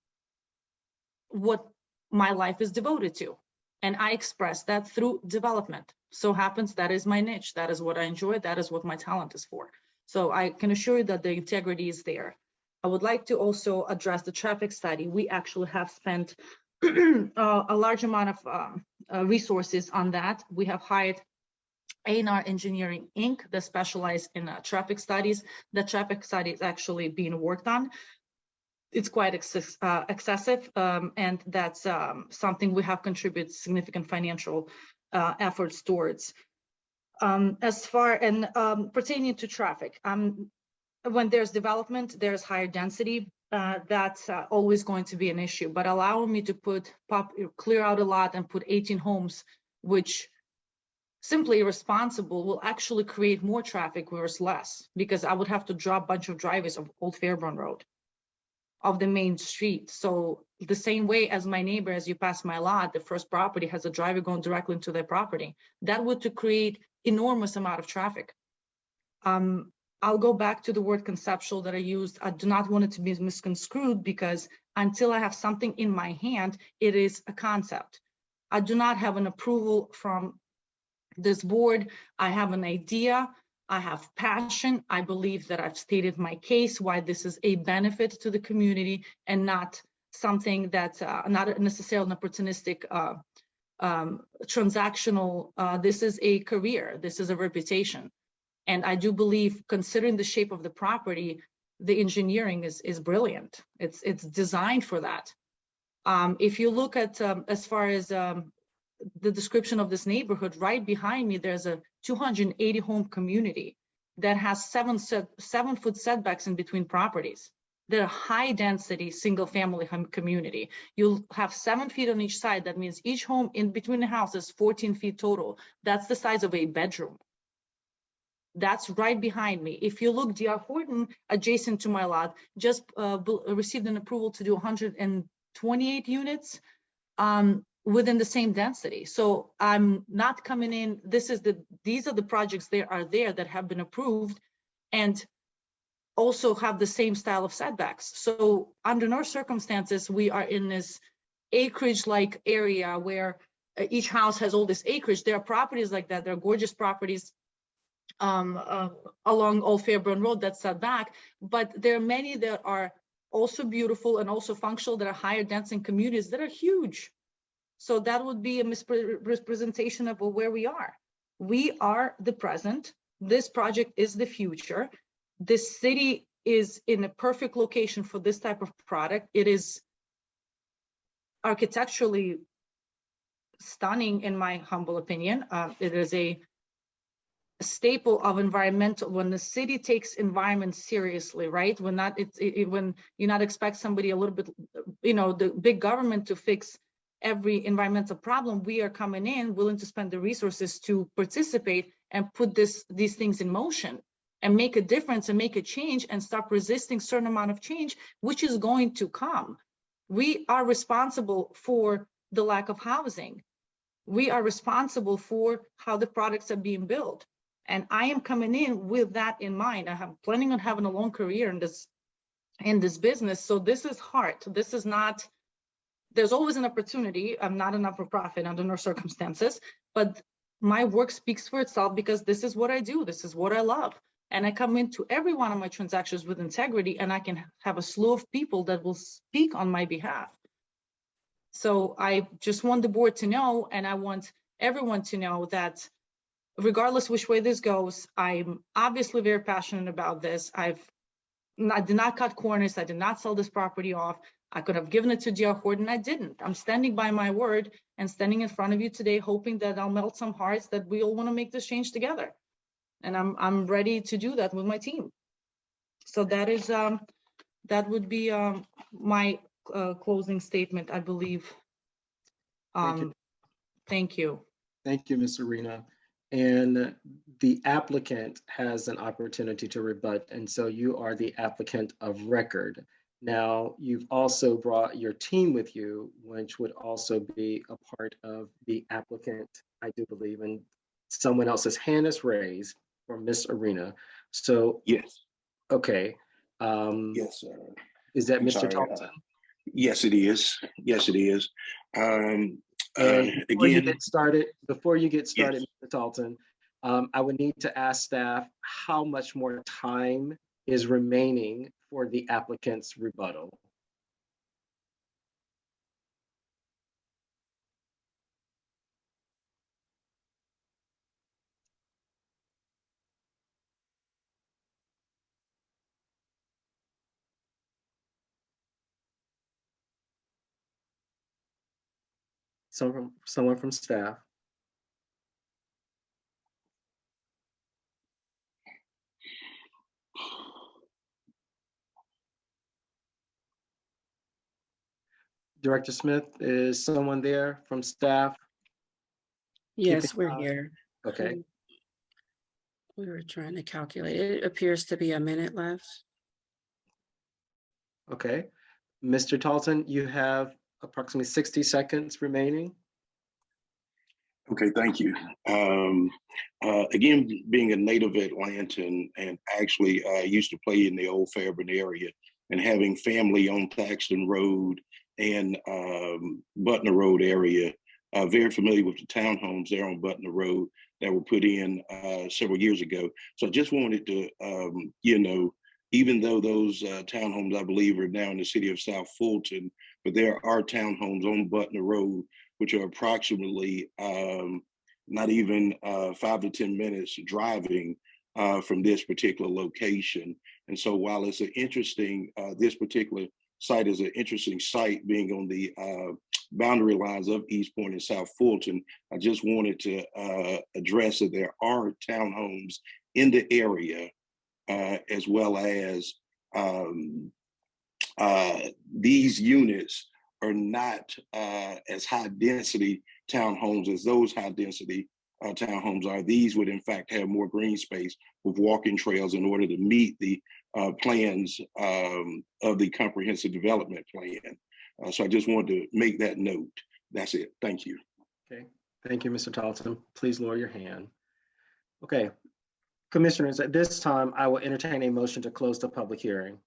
what my life is devoted to. And I express that through development. So happens that is my niche. That is what I enjoy. That is what my talent is for. So I can assure you that the integrity is there. I would like to also address the traffic study. We actually have spent a large amount of resources on that. We have hired A&R Engineering Inc. that specialize in traffic studies. The traffic study is actually being worked on. It's quite excessive, and that's something we have contributed significant financial efforts towards. As far and pertaining to traffic, when there's development, there's higher density. That's always going to be an issue. But allowing me to clear out a lot and put 18 homes, which simply irresponsible, will actually create more traffic whereas less, because I would have to drop a bunch of driveways of Old Fairburn Road, of the main street. So the same way as my neighbor, as you pass my lot, the first property has a driveway going directly into their property. That would to create enormous amount of traffic. I'll go back to the word conceptual that I used. I do not want it to be misconstrued because until I have something in my hand, it is a concept. I do not have an approval from this board. I have an idea. I have passion. I believe that I've stated my case, why this is a benefit to the community and not something that's not necessarily an opportunistic transactional. This is a career. This is a reputation. And I do believe, considering the shape of the property, the engineering is brilliant. It's designed for that. If you look at as far as the description of this neighborhood, right behind me, there's a 280 home community that has 7-foot setbacks in between properties. They're a high density single family home community. You'll have 7 feet on each side. That means each home in between the houses 14 feet total. That's the size of a bedroom. That's right behind me. If you look, D.R. Horton, adjacent to my lot, just received an approval to do 128 units within the same density. So I'm not coming in. These are the projects that have been approved and also have the same style of setbacks. So under no circumstances we are in this acreage-like area where each house has all this acreage. There are properties like that. There are gorgeous properties along Old Fairburn Road that's set back, but there are many that are also beautiful and also functional that are higher density communities that are huge. So that would be a misrepresentation of where we are. We are the present. This project is the future. This city is in a perfect location for this type of product. It is architecturally stunning, in my humble opinion. It is a staple of environmental. When the city takes environment seriously, right? When you not expect somebody a little bit, the big government to fix every environmental problem, we are coming in willing to spend the resources to participate and put these things in motion and make a difference and make a change and stop resisting certain amount of change, which is going to come. We are responsible for the lack of housing. We are responsible for how the products are being built. And I am coming in with that in mind. I am planning on having a long career in this business. So this is hard. This is not, there's always an opportunity. I'm not a not-for-profit under no circumstances, but my work speaks for itself because this is what I do. This is what I love. And I come into every one of my transactions with integrity, and I can have a slew of people that will speak on my behalf. So I just want the board to know, and I want everyone to know that regardless which way this goes, I'm obviously very passionate about this. I did not cut corners. I did not sell this property off. I could have given it to D.R. Horton. I didn't. I'm standing by my word and standing in front of you today, hoping that I'll melt some hearts that we all want to make this change together. And I'm ready to do that with my team. So that would be my closing statement, I believe. Thank you. Thank you. Thank you, Ms. Arena. And the applicant has an opportunity to rebut, and so you are the applicant of record. Now, you've also brought your team with you, which would also be a part of the applicant, I do believe, and someone else's hand is raised for Ms. Arena. So yes. Okay. Yes, sir. Is that I'm Mr. sorry, Thompson? Yes, it is. Yes, it is. And before you get started, Yes. Mr. Talton, I would need to ask staff how much more time is remaining for the applicant's rebuttal. Someone from staff. Director Smith, is someone there from staff? Yes, we're here. Okay. We were trying to calculate. It appears to be a minute left. Okay. Mr. Talton, you have approximately 60 seconds remaining. Okay, thank you. Again, being a native Atlantan and actually used to play in the old Fairburn area and having family on Thaxton Road and Butner Road area, very familiar with the townhomes there on Butner Road that were put in several years ago. So I just wanted to, even though those townhomes, I believe, are now in the city of South Fulton, but there are townhomes on Butner Road which are approximately not even 5 to 10 minutes driving from this particular location. And so while it's an interesting, this particular site is an interesting site being on the boundary lines of East Point and South Fulton, I just wanted to address that there are townhomes in the area as well as these units are not as high density townhomes as those high density townhomes are. These would in fact have more green space with walking trails in order to meet the plans of the comprehensive development plan. So I just wanted to make that note. That's it. Thank you. Okay, thank you, Mr. Tarleton. Please lower your hand. Okay, commissioners, at this time, I will entertain a motion to close the public hearing.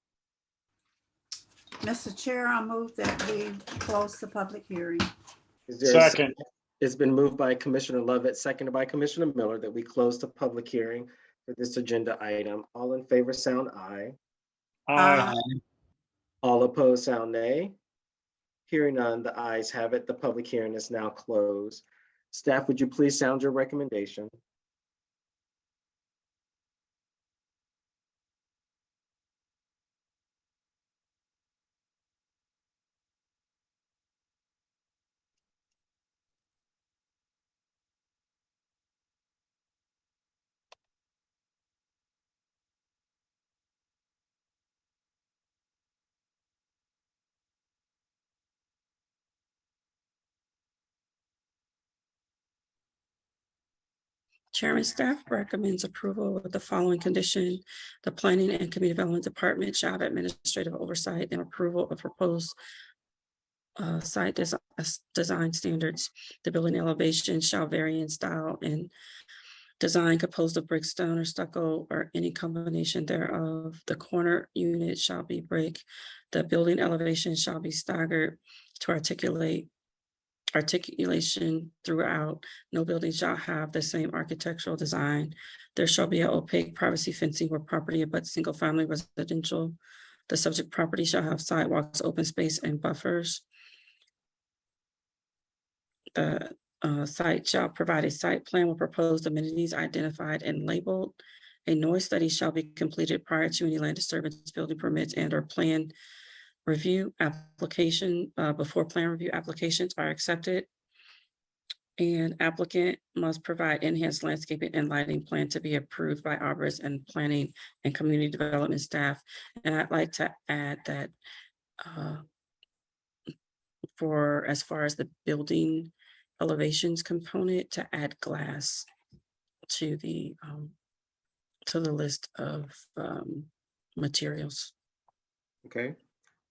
Mr. Chair, I move that we close the public hearing. Is there a Second. It's been moved by Commissioner Lovett, seconded by Commissioner Miller, that we close the public hearing for this agenda item. All in favor, sound aye. Aye. All opposed, sound nay. Hearing none, the ayes have it. The public hearing is now closed. Staff, would you please sound your recommendation? Chairman, staff recommends approval with the following condition. The Planning and Community Development Department shall have administrative oversight and approval of proposed site design standards. The building elevation shall vary in style and design, composed of brick, stone, or stucco, or any combination thereof. The corner unit shall be brick. The building elevation shall be staggered to articulation throughout. No building shall have the same architectural design. There shall be an opaque privacy fencing where property abuts single-family residential. The subject property shall have sidewalks, open space, and buffers. The site shall provide a site plan with proposed amenities identified and labeled. A noise study shall be completed prior to any land disturbance, building permits, and/or plan review application before plan review applications are accepted. And applicant must provide enhanced landscaping and lighting plan to be approved by arborists and planning and community development staff. And I'd like to add that for as far as the building elevations component, to add glass to the list of materials. Okay.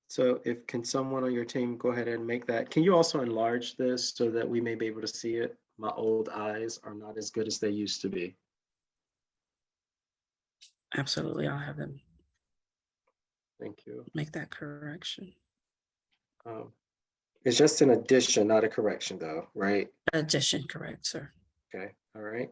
So can someone on your team go ahead and make that? Can you also enlarge this so that we may be able to see it? My old eyes are not as good as they used to be. Absolutely, I'll have them Thank you. make that correction. It's just an addition, not a correction though, right? Addition, correct, sir. Okay, all right.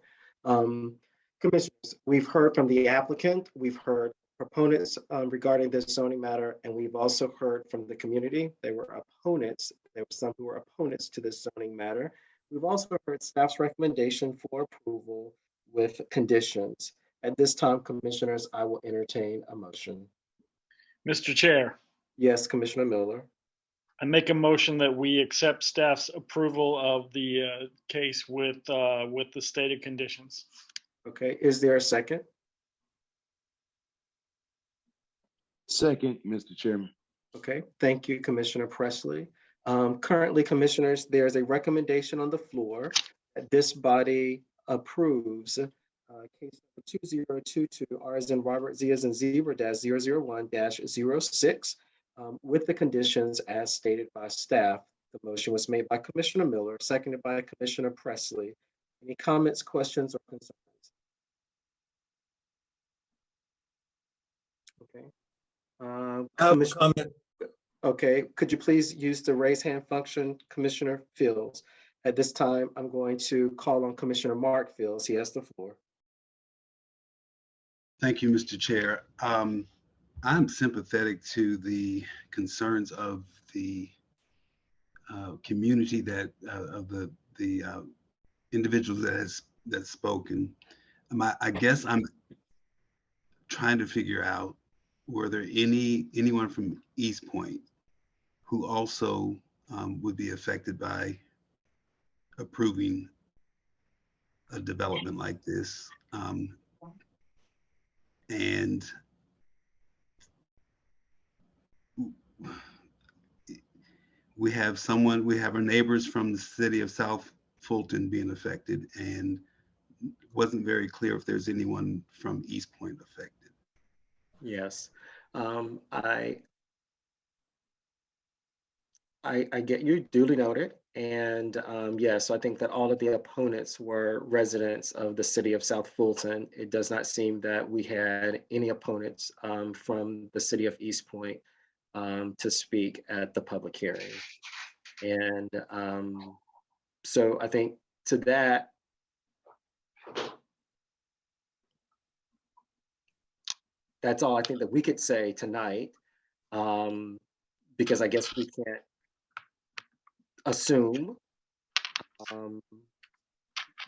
Commissioners, we've heard from the applicant, we've heard proponents regarding this zoning matter, and we've also heard from the community. They were opponents. There were some who were opponents to this zoning matter. We've also heard staff's recommendation for approval with conditions. At this time, commissioners, I will entertain a motion. Mr. Chair, Yes, Commissioner Miller. I make a motion that we accept staff's approval of the case with the stated conditions. Okay, is there a second? Second, Mr. Chairman. Okay, thank you, Commissioner Presley. Currently, commissioners, there's a recommendation on the floor that this body approves case number 2022 R as in Robert, Z as in zebra -001-06 with the conditions as stated by staff. The motion was made by Commissioner Miller, seconded by Commissioner Presley. Any comments, questions, or concerns? Okay. I have a Commissioner- comment. Okay, could you please use the raise hand function, Commissioner Fields? At this time, I'm going to call on Commissioner Mark Fields. He has the floor. Thank you, Mr. Chair. I'm sympathetic to the concerns of the community that of the individuals that's spoken. I guess I'm trying to figure out, were there anyone from East Point who also would be affected by approving a development like this? And we have our neighbors from the city of South Fulton being affected, and wasn't very clear if there's anyone from East Point affected. Yes, I get you, duly noted. And yes, so I think that all of the opponents were residents of the city of South Fulton. It does not seem that we had any opponents from the city of East Point to speak at the public hearing. And so I think to that, that's all I think that we could say tonight, because I guess we can't assume.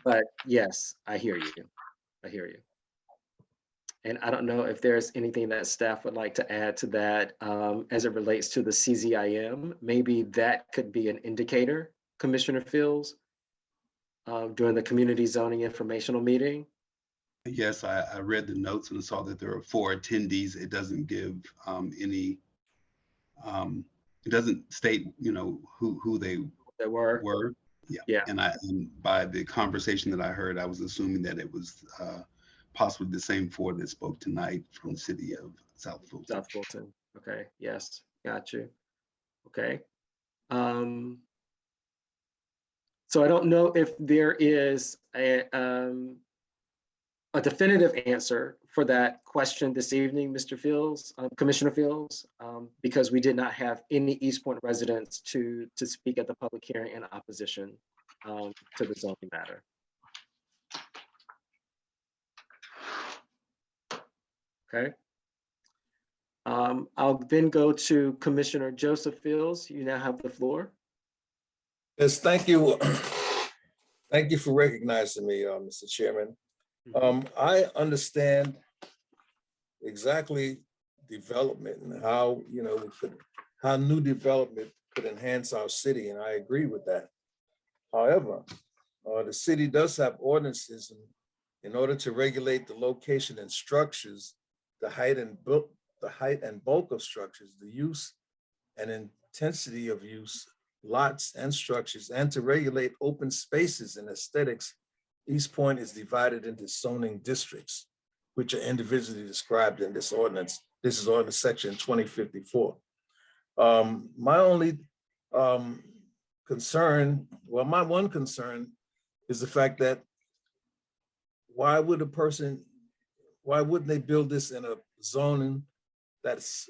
But yes, I hear you. I hear you. And I don't know if there's anything that staff would like to add to that as it relates to the CZIM. Maybe that could be an indicator, Commissioner Fields, during the community zoning informational meeting. Yes, I read the notes and saw that there are 4 attendees. It doesn't give any, it doesn't state, who they were. Yeah. And by the conversation that I heard, I was assuming that it was possibly the same 4 that spoke tonight from the city of South Fulton. South Fulton. Okay. Yes. Got you. Okay. So I don't know if there is a definitive answer for that question this evening, Mr. Fields, Commissioner Fields, because we did not have any East Point residents to speak at the public hearing in opposition to the zoning matter. Okay. I'll then go to Commissioner Joseph Fields. You now have the floor. Yes, thank you. Thank you for recognizing me, Mr. Chairman. I understand exactly development and how, how new development could enhance our city, and I agree with that. However, the city does have ordinances in order to regulate the location and structures, the height and bulk of structures, the use and intensity of use, lots and structures, and to regulate open spaces and aesthetics. East Point is divided into zoning districts, which are individually described in this ordinance. This is ordinance section 2054. My only concern, well, my one concern is the fact that why wouldn't they build this in a zoning that's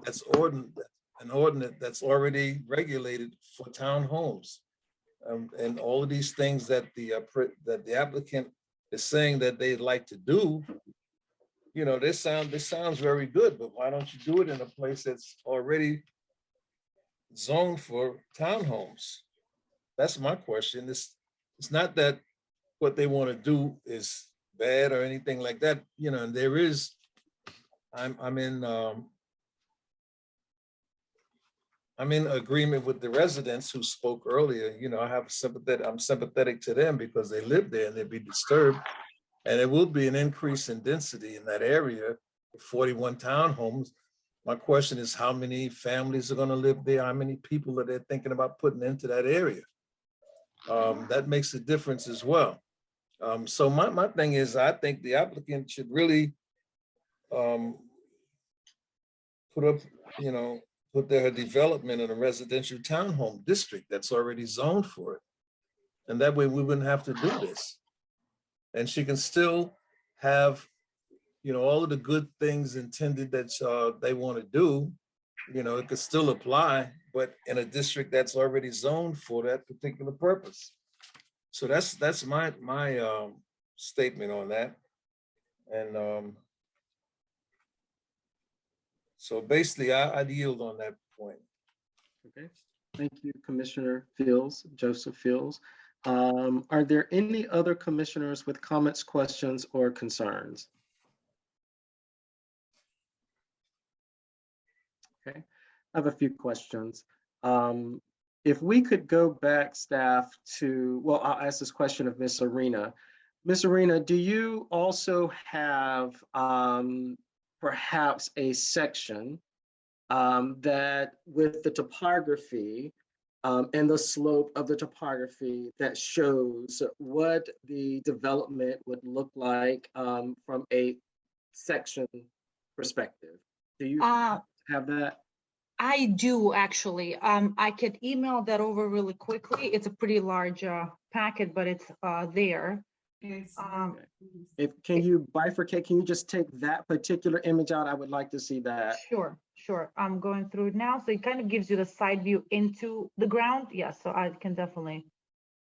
an ordinance that's already regulated for townhomes? And all of these things that the applicant is saying that they'd like to do, this sounds very good, but why don't you do it in a place that's already zoned for townhomes? That's my question. It's not that what they want to do is bad or anything like that, and there is, I'm in agreement with the residents who spoke earlier. I'm sympathetic to them because they live there and they'd be disturbed. And it will be an increase in density in that area, 41 townhomes. My question is, how many families are going to live there? How many people are they thinking about putting into that area? That makes a difference as well. So my thing is, I think the applicant should really put up, put their development in a residential townhome district that's already zoned for it. And that way we wouldn't have to do this. And she can still have, all of the good things intended that they want to do, it could still apply, but in a district that's already zoned for that particular purpose. So that's my statement on that. And so basically I yield on that point. Okay, thank you, Commissioner Fields, Joseph Fields. Are there any other commissioners with comments, questions, or concerns? Okay, I have a few questions. If we could go back, staff, to, well, I'll ask this question of Ms. Arena. Ms. Arena, do you also have perhaps a section that with the topography and the slope of the topography that shows what the development would look like from a section perspective? Do you have that? I do actually. I could email that over really quickly. It's a pretty large packet, but it's there. Can you bifurcate? Can you just take that particular image out? I would like to see that. Sure. I'm going through it now. So it kind of gives you the side view into the ground. Yeah, so I can definitely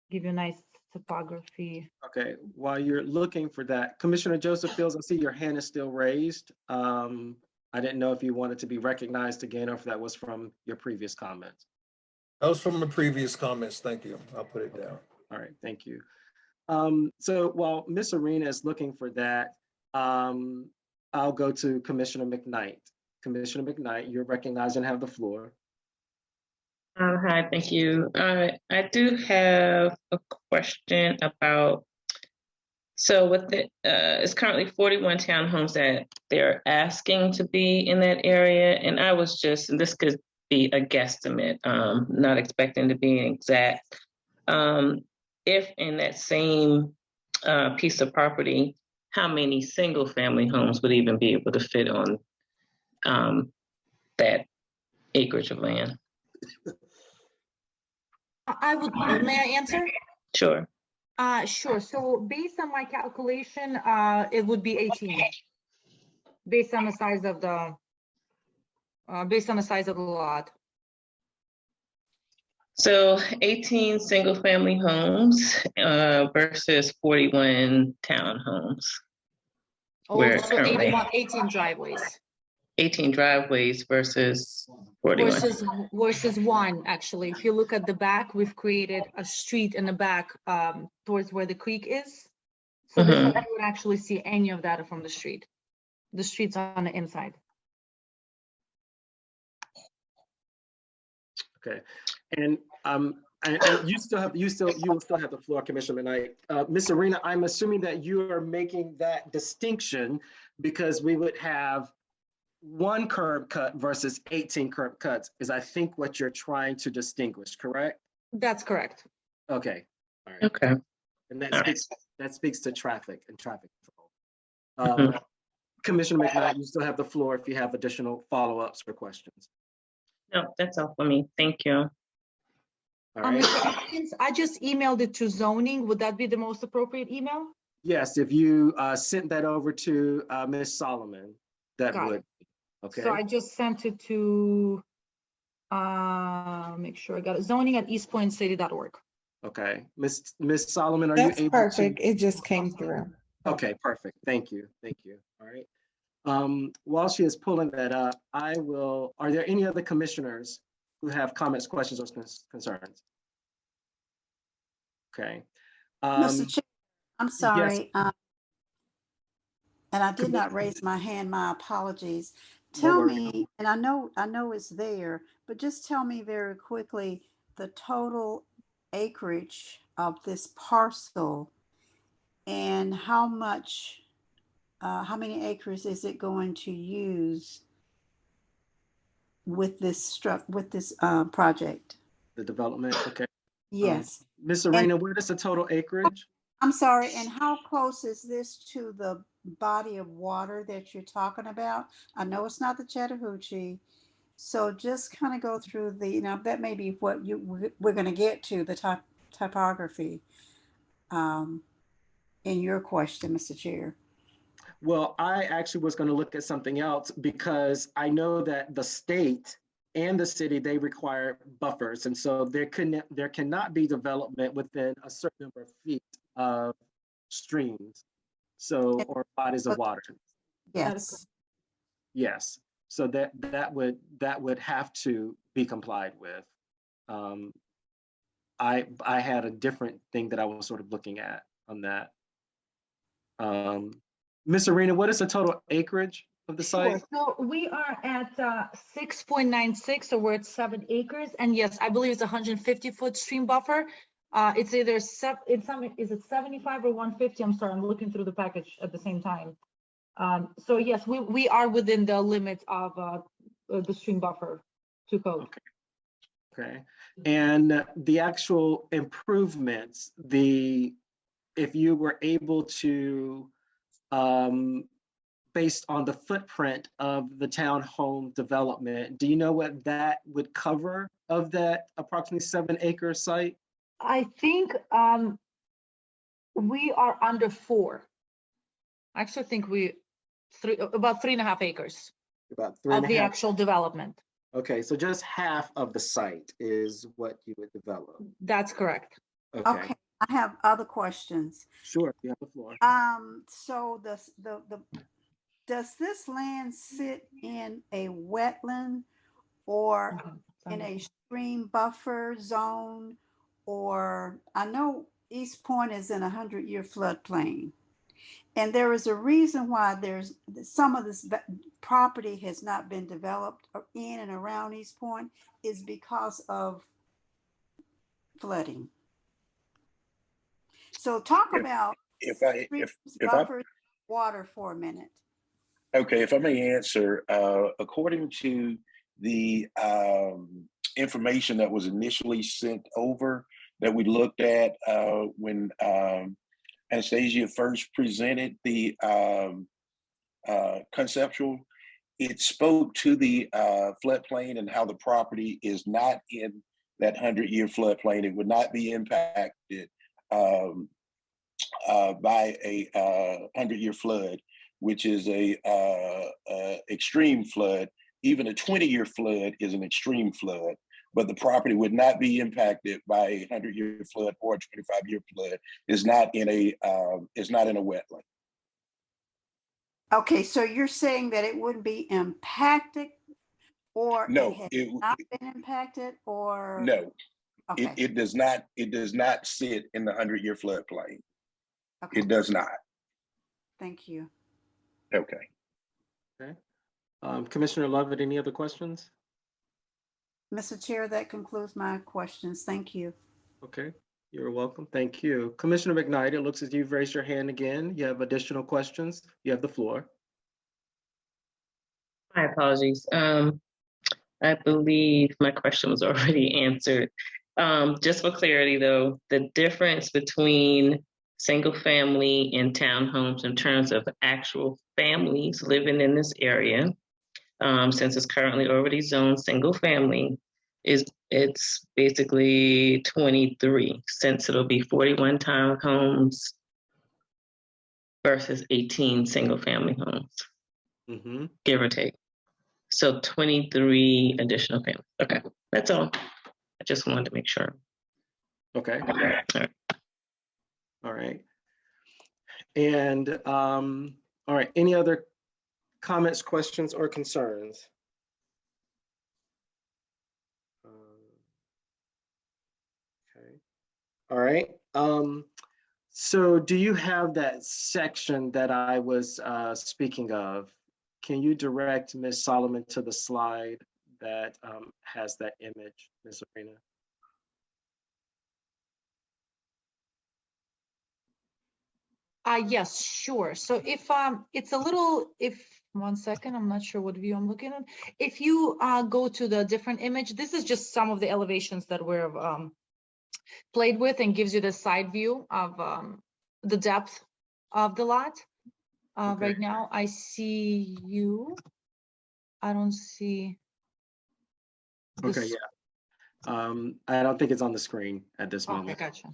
give you a nice topography. Okay, while you're looking for that, Commissioner Joseph Fields, I see your hand is still raised. I didn't know if you wanted to be recognized again or if that was from your previous comments. That was from the previous comments. Thank you. I'll put it down. All right, thank you. So while Ms. Arena is looking for that, I'll go to Commissioner McKnight. Commissioner McKnight, you're recognized and have the floor. Hi, thank you. I do have a question about, so with the, it's currently 41 townhomes that they're asking to be in that area. And I was just, and this could be a guesstimate, not expecting to be exact. If in that same piece of property, how many single family homes would even be able to fit on that acreage of land? May I answer? Sure. Sure. So based on my calculation, it would be 18. Based on the size of the lot. So 18 single family homes versus 41 townhomes. Oh, so 18 driveways. 18 driveways versus 41. Versus one, actually. If you look at the back, we've created a street in the back towards where the creek is. So you wouldn't actually see any of that from the street. The street's on the inside. Okay, and you will still have the floor, Commissioner McKnight. Ms. Arena, I'm assuming that you are making that distinction because we would have one curb cut versus 18 curb cuts is, I think, what you're trying to distinguish, correct? That's correct. Okay. All right. Okay. And that speaks to traffic and traffic control. Commissioner McKnight, you still have the floor if you have additional follow-ups or questions. No, that's all for me. Thank you. All right. Since I just emailed it to zoning, would that be the most appropriate email? Yes, if you sent that over to Ms. Solomon, that would. Okay. So I just sent it to, make sure I got it, zoning@eastpointcity.org. Okay, Ms. Solomon, are you able to? That's perfect. It just came through. Okay, perfect. Thank you. All right. While she is pulling that up, are there any other commissioners who have comments, questions, or concerns? Okay. Mr. Chair, I'm sorry. Yes. And I did not raise my hand, my apologies. Tell me, and I know it's there, but just tell me very quickly the total acreage of this parcel and how many acres is it going to use with this project? The development, okay. Yes. Ms. Arena, what is the total acreage? I'm sorry, and how close is this to the body of water that you're talking about? I know it's not the Chattahoochee, So just kind of go through the, that may be what we're going to get to, the typography in your question, Mr. Chair. Well, I actually was going to look at something else because I know that the state and the city, they require buffers. And so there cannot be development within a certain number of feet of streams, so, or bodies of water. Yes. Yes. So that would have to be complied with. I had a different thing that I was sort of looking at on that. Ms. Arena, what is the total acreage of the site? So we are at 6.96, so we're at 7 acres. And yes, I believe it's 150-foot stream buffer. It's either is it 75 or 150? I'm sorry, I'm looking through the package at the same time. So yes, we are within the limits of the stream buffer to code. Okay. And the actual improvements, if you were able to, based on the footprint of the townhome development, do you know what that would cover of that approximately 7-acre site? I think we are under 4. I actually think about 3.5 acres About of the 3.5. actual development. Okay, so just half of the site is what you would develop. That's correct. Okay, I have other questions. Sure, you have the floor. So does this land sit in a wetland or in a stream buffer zone? Or I know East Point is in a 100-year floodplain. And there is a reason why there's some of this property has not been developed in and around East Point is because of flooding. So talk about if water for a minute. Okay, if I may answer, according to the information that was initially sent over that we looked at when Anastasia first presented the conceptual, it spoke to the floodplain and how the property is not in that 100-year floodplain. It would not be impacted by a 100-year flood, which is a extreme flood. Even a 20-year flood is an extreme flood, but the property would not be impacted by a 100-year flood or a 25-year flood. Is not in a wetland. Okay, so you're saying that it wouldn't be impacted, or no, it has not been impacted, or no, okay. it does not. It does not sit in the 100-year floodplain. Okay. It does not. Thank you. Okay. Okay. Commissioner Lovett, any other questions? Mr. Chair, that concludes my questions. Thank you. Okay, you're welcome. Thank you. Commissioner McKnight, it looks as you've raised your hand again. You have additional questions. You have the floor. My apologies. I believe my question was already answered. Just for clarity though, the difference between single family and townhomes in terms of actual families living in this area, since it's currently already zoned single family, it's basically 23, since it'll be 41 townhomes versus 18 single family homes, give or take. So 23 additional families. Okay, that's all. I just wanted to make sure. Okay. All right. All right. And all right, any other comments, questions, or concerns? Okay. All right. So do you have that section that I was speaking of? Can you direct Ms. Solomon to the slide that has that image, Ms. Arena? Yes, sure. So if it's a little, one second, I'm not sure what view I'm looking at. If you go to the different image, this is just some of the elevations that we're played with and gives you the side view of the depth of the lot. Right now I see you. I don't see. Okay, This- yeah. I don't think it's on the screen at this Okay, moment. gotcha.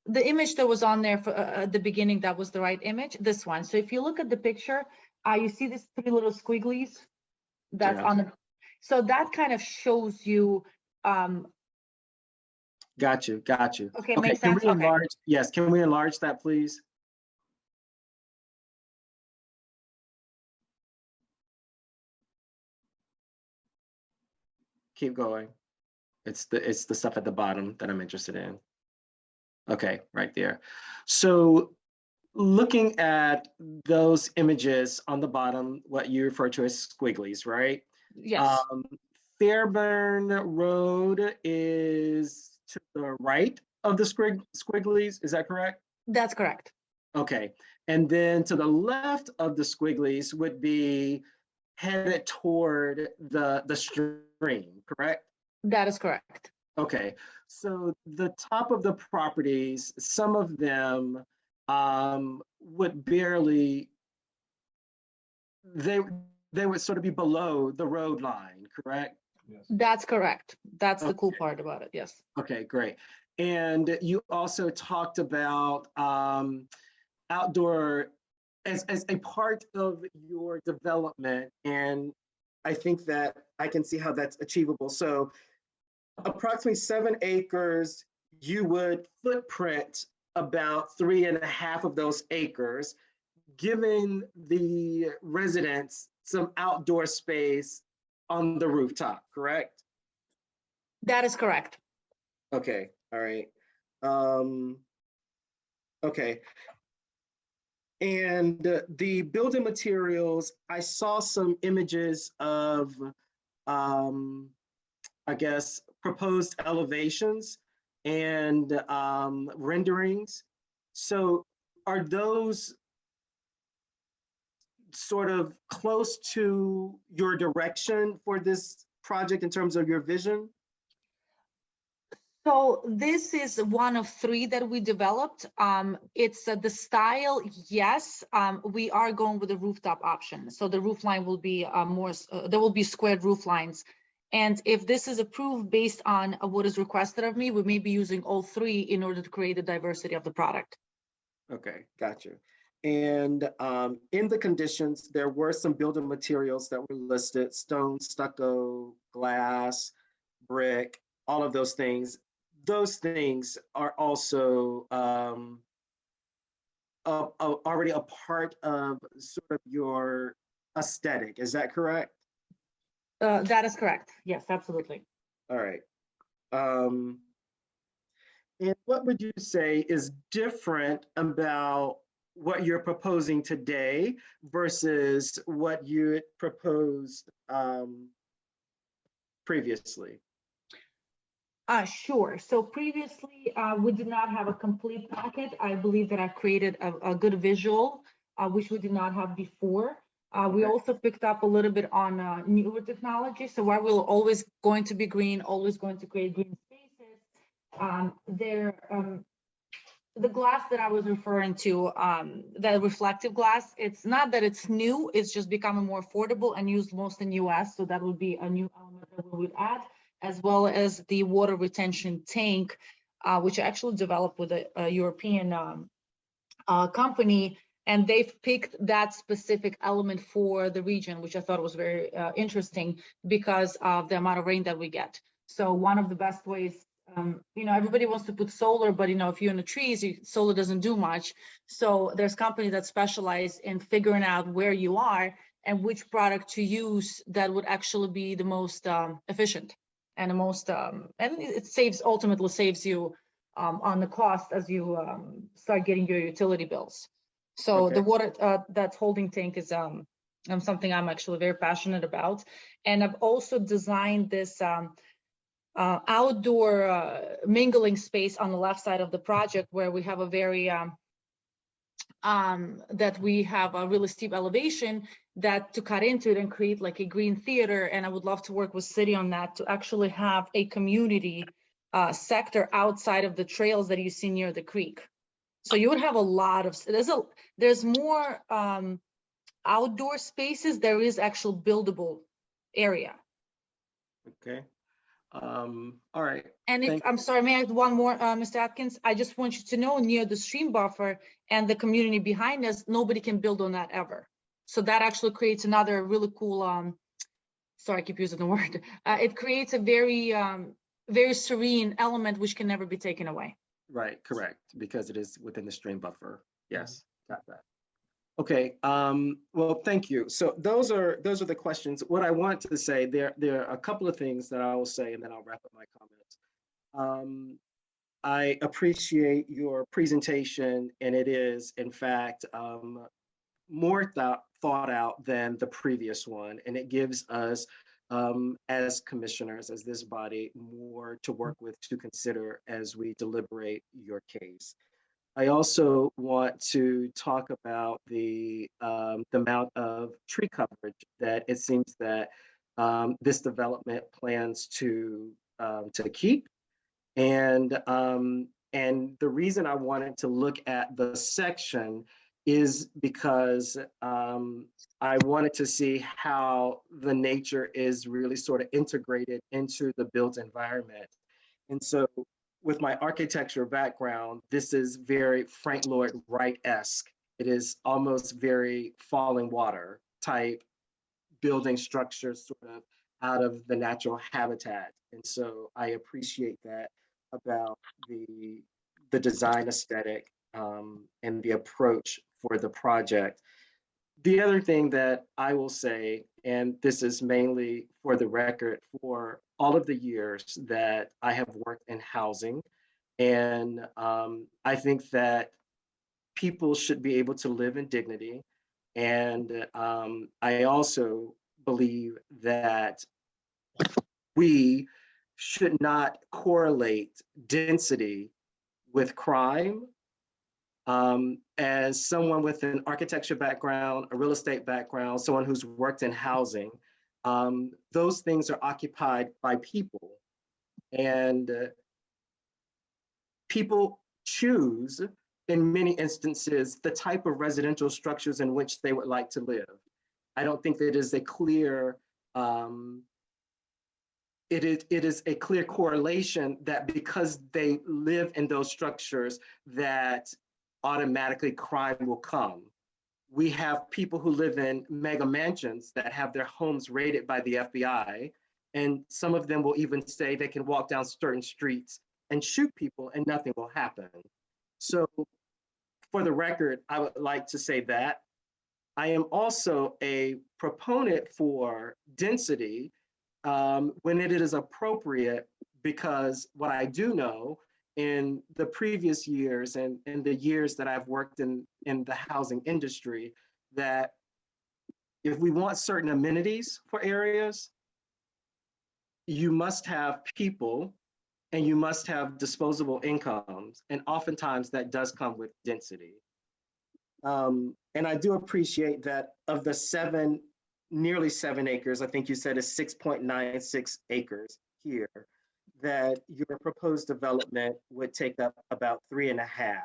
The image that was on there for at the beginning, that was the right image, this one. So if you look at the picture, you see these 3 little squigglies that's Yeah. on the, so that kind of shows you, Got you, got you. Okay, Okay, makes can sense? we Okay. enlarge? Yes, can we enlarge that, please? Keep going. It's the stuff at the bottom that I'm interested in. Okay, right there. So looking at those images on the bottom, what you refer to as squigglies, right? Yes. Fairburn Road is to the right of the squigglies, is that correct? That's correct. Okay, and then to the left of the squigglies would be headed toward the stream, correct? That is correct. Okay, so the top of the properties, some of them would barely, they would sort of be below the road line, correct? That's correct. That's the cool part about it, yes. Okay, great. And you also talked about outdoor as a part of your development, and I think that I can see how that's achievable. So approximately 7 acres, you would footprint about 3.5 of those acres, giving the residents some outdoor space on the rooftop, correct? That is correct. Okay, all right. Okay. And the building materials, I saw some images of, I guess, proposed elevations and renderings. So are those sort of close to your direction for this project in terms of your vision? So this is one of 3 that we developed. It's the style, yes. We are going with the rooftop option. So the roof line will be there will be squared roof lines. And if this is approved based on what is requested of me, we may be using all 3 in order to create the diversity of the product. Okay, got you. And in the conditions, there were some building materials that were listed: stone, stucco, glass, brick, all of those things. Those things are also already a part of sort of your aesthetic. Is that correct? That is correct. Yes, absolutely. All right. And what would you say is different about what you're proposing today versus what you had proposed previously? Sure. So previously, we did not have a complete packet. I believe that I've created a good visual, which we did not have before. We also picked up a little bit on newer technology. So while we're always going to be green, always going to create green spaces, the glass that I was referring to, the reflective glass, it's not that it's new, it's just becoming more affordable and used most in US. So that would be a new element that we would add, as well as the water retention tank, which I actually developed with a European company. And they've picked that specific element for the region, which I thought was very interesting because of the amount of rain that we get. So one of the best ways, everybody wants to put solar, but if you're in the trees, solar doesn't do much. So there's companies that specialize in figuring out where you are and which product to use that would actually be the most efficient and the most, and it ultimately saves you on the cost as you start getting your utility bills. So the water, that holding tank is something I'm actually very passionate about. And I've also designed this outdoor mingling space on the left side of the project where we have a very, that we have a really steep elevation that to cut into it and create like a green theater. And I would love to work with city on that to actually have a community sector outside of the trails that you see near the creek. So you would have a lot of, there's more outdoor spaces. There is actual buildable area. Okay. All right. And if, Thank- I'm sorry, may I add one more, Mr. Atkins? I just want you to know, near the stream buffer and the community behind us, nobody can build on that ever. So that actually creates another really cool, sorry, I keep using the word. It creates a very, very serene element which can never be taken away. Right, correct, because it is within the stream buffer. Yes, got that. Okay, well, thank you. So those are the questions. What I want to say, there are a couple of things that I will say, and then I'll wrap up my comments. I appreciate your presentation, and it is, in fact, more thought out than the previous one, and it gives us, as commissioners, as this body, more to work with, to consider as we deliberate your case. I also want to talk about the amount of tree coverage that it seems that this development plans to keep. And the reason I wanted to look at the section is because I wanted to see how the nature is really sort of integrated into the built environment. And so with my architecture background, this is very Frank Lloyd Wright-esque. It is almost very Falling Water type building structures, sort of out of the natural habitat. And so I appreciate that about the design aesthetic and the approach for the project. The other thing that I will say, and this is mainly for the record, for all of the years that I have worked in housing, and I think that people should be able to live in dignity. And I also believe that we should not correlate density with crime. As someone with an architecture background, a real estate background, someone who's worked in housing, those things are occupied by people. And people choose, in many instances, the type of residential structures in which they would like to live. I don't think that it is a clear, it is a clear correlation that because they live in those structures that automatically crime will come. We have people who live in mega mansions that have their homes raided by the FBI, and some of them will even say they can walk down certain streets and shoot people and nothing will happen. So for the record, I would like to say that. I am also a proponent for density when it is appropriate, because what I do know in the previous years and in the years that I've worked in the housing industry, that if we want certain amenities for areas, you must have people and you must have disposable incomes. And oftentimes that does come with density. And I do appreciate that of the nearly 7 acres, I think you said is 6.96 acres here, that your proposed development would take up about 3.5,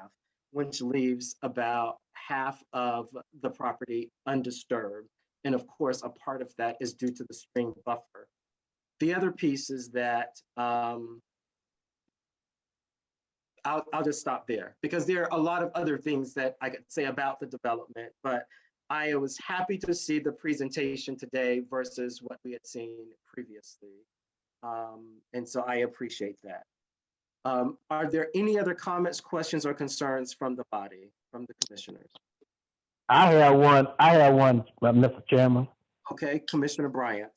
which leaves about half of the property undisturbed. And of course, a part of that is due to the stream buffer. The other piece is that I'll just stop there, because there are a lot of other things that I could say about the development, but I was happy to see the presentation today versus what we had seen previously. And so I appreciate that. Are there any other comments, questions, or concerns from the body, from the commissioners? I have one, Mr. Chairman. Okay, Commissioner Bryant.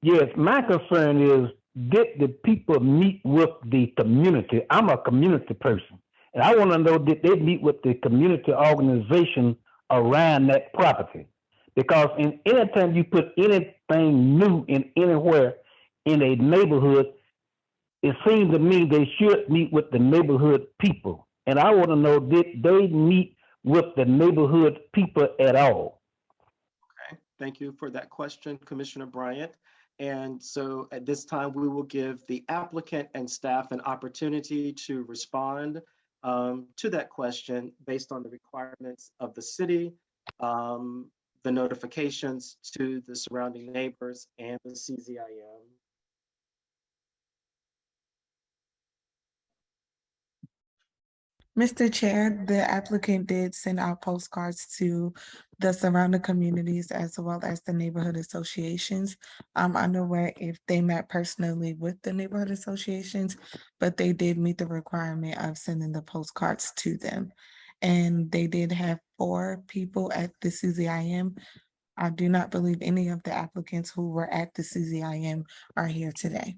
Yes, my concern is, did the people meet with the community? I'm a community person, and I want to know, did they meet with the community organization around that property? Because anytime you put anything new in anywhere in a neighborhood, it seems to me they should meet with the neighborhood people. And I want to know, did they meet with the neighborhood people at all? Okay, thank you for that question, Commissioner Bryant. And so at this time, we will give the applicant and staff an opportunity to respond to that question based on the requirements of the city, the notifications to the surrounding neighbors and the CZIM. Mr. Chair, the applicant did send out postcards to the surrounding communities as well as the neighborhood associations. I'm unaware if they met personally with the neighborhood associations, but they did meet the requirement of sending the postcards to them. And they did have 4 people at the CZIM. I do not believe any of the applicants who were at the CZIM are here today.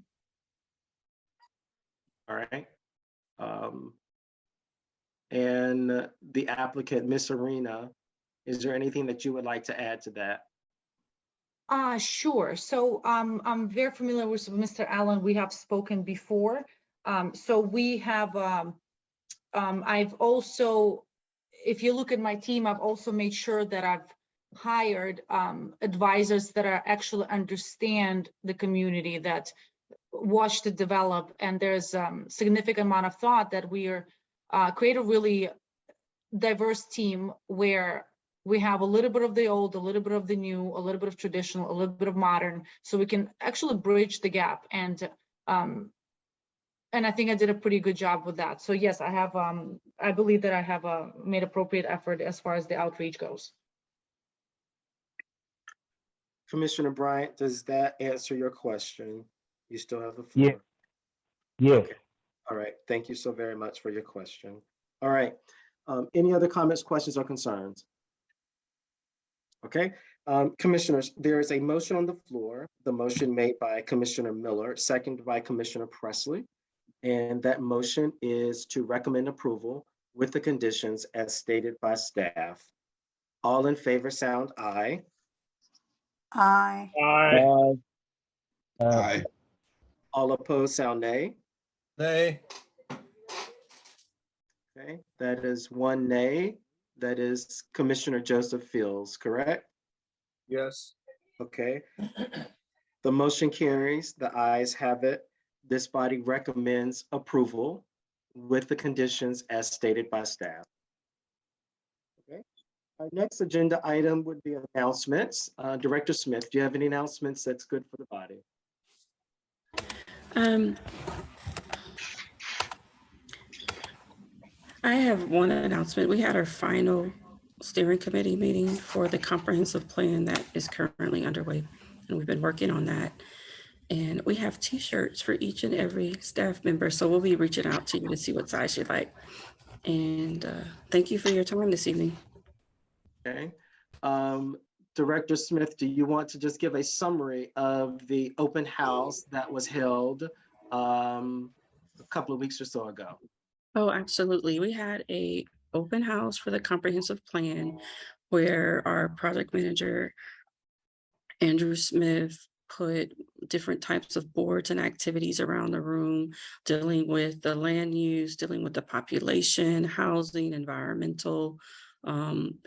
All right. And the applicant, Ms. Arena, is there anything that you would like to add to that? Sure. So I'm very familiar with Mr. Allen. We have spoken before. So we have, I've also, if you look at my team, I've also made sure that I've hired advisors that are actually understand the community, that watched it develop. And there's significant amount of thought that we are create a really diverse team where we have a little bit of the old, a little bit of the new, a little bit of traditional, a little bit of modern, so we can actually bridge the gap. And I think I did a pretty good job with that. So yes, I have, I believe that I have made appropriate effort as far as the outreach goes. Commissioner Bryant, does that answer your question? You still have the floor. Yeah. Yes. Okay. All right, thank you so very much for your question. All right, any other comments, questions, or concerns? Okay, commissioners, there is a motion on the floor. The motion made by Commissioner Miller, seconded by Commissioner Presley. And that motion is to recommend approval with the conditions as stated by staff. All in favor sound aye. Aye. Aye. Aye. All opposed sound nay. Nay. Okay, that is 1 nay. That is Commissioner Joseph Fields, correct? Yes. Okay. The motion carries, the ayes have it. This body recommends approval with the conditions as stated by staff. Okay. Our next agenda item would be announcements. Director Smith, do you have any announcements that's good for the body? I have one announcement. We had our final steering committee meeting for the comprehensive plan that is currently underway, and we've been working on that. And we have t-shirts for each and every staff member. So we'll be reaching out to you to see what size you'd like. And thank you for your time this evening. Okay. Director Smith, do you want to just give a summary of the open house that was held a couple of weeks or so ago? Oh, absolutely. We had a open house for the comprehensive plan where our project manager, Andrew Smith, put different types of boards and activities around the room, dealing with the land use, dealing with the population, housing, environmental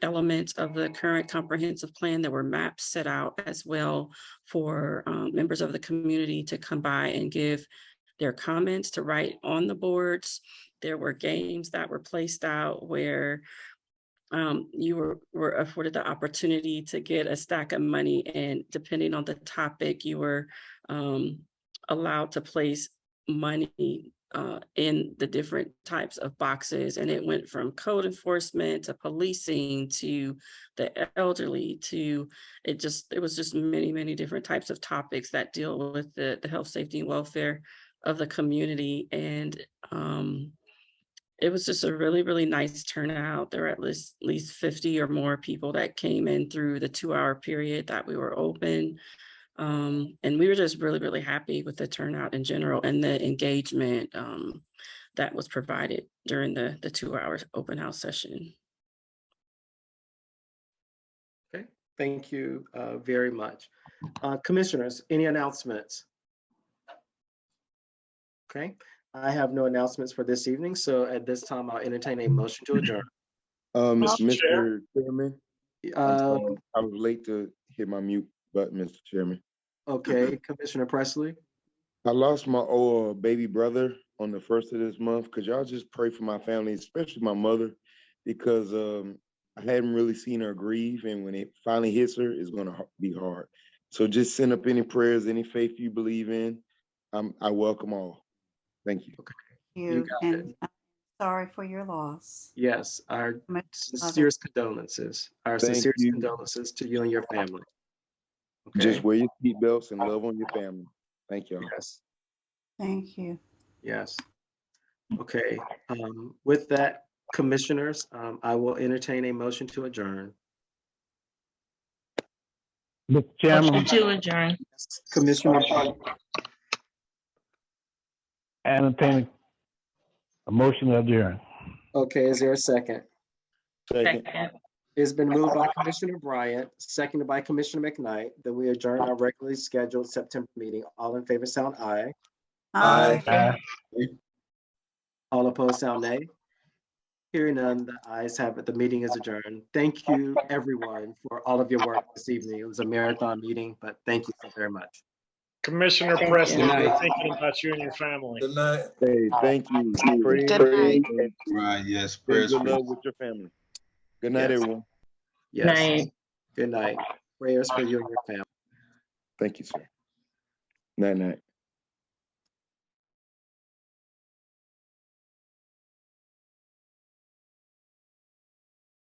elements of the current comprehensive plan. There were maps set out as well for members of the community to come by and give their comments, to write on the boards. There were games that were placed out where you were afforded the opportunity to get a stack of money, and depending on the topic, you were allowed to place money in the different types of boxes. And it went from code enforcement to policing to the elderly to it was just many, many different types of topics that deal with the health, safety, and welfare of the community. And it was just a really, really nice turnout. There were at least 50 or more people that came in through the 2-hour period that we were open. And we were just really, really happy with the turnout in general and the engagement that was provided during the 2-hour open house session. Okay, thank you very much. Commissioners, any announcements? Okay, I have no announcements for this evening. So at this time, I'll entertain a motion to adjourn. Mr. Chairman, I was late to hit my mute button, Mr. Chairman. Okay, Commissioner Presley. I lost my baby brother on the 1st of this month. Could y'all just pray for my family, especially my mother, because I hadn't really seen her grieve, and when it finally hits her, it's gonna be hard. So just send up any prayers, any faith you believe in. I welcome all. Thank you. You, got and I'm sorry for your loss. Yes, our sincerest condolences. Our Thank sincerest you. condolences to you and your family. Just wear your seatbelts and love on your family. Thank y'all. Yes. Thank you. Yes. Okay. With that, commissioners, I will entertain a motion to adjourn. Mr. Chairman, Motion to adjourn. Commissioner, entertaining a motion to adjourn. okay, is there a second? Second. It's been moved by Commissioner Bryant, seconded by Commissioner McKnight, that we adjourn our regularly scheduled September meeting. All in favor, sound aye. Aye. All opposed, sound nay. Hearing none, the ayes have it. The meeting is adjourned. Thank you, everyone, for all of your work this evening. It was a marathon meeting, but thank you so very much. Commissioner Thank Preston, you. we're thinking about you and your family. Good night. Hey, thank you. Pray, Good night. Right, yes, Send prayers good for love you. with your family. Good night, Yes. everyone. Yes. Night. Good night. Prayers for you and your family. Thank you, sir. Night, night.